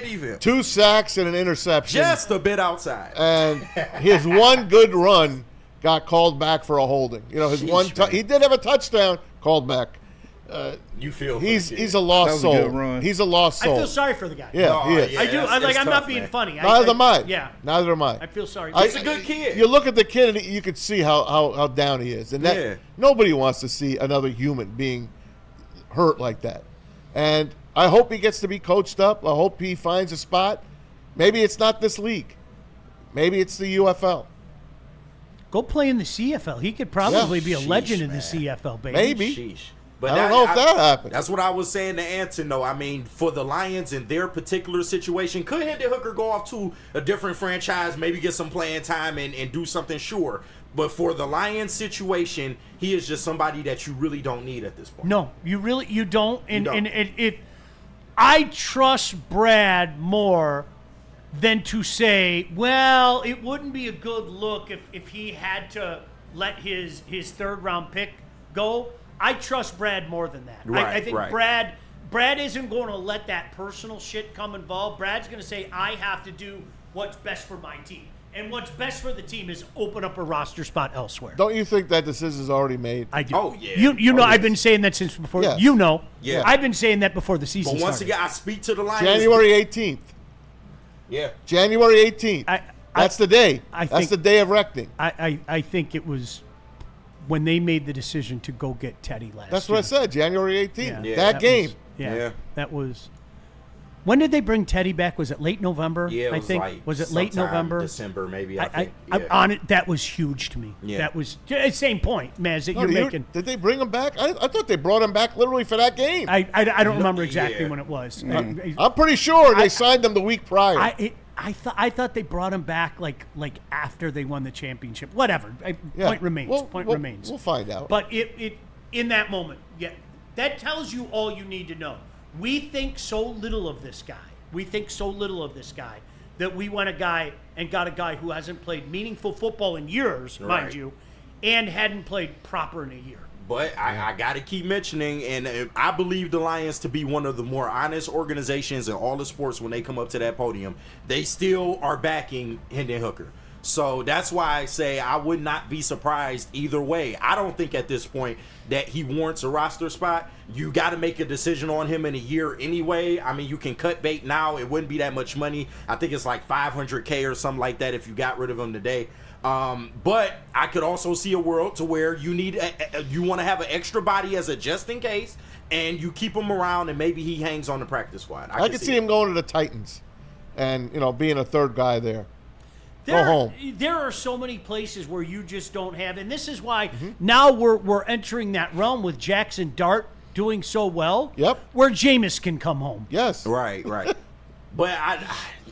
he failed.
2 sacks and an interception.
Just a bit outside.
And his one good run got called back for a holding. His
Sheesh, man.
he did have a touchdown called back.
You feel for
He's
the kid.
he's a
That
lost
was a
soul.
good run.
He's a lost
I
soul.
feel sorry for the guy.
Yeah,
No,
he is.
yeah.
I do.
it's
I'm
tough,
not being
man.
funny.
Neither am I.
Yeah.
Neither am I.
I feel sorry.
He's a good kid.
You look at the kid and you could see how down he is, and that
Yeah.
nobody wants to see another human being hurt like that. And I hope he gets to be coached up. I hope he finds a spot. Maybe it's not this league. Maybe it's the UFL.
Go play in the CFL. He could probably be a
Sheesh,
legend in the
man.
CFL, baby.
Maybe.
Sheesh. But
I don't know if that happens.
That's what I was saying to Anton, though. I mean, for the Lions in their particular situation, could Hendon Hooker go off to a different franchise, maybe get some playing time and do something? Sure. But for the Lions situation, he is just somebody that you really don't need at this point.
No, you don't. And
don't.
I trust Brad more than to say, well, it wouldn't be a good look if he had to let his 3rd round pick go. I trust Brad more than that. I think
right.
Brad isn't going to let that personal shit come involved. Brad's going to say, I have to do what's best for my team. And what's best for the team is open up a roster spot elsewhere.
Don't you think that decision is already made?
I do.
Oh, yeah.
You know,
Oh,
I've
yes.
been saying that since before.
Yes.
You know.
Yeah.
I've been saying that before the season
But once
started.
again, I speak to the Lions.
January 18th.
Yeah.
January 18th. That's the day. That's the day of reckoning.
I think it was when they made the decision to go get Teddy last
That's
year.
what I said. January 18th.
Yeah.
That game.
That was. When did they bring Teddy back? Was it late November?
Yeah, it was
I think.
like
Was it late
sometime
November?
December, maybe. I think.
I'm on it. That was huge to me.
Yeah.
That was same point, Maz, that
No,
you're making.
Did they bring him back? I thought they brought him back literally for that game.
I don't remember exactly when it was.
I'm pretty sure they signed him the week prior.
I thought they brought him back like after they won the championship. Whatever. Point remains. Point remains.
We'll find out.
But it in that moment, that tells you all you need to know. We think so little of this guy. That we went a guy and got a guy who hasn't played meaningful football in years, mind you, and hadn't played proper in a year.
But I got to keep mentioning, and I believe the Lions to be one of the more honest organizations in all the sports when they come up to that podium. They still are backing Hendon Hooker. So that's why I say I would not be surprised either way. I don't think at this point that he warrants a roster spot. You got to make a decision on him in a year anyway. I mean, you can cut bait now. It wouldn't be that much money. I think it's like $500K or something like that if you got rid of him today. But I could also see a world to where you need you want to have an extra body as a just in case, and you keep him around, and maybe he hangs on the practice squad.
I could see him going to the Titans, and being a third guy there. Go home.
There are so many places where you just don't have, and this is why now we're entering that realm with Jackson Dart doing so well.
Yep.
Where Jameis can come home.
Yes.
Right. But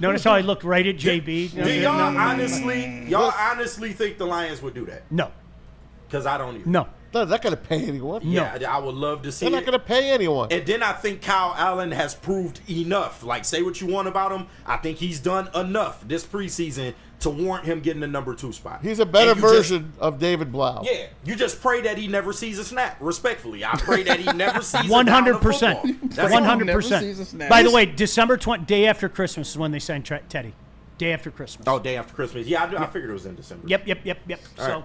Notice how I looked right at JB.
Do y'all honestly think the Lions would do that?
No.
Because I don't even.
No.
They're not going to pay anyone.
Yeah, I would love to see
They're not going to pay anyone.
And then I think Kyle Allen has proved enough. Like, say what you want about him. I think he's done enough this preseason to warrant him getting the number 2 spot.
He's a better version of David Blau.
Yeah, you just pray that he never sees a snap. Respectfully, I pray that he never sees 100%.
100%. By the way, December 20th, day after Christmas, is when they signed Teddy. Day after Christmas.
Oh, day after Christmas. Yeah, I figured it was in December.
Yep.
All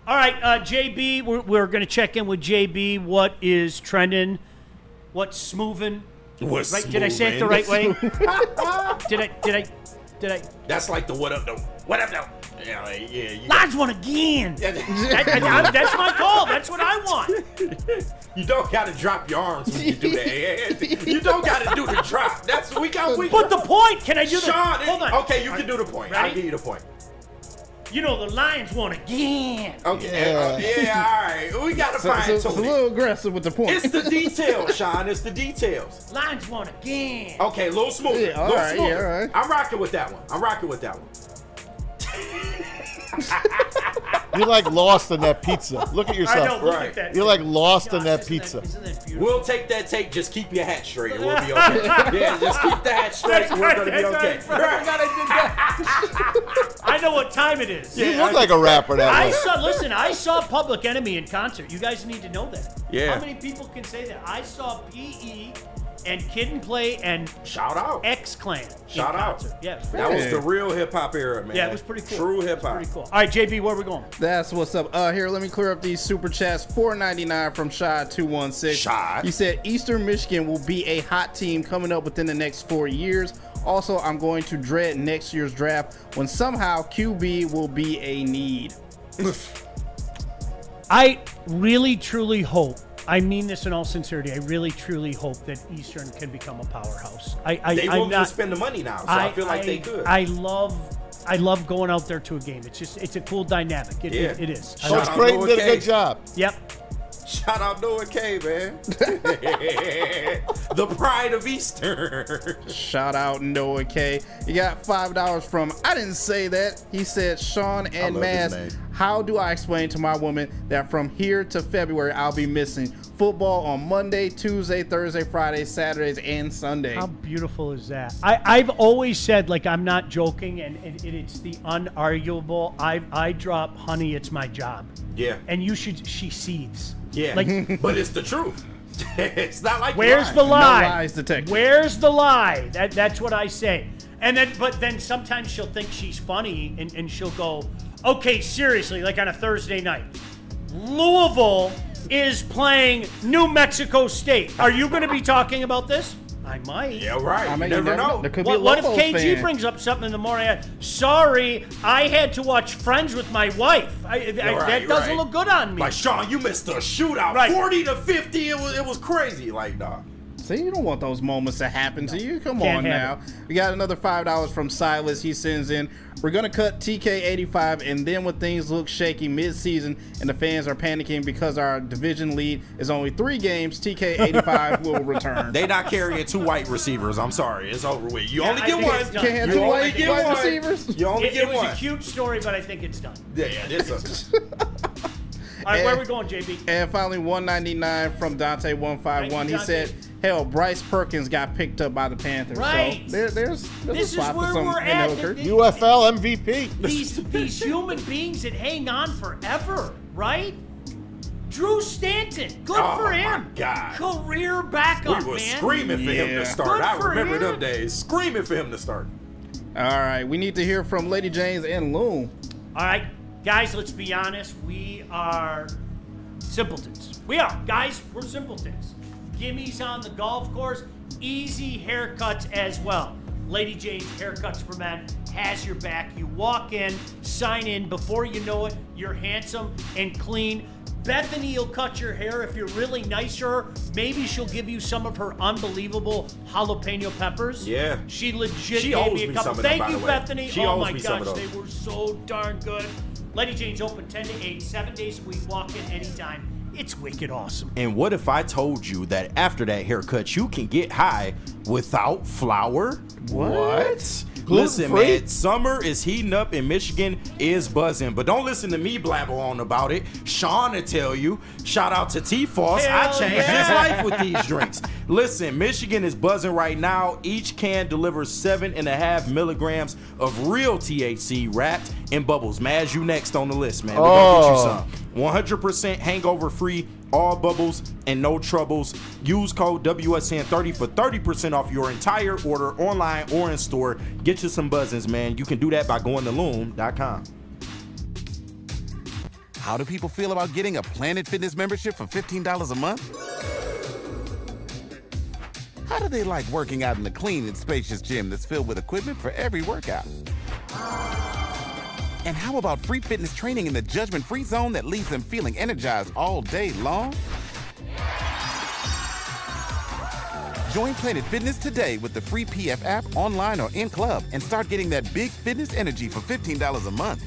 All right, JB, we're going to check in with JB. What is trending? What's moving?
What's
right? Did I say it the right way? Did I?
That's like the what up though. What up though? Yeah.
Lions won again. That's my call. That's what I want.
You don't got to drop your arms when you do that. You don't got to do the drop. That's what we got.
But the point. Can I do
Sean,
Hold on.
Okay, you can do the point.
Ready?
I'll give you the point.
The Lions won again.
Okay. All right. We got to find
It's a little aggressive with the point.
It's the details, Sean. It's the details.
Lions won again.
Okay, a little smoother.
Yeah, all right.
I'm rocking with that one.
You're like lost in that pizza. Look at yourself.
I know, look at that.
You're like lost in that pizza.
Isn't that beautiful?
We'll take that take. Just keep your hat straight, and we'll be okay. Yeah, just keep the hat straight. And we're gonna be okay.
I know what time it is.
You look like a rapper that way.
I saw Public Enemy in concert. You guys need to know that.
Yeah.
How many people can say that? I saw PE and Kid and Play and
Shout out
X-Clan.
Shout out.
Yeah,
that was the real hip hop era, man.
Yeah, it was pretty cool.
True hip hop.
Pretty cool. All right, JB, where are we going?
That's what's up. Here, let me clear up these super chats. $4.99 from Shad216.
Shad.
He said Eastern Michigan will be a hot team coming up within the next 4 years. Also, I'm going to dread next year's draft when somehow QB will be a need.
I really, truly hope, I mean this in all sincerity, I really, truly hope that Eastern can become a powerhouse.
They won't spend the money now, so I feel like they could.
I love going out there to a game. It's a cool dynamic. It is.
Coach Creighton did a good job.
Yep.
Shout out Noah K, man. The pride of Eastern.
Shout out Noah K. You got $5 from I didn't say that. He said, Sean and Maz, how do I explain to my woman that from here to February I'll be missing football on Monday, Tuesday, Thursday, Friday, Saturdays, and Sunday?
How beautiful is that? I've always said, like, I'm not joking, and it's the unarguable. I drop honey, it's my job.
Yeah.
And she seethes.
Yeah.
Like,
but it's the truth. It's not like
where's the lie?
No lies detected.
Where's the lie? That's what I say. And then sometimes she'll think she's funny and she'll go, okay, seriously, like on a Thursday night. Louisville is playing New Mexico State. Are you going to be talking about this? I might.
Yeah, right.
I mean,
you never know.
There could be a
What if
Lobos
KG
fan.
brings up something in the morning? Sorry, I had to watch Friends with my wife. That doesn't look good on me.
Like, Sean, you missed a shootout.
Right.
40-50. It was crazy. Like, nah.
See, you don't want those moments to happen to you. Come
Can't
on
have
now. We got another $5 from Silas. He sends in, we're going to cut TK85, and then when things look shaky mid-season and the fans are panicking because our division lead is only 3 games, TK85 will return.
They not carrying 2 white receivers. I'm sorry. It's over with. You only
I
get
think
one.
it's
You
done.
can't have
You
2
only
white
get one.
receivers?
You only
It
get
was
one.
a cute story, but I think it's done.
Yeah, this is.
All right, where are we going, JB?
And finally, 199 from Dante151.
Thank you,
He
Dante.
said, hell, Bryce Perkins got picked up by the Panthers.
Right.
So there's
This
a
is
spot for
where
some
we're at.
hookers.
UFL MVP.
These human beings that hang on forever, right? Drew Stanton, good for him.
my God.
Career backup,
We was
man.
screaming for him to start.
Good
I
for
remember
him.
them days. Screaming for him to start.
All right, we need to hear from Lady James and Loon.
All right, guys, let's be honest. We are simpletons. We are. Guys, we're simpletons. Gimmies on the golf course, easy haircuts as well. Lady Jane's Haircuts for Men has your back. You walk in, sign in. Before you know it, you're handsome and clean. Bethany will cut your hair if you're really nice to her. Maybe she'll give you some of her unbelievable jalapeno peppers.
Yeah.
She legit
She
gave
owes
me a
me
couple.
some of them,
Thank
by
you,
the way.
Bethany.
She
Oh
owes
my
me some
gosh,
of
they
those.
were so darn good. Lady Jane's open 10 to 8, 7 days a week. Walk in anytime. It's wicked awesome.
And what if I told you that after that haircut, you can get high without flour? What? Listen,
Gluten-free?
man, summer is heating up and Michigan is buzzing. But don't listen to me blabber on about it. Sean will tell you. Shout out to T-Foss. I
Hell
changed
yeah.
his life with these drinks. Listen, Michigan is buzzing right now. Each can delivers 7.5 milligrams of real THC wrapped in bubbles. Maz, you next on the list, man. We're gonna get you some. 100% hangover free, all bubbles and no troubles. Use code WSN30 for 30% off your entire order online or in store. Get you some buzzins, man. You can do that by going to loom.com.
How do people feel about getting a Planet Fitness membership for $15 a month? How do they like working out in a clean and spacious gym that's filled with equipment for every workout? And how about free fitness training in the judgment-free zone that leaves them feeling energized all day long? Join Planet Fitness today with the free PF app online or in club and start getting that big fitness energy for $15 a month.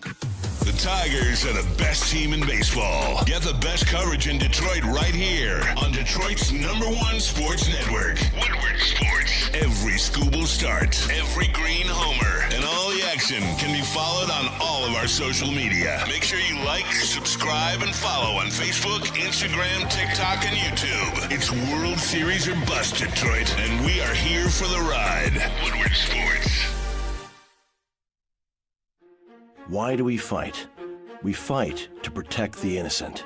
The Tigers are the best team in baseball. Get the best coverage in Detroit right here on Detroit's #1 sports network, Woodward Sports. Every Scooble start, every green homer, and all the action can be followed on all of our social media. Make sure you like, subscribe, and follow on Facebook, Instagram, TikTok, and YouTube. It's World Series or bust, Detroit, and we are here for the ride. Woodward Sports.
Why do we fight? We fight to protect the innocent,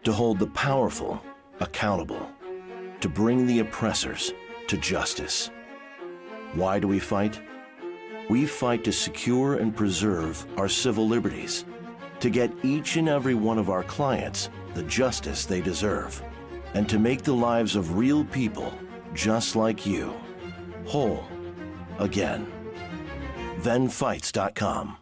to hold the powerful accountable, to bring the oppressors to justice. Why do we fight? We fight to secure and preserve our civil liberties, to get each and every one of our clients the justice they deserve, and to make the lives of real people just like you whole again. ThenFights.com.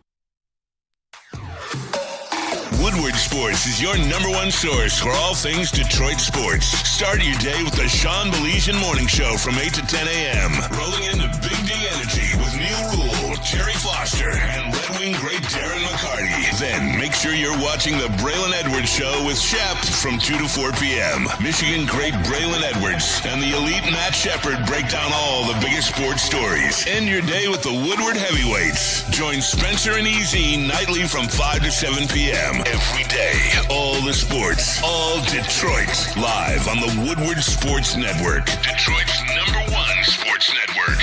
Woodward Sports is your #1 source for all things Detroit sports. Start your day with the Sean Baligian Morning Show from 8 to 10 a.m. Rolling into Big D Energy with Neil Rule, Jerry Foster, and Red Wing great Darren McCarty. Then make sure you're watching the Braylon Edwards Show with Shep from 2 to 4 p.m. Michigan great Braylon Edwards and the elite Matt Shepard break down all the biggest sports stories. End your day with the Woodward Heavyweights. Join Spencer and EZ nightly from 5 to 7 p.m. Every day, all the sports, all Detroit, live on the Woodward Sports Network, Detroit's #1 sports network.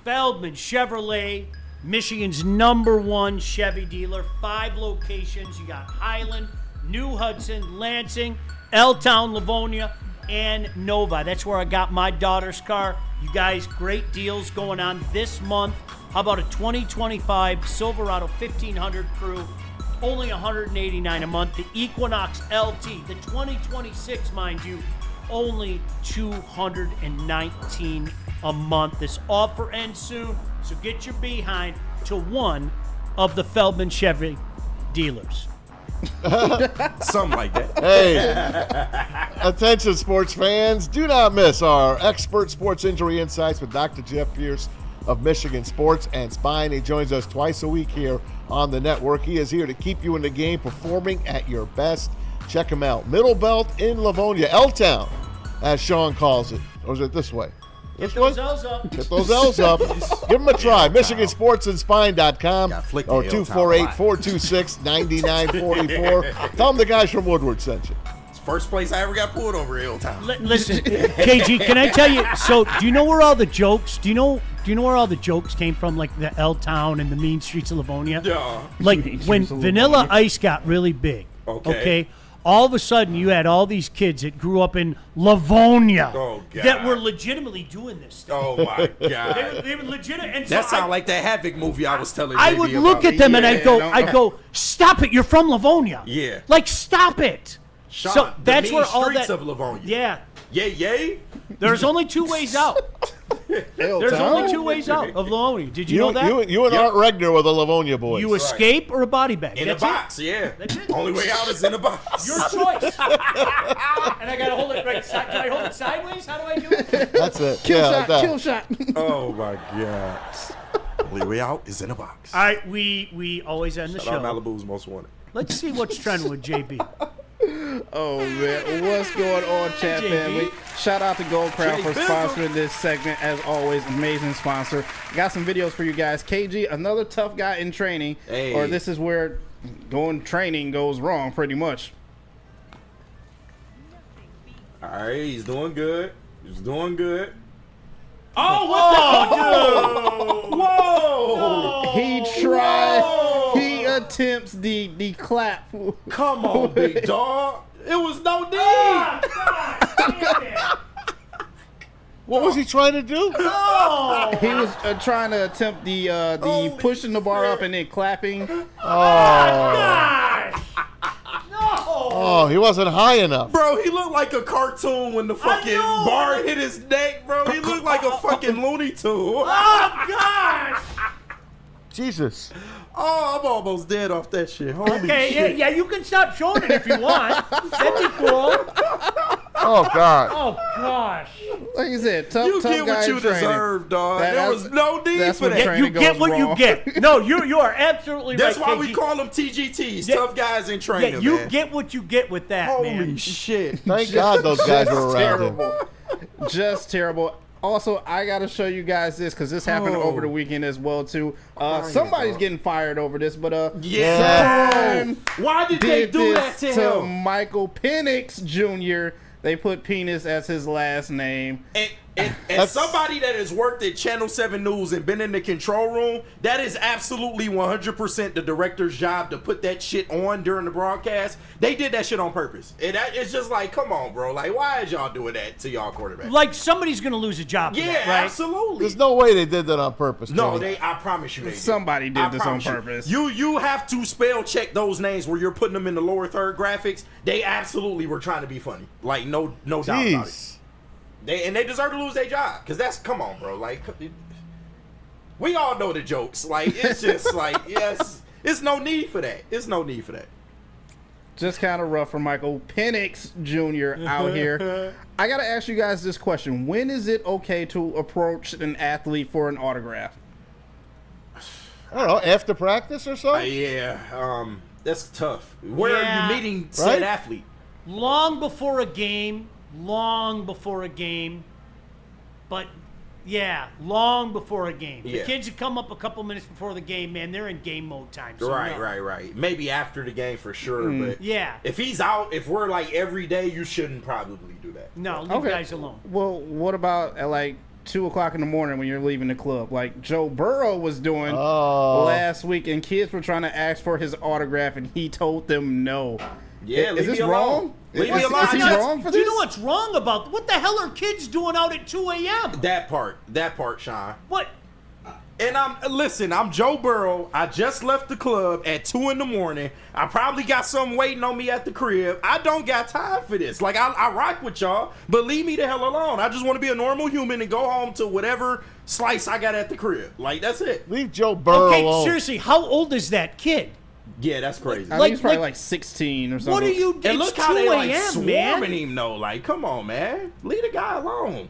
Feldman Chevrolet, Michigan's #1 Chevy dealer. 5 locations. You got Highland, New Hudson, Lansing, L-Town, Livonia. and Nova. That's where I got my daughter's car. You guys, great deals going on this month. How about a 2025 Silverado 1500 Crew? Only $189 a month. The Equinox LT, the 2026, mind you, only $219 a month. This offer ends soon, so get your behind to one of the Feldman Chevy dealers.
Something like that.
Hey, attention sports fans, do not miss our expert sports injury insights with Dr. Jeff Pierce of Michigan Sports and Spine. He joins us twice a week here on the network. He is here to keep you in the game, performing at your best. Check him out. Middle Belt in Livonia, L-Town, as Sean calls it. Or is it this way?
Get those L's up.
Get those L's up. Give them a try. MichiganSportsandSpine.com or 248-426-9944. Tell them the guys from Woodward sent you.
It's the first place I ever got pulled over, Hilltown.
Listen, KG, can I tell you? So, do you know where all the jokes? Do you know where all the jokes came from? Like the L Town and the mean streets of Livonia.
Yeah.
Like when Vanilla Ice got really big.
Okay.
All of a sudden, you had all these kids that grew up in Livonia that were legitimately doing this stuff.
Oh, my God.
They were legitimate. And
That sounds like that Havoc movie I was telling you.
I would look at them and I'd go, stop it, you're from Livonia.
Yeah.
Like, stop it.
Sean,
so that's
the
where
mean
all
streets
that.
of Livonia.
Yeah.
Yay.
There's only two ways out. There's only two ways out of Livonia. Did you know that?
You and Art Regner were the Livonia boys.
You escape or a body bag.
In
That's
a box, yeah.
That's it.
Only way out is in a box.
Your choice. And I gotta hold it right side. Can I hold it sideways? How do I do it?
That's it.
Kill shot.
Oh my God. Only way out is in a box.
All right, we always end the
Shout
show.
out Malibu's Most Wanted.
Let's see what's trending with JB.
Oh man, what's going on, chat
JB.
family? Shout out to Gold Crown for
Bizzle.
sponsoring this segment. As always, amazing sponsor. Got some videos for you guys. KG, another tough guy in training, or this is where training goes wrong, pretty much.
All right, he's doing good.
Oh, what
Whoa!
He tried. He attempts the clap.
Come on, big dog. It was no need.
What was he trying to do?
He was trying to attempt the pushing the bar up and then clapping.
Oh, he wasn't high enough.
Bro, he looked like a cartoon when the fucking bar hit his neck, bro. He looked like a fucking Looney Tune.
Oh, gosh!
Jesus.
Oh, I'm almost dead off that shit. Holy shit.
Yeah, you can stop showing it if you want. That'd be cool.
Oh, God.
Oh, gosh.
Like you said, tough
You
guy
get what
in
you
training.
deserve, dog. There was no need for that.
You get what you get. No, you are absolutely
That's
right.
why we call them TGTs, tough guys in training.
Yeah, you
man.
get what you get with that,
Holy
man.
shit.
Thank God those guys were around him.
Just terrible. Also, I got to show you guys this because this happened over the weekend as well too. Somebody's getting fired over this, but someone
why did they do that
this
to him?
Michael Penix Jr. They put penis as his last name.
And somebody that has worked at Channel 7 News and been in the control room, that is absolutely 100% the director's job to put that shit on during the broadcast. They did that shit on purpose. It's just like, come on, bro. Like, why is y'all doing that to y'all quarterback?
Like somebody's gonna lose a job.
Yeah,
for that, right?
absolutely.
There's no way they did that on purpose.
No,
Kenny.
I promise you they did.
Somebody did this on
promise you.
purpose.
You have to spell check those names where you're putting them in the lower third graphics. They absolutely were trying to be funny. Like, no doubt about it. They deserve to lose their job because come on, bro. Like, we all know the jokes. Like, it's just like, yes, it's no need for that. It's no need for that.
Just kind of rough for Michael Penix Jr. out here. I got to ask you guys this question. When is it okay to approach an athlete for an autograph?
I don't know, after practice or so?
That's tough. Where are you meeting said athlete?
Long before a game. But long before a game. The kids that come up a couple minutes before the game, man, they're in game mode time. So
Right. Maybe after the game for sure, but
yeah.
If he's out, if we're like every day, you shouldn't probably do that.
No, leave guys alone.
Well, what about at like 2 o'clock in the morning when you're leaving the club, like Joe Burrow was doing last week, and kids were trying to ask for his autograph, and he told them no.
Yeah,
Is this wrong?
Leave me
Is
alone.
he wrong for
Do you
this?
know what's wrong about what the hell are kids doing out at 2 a.m.?
That part, Sean.
What?
And I'm Joe Burrow. I just left the club at 2 in the morning. I probably got something waiting on me at the crib. I don't got time for this. Like, I rock with y'all, but leave me the hell alone. I just want to be a normal human and go home to whatever slice I got at the crib. Like, that's it.
Leave Joe Burrow
Okay,
alone.
seriously, how old is that kid?
Yeah, that's crazy.
I think he's probably like 16 or something.
What are you doing?
And look how they like
a.m., man.
swarming him though. Like, come on, man. Leave the guy alone.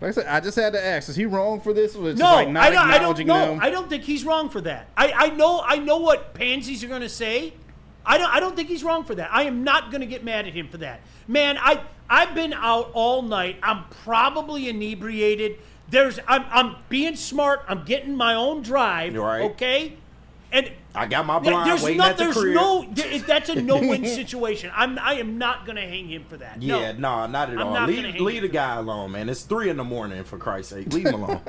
Like I said, I just had to ask: is he wrong for this? Or it's
No,
just like not
I don't
acknowledging
know.
them?
I don't think he's wrong for that. I know what pansies are going to say. I don't think he's wrong for that. I am not going to get mad at him for that. Man, I've been out all night. I'm probably inebriated. I'm being smart. I'm getting my own drive.
You're right.
Okay? And
I got my blind waiting at the crib.
That's a no-win situation. I am not going to hang him for that.
Yeah, no, not at
I'm
all.
not gonna hang
Leave
him
the guy alone, man. It's 3 in the morning, for Christ's sake. Leave him alone.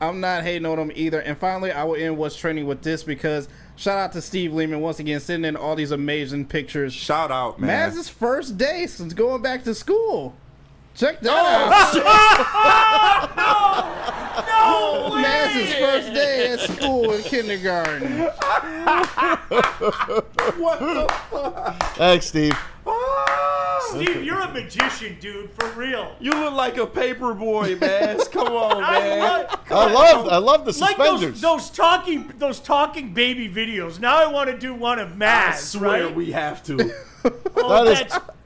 I'm not hating on him either. And finally, I will end what's trending with this because shout out to Steve Lehman once again sending in all these amazing pictures.
Shout out, man.
Maz's first day since going back to school. Check that out.
No way!
Maz's first day at school in kindergarten.
What the fuck?
Thanks, Steve.
Steve, you're a magician, dude, for real.
You look like a paper boy, man. Come on, man.
I love the suspenders.
Like those talking baby videos. Now I want to do one of Maz.
I swear
right?
we have to.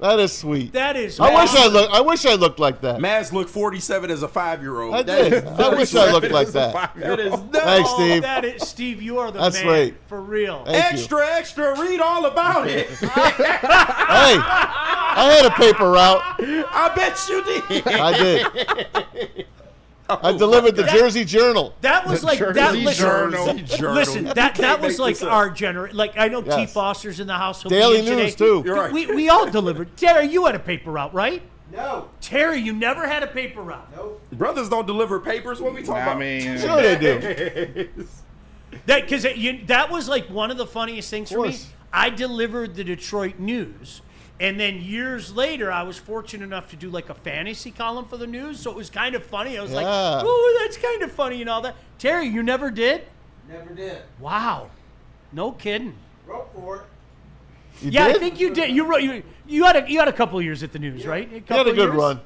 That is sweet.
That is.
I wish I looked like that.
Maz looked 47 as a 5-year-old.
I did. I wish I looked like that.
That is
Thanks, Steve.
That is, Steve, you are the
That's
man.
right.
For real.
Extra, read all about it.
Hey, I had a paper route.
I bet you did.
I did. I delivered the Jersey Journal.
That was like that. Listen, that
can't
was
make
like
this up.
our generation. Like I know T.
Yes.
Foster's in the house. He'll
Daily
be in
News,
today.
too.
You're right.
We all delivered. Terry, you had a paper route, right?
No.
Terry, you never had a paper route.
Nope.
Brothers don't deliver papers. What we talking about?
I mean,
Sure they do.
That was like one of the funniest things for me.
course.
I delivered the Detroit News, and then years later, I was fortunate enough to do like a fantasy column for the news, so it was kind of funny. I was like,
Yeah.
"Oh, that's kind of funny," and all that. Terry, you never did?
Never did.
Wow, no kidding.
Wrote for it.
You
Yeah,
did?
I think you did. You wrote. You had a couple years at the news, right?
You had a good run.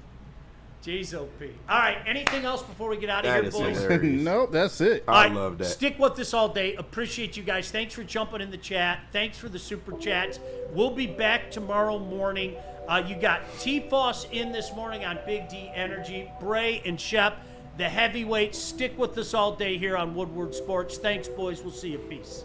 Jeez, OP. All right. Anything else before we get out of
That
here,
is
boys?
hilarious.
nope, that's it.
All
I
right,
love that.
Stick with us all day. Appreciate you guys. Thanks for jumping in the chat. Thanks for the super chats. We'll be back tomorrow morning. You got T-Foss in this morning on Big D Energy. Bray and Shep, the heavyweights. Stick with us all day here on Woodward Sports. Thanks, boys. We'll see you. Peace.